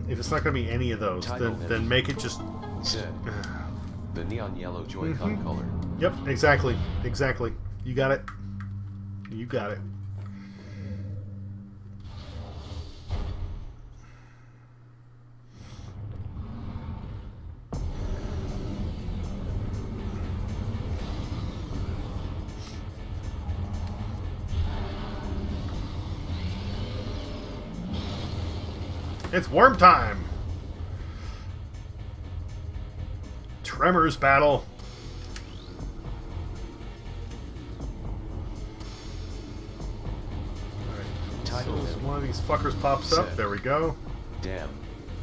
if it's not going to be any of those, then make it just. Said. The neon yellow Joy-Con color. Yep, exactly, exactly. You got it. You got it. It's worm time! Tremors battle. Title So new. one of these fuckers pops up. There we go. Damn.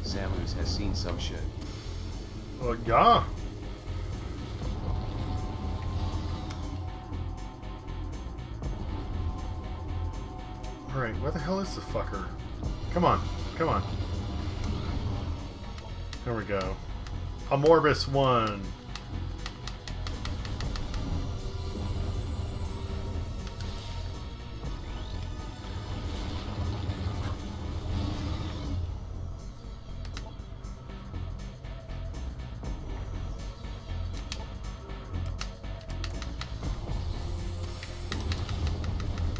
Samus has seen some shit. Oh, yeah. Alright, where the hell is the fucker? Come on, come on. There we go. Amorbus 1.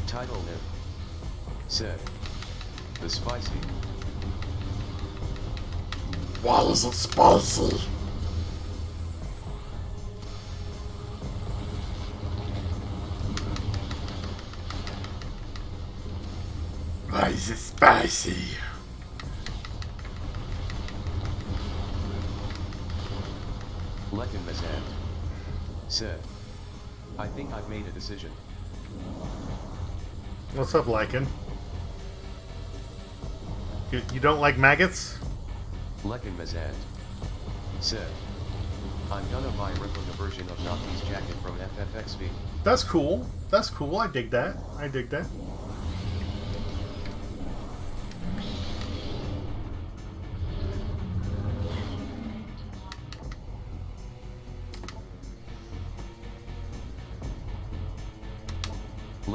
Title new. Said. The spicy. Why is it spicy? Why is it spicy? Lekin Mazant. Said. I think I've made a decision. What's up, Lycan? You don't like maggots? Lekin Mazant. Said. I'm gonna buy a replica version of Naki's jacket from FFXV. That's cool. That's cool. I dig that. I dig that.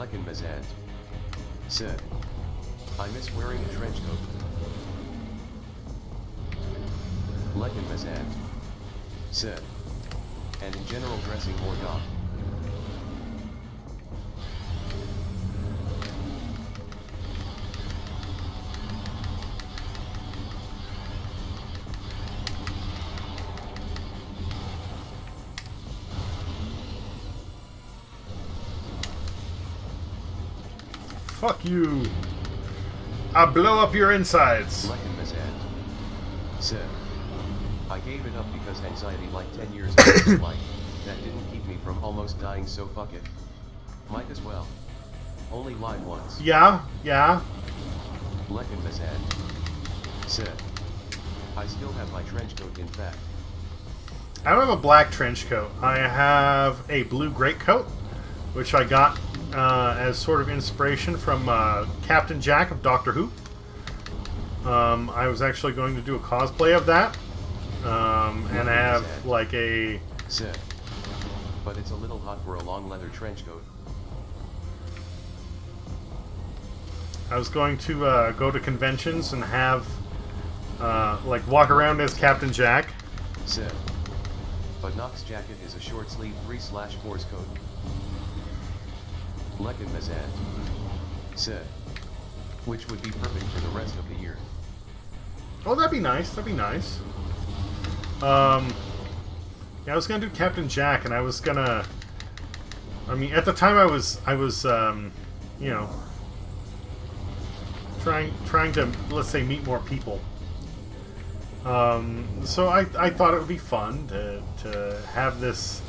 Lekin Mazant said, I miss wearing a trench coat. Lekin Mazant said, and in general dressing more goth. Fuck you. I blow up your insides. Lekin Mazant said, I gave it up because anxiety like 10 years ago, like, that didn't keep me from almost dying, so fuck it. Might as well. Only lied once. Yeah, yeah. Lekin Mazant said, I still have my trench coat, in fact. I don't have a black trench coat. I have a blue greatcoat, which I got as sort of inspiration from Captain Jack of Doctor Who. I was actually going to do a cosplay of that. And I have like a... Said, but it's a little hot for a long leather trench coat. I was going to go to conventions and have like walk around as Captain Jack. Said, but Nock's jacket is a short sleeve 3/4 coat. Lekin Mazant said, which would be perfect for the rest of the year. Oh, that'd be nice. That'd be nice. Yeah, I was gonna do Captain Jack, and I was gonna. I mean, at the time, I was, you know, trying to, let's say, meet more people. So I thought it would be fun to have this,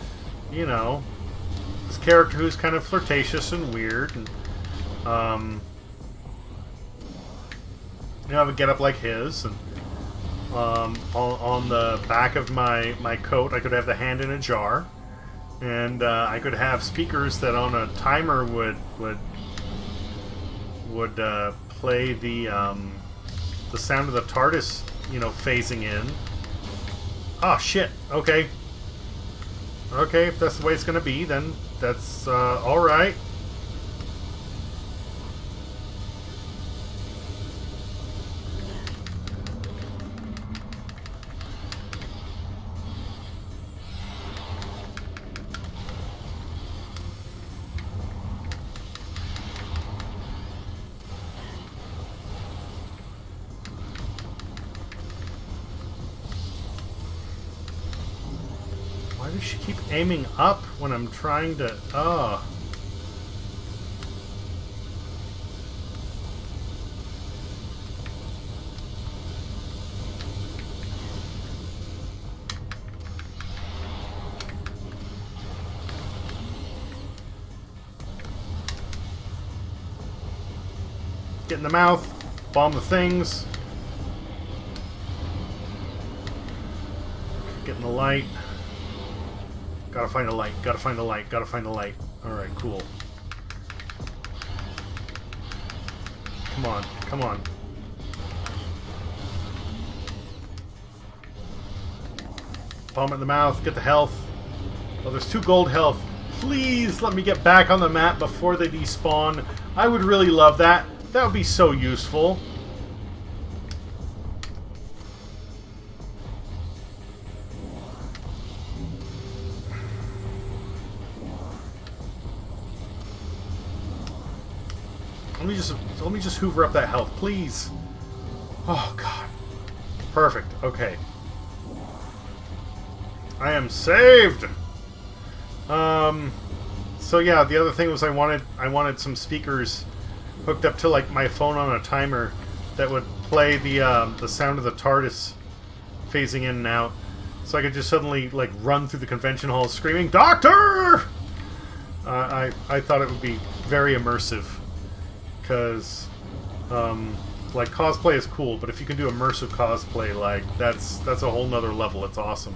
you know, this character who's kind of flirtatious and weird, and you know, have a get up like his, and on the back of my coat, I could have the hand in a jar, and I could have speakers that on a timer would play the sound of the TARDIS, you know, phasing in. Oh shit! Okay, okay, if that's the way it's gonna be, then that's all right. Why does she keep aiming up when I'm trying to... Oh. Get in the mouth. Bomb the things. Get in the light. Gotta find a light, gotta find a light, gotta find a light. Alright, cool. Come on, come on. Bomb in the mouth, get the health. Oh, there's 2 gold health. Please let me get back on the map before they despawn. I would really love that. That would be so useful. Let me just hoover up that health, please. Oh god. Perfect. Okay. I am saved. So yeah, the other thing was I wanted some speakers hooked up to like my phone on a timer that would play the sound of the TARDIS phasing in and out, so I could just suddenly like run through the convention hall screaming, "Doctor!" I thought it would be very immersive. Because, like, cosplay is cool, but if you can do immersive cosplay, like, that's a whole nother level. It's awesome.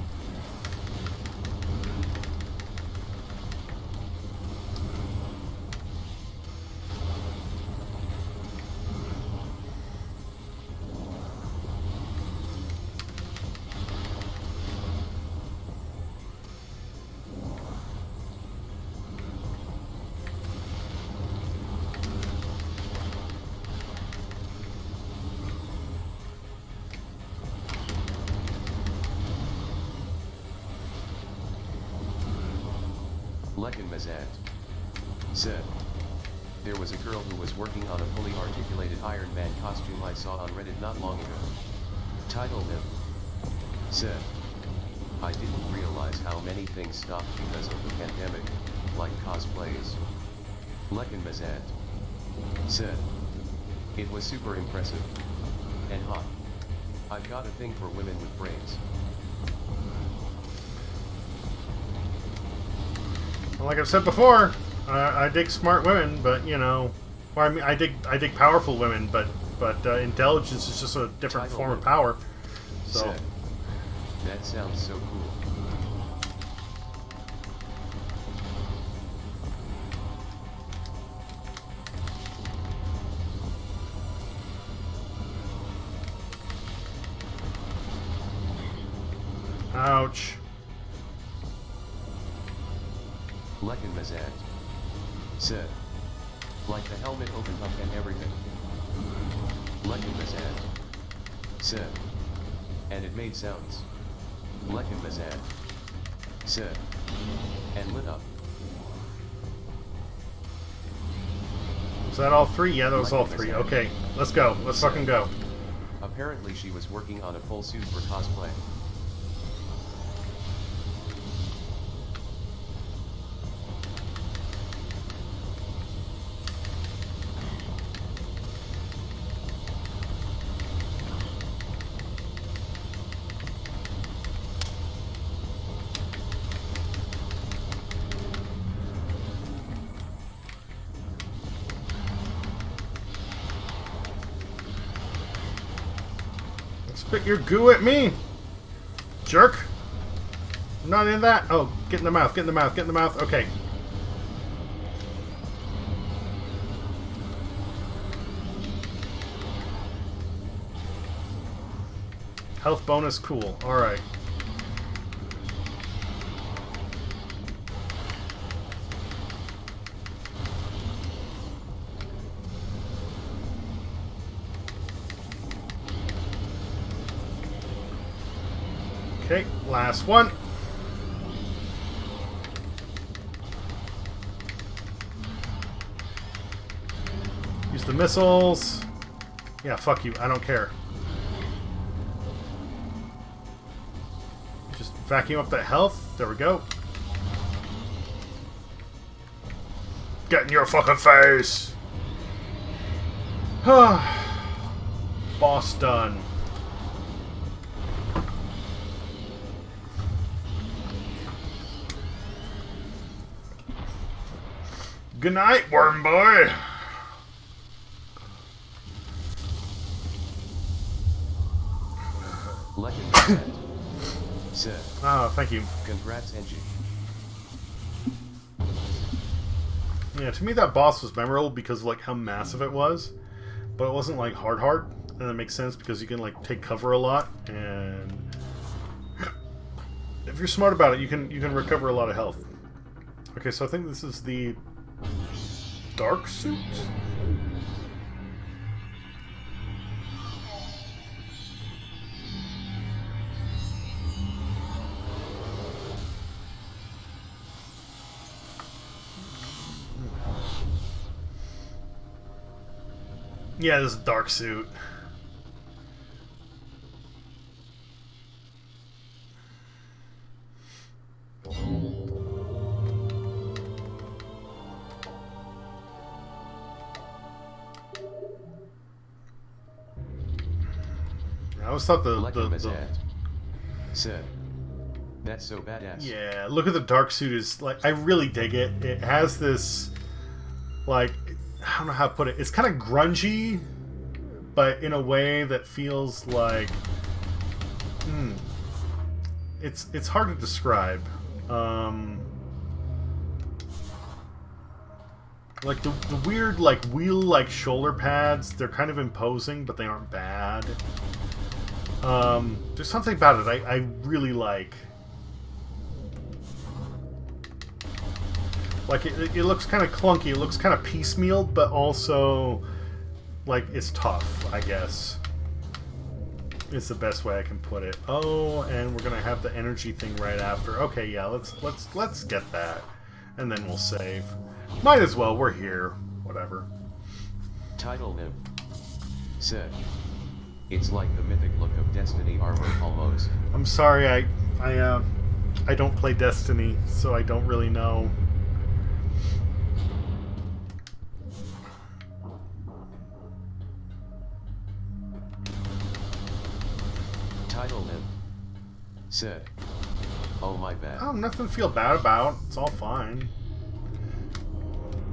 Lekin Mazant said, there was a girl who was working on a fully articulated Iron Man costume I saw on Reddit not long ago. Title him. Said, I didn't realize how many things stopped because of the pandemic, like cosplays. Lekin Mazant said, it was super impressive. And hot. I've got a thing for women with brains. Well, like I've said before, I dig smart women, but you know, well, I mean, I dig powerful women, but intelligence is just a different Title form of him. power. So. Said, that sounds so cool. Ouch. Lekin Mazant said, like the helmet opened up and everything. Lekin Mazant said, and it made sounds. Lekin Mazant said, and lit up. Was that all three? Yeah, that was all three. Okay, let's go. Let's fucking go. Apparently she was working on a full suit for cosplay. Spit your goo at me, jerk. I'm not in that. Oh, get in the mouth, get in the mouth, get in the mouth. Okay. Health bonus, cool. Alright. Okay, last one. Use the missiles. Yeah, fuck you. I don't care. Just vacuum up that health. There we go. Get in your fucking face. Boss done. Good night, worm boy. Lekin Mazant said, Oh, thank you. congrats Engie. Yeah, to me that boss was memorable because of like how massive it was, but it wasn't like hard, and that makes sense because you can like take cover a lot, and if you're smart about it, you can recover a lot of health. Okay, so I think this is the dark suit. Yeah, this is dark suit. I always thought Lekin Mazant said, that's so badass. yeah, look at the dark suit is like I really dig it. It has this like I don't know how to put it. It's kind of grungy, but in a way that feels like it's hard to describe. Like the weird like wheel like shoulder pads, they're kind of imposing, but they aren't bad. There's something about it I really like. Like it looks kind of clunky, it looks kind of piecemeal, but also like it's tough, I guess. It's the best way I can put it. Oh, and we're gonna have the energy thing right after. Okay, yeah, let's get that. and then we'll save. Might as well, we're here. Whatever. Title Nymph said, "It's like the mythic look of Destiny armor almost." I'm sorry, I don't play Destiny, so I don't really know. Title Nymph said, "Oh my bad." Oh, nothing to feel bad about. It's all fine.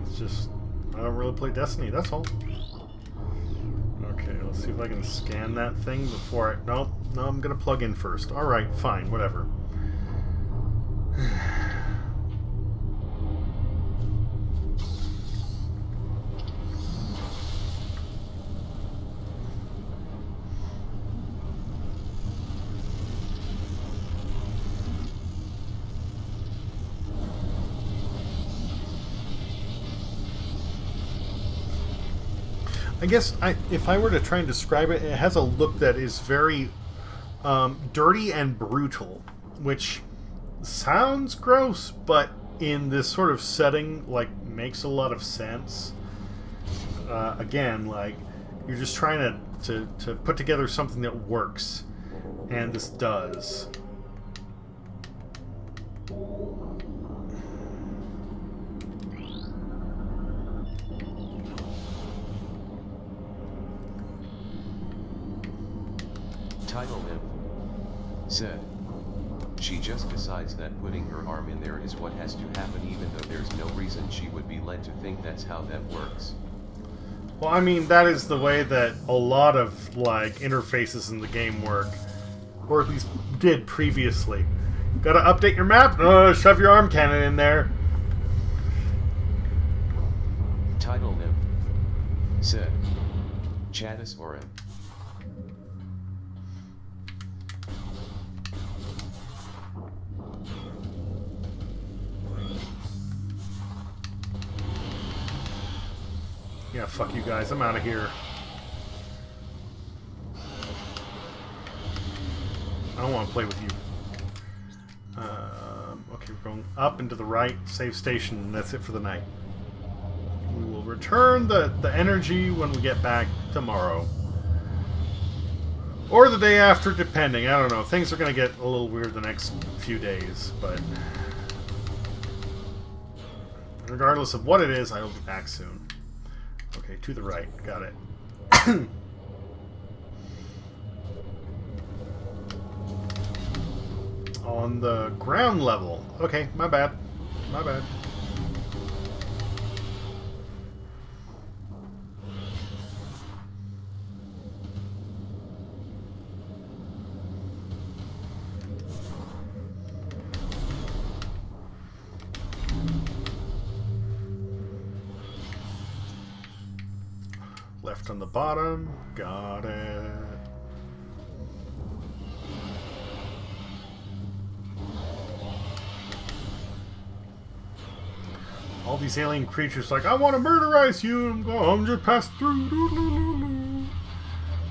It's just, I don't really play Destiny, that's all. Okay, let's see if I can scan that thing before I... Nope, no, I'm gonna plug in first. Alright, fine, whatever. I guess if I were to try and describe it, it has a look that is very dirty and brutal, which sounds gross, but in this sort of setting, like, makes a lot of sense. Again, like, you're just trying to put together something that works, and this does. Title Nymph said, "She just decides that putting her arm in there is what has to happen, even though there's no reason she would be led to think that's how that works." Well, I mean, that is the way that a lot of, like, interfaces in the game work. Or at least did previously. Gotta update your map? Shove your arm cannon in there. Title Nymph said, "Chadis Orin." Yeah, fuck you guys. I'm out of here. I don't want to play with you. Okay, we're going up and to the right. Save station, and that's it for the night. We will return the energy when we get back tomorrow. Or the day after, depending. I don't know. Things are going to get a little weird the next few days, but... regardless of what it is, I will be back soon. Okay, to the right. Got it. On the ground level. Okay, my bad. My bad. Left on the bottom. Got it. All these alien creatures like, I want to murderize you. I'm just pass through.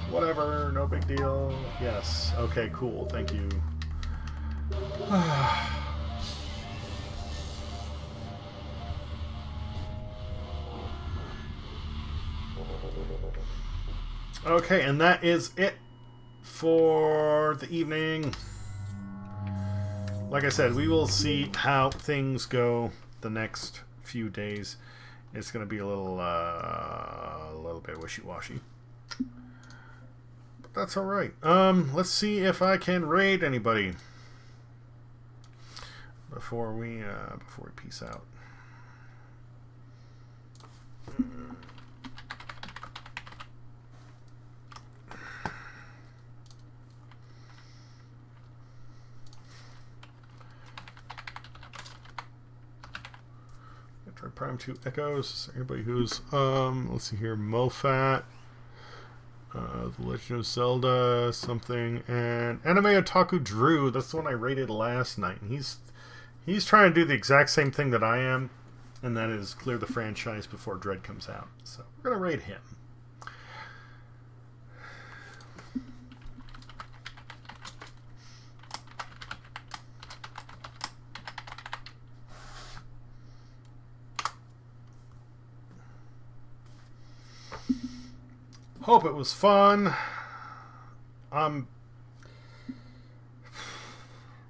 Whatever, no big deal. Yes. Okay, cool. Thank you. Okay, and that is it for the evening. Like I said, we will see how things go the next few days. It's going to be a little bit wishy-washy. But that's alright. Let's see if I can raid anybody before we peace out. Prime 2 Echoes. Anybody who's let's see here, Mofat, The Legend of Zelda, something, and Anime Otaku Drew. That's the one I rated last night. And he's trying to do the exact same thing that I am, and that is clear the franchise before Dread comes out. So we're gonna raid him. Hope it was fun. I'm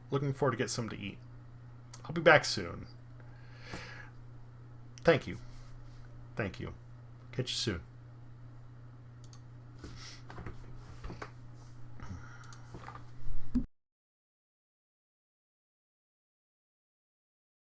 looking forward to get something to eat. I'll be back soon. Thank you. Thank you. Catch you soon.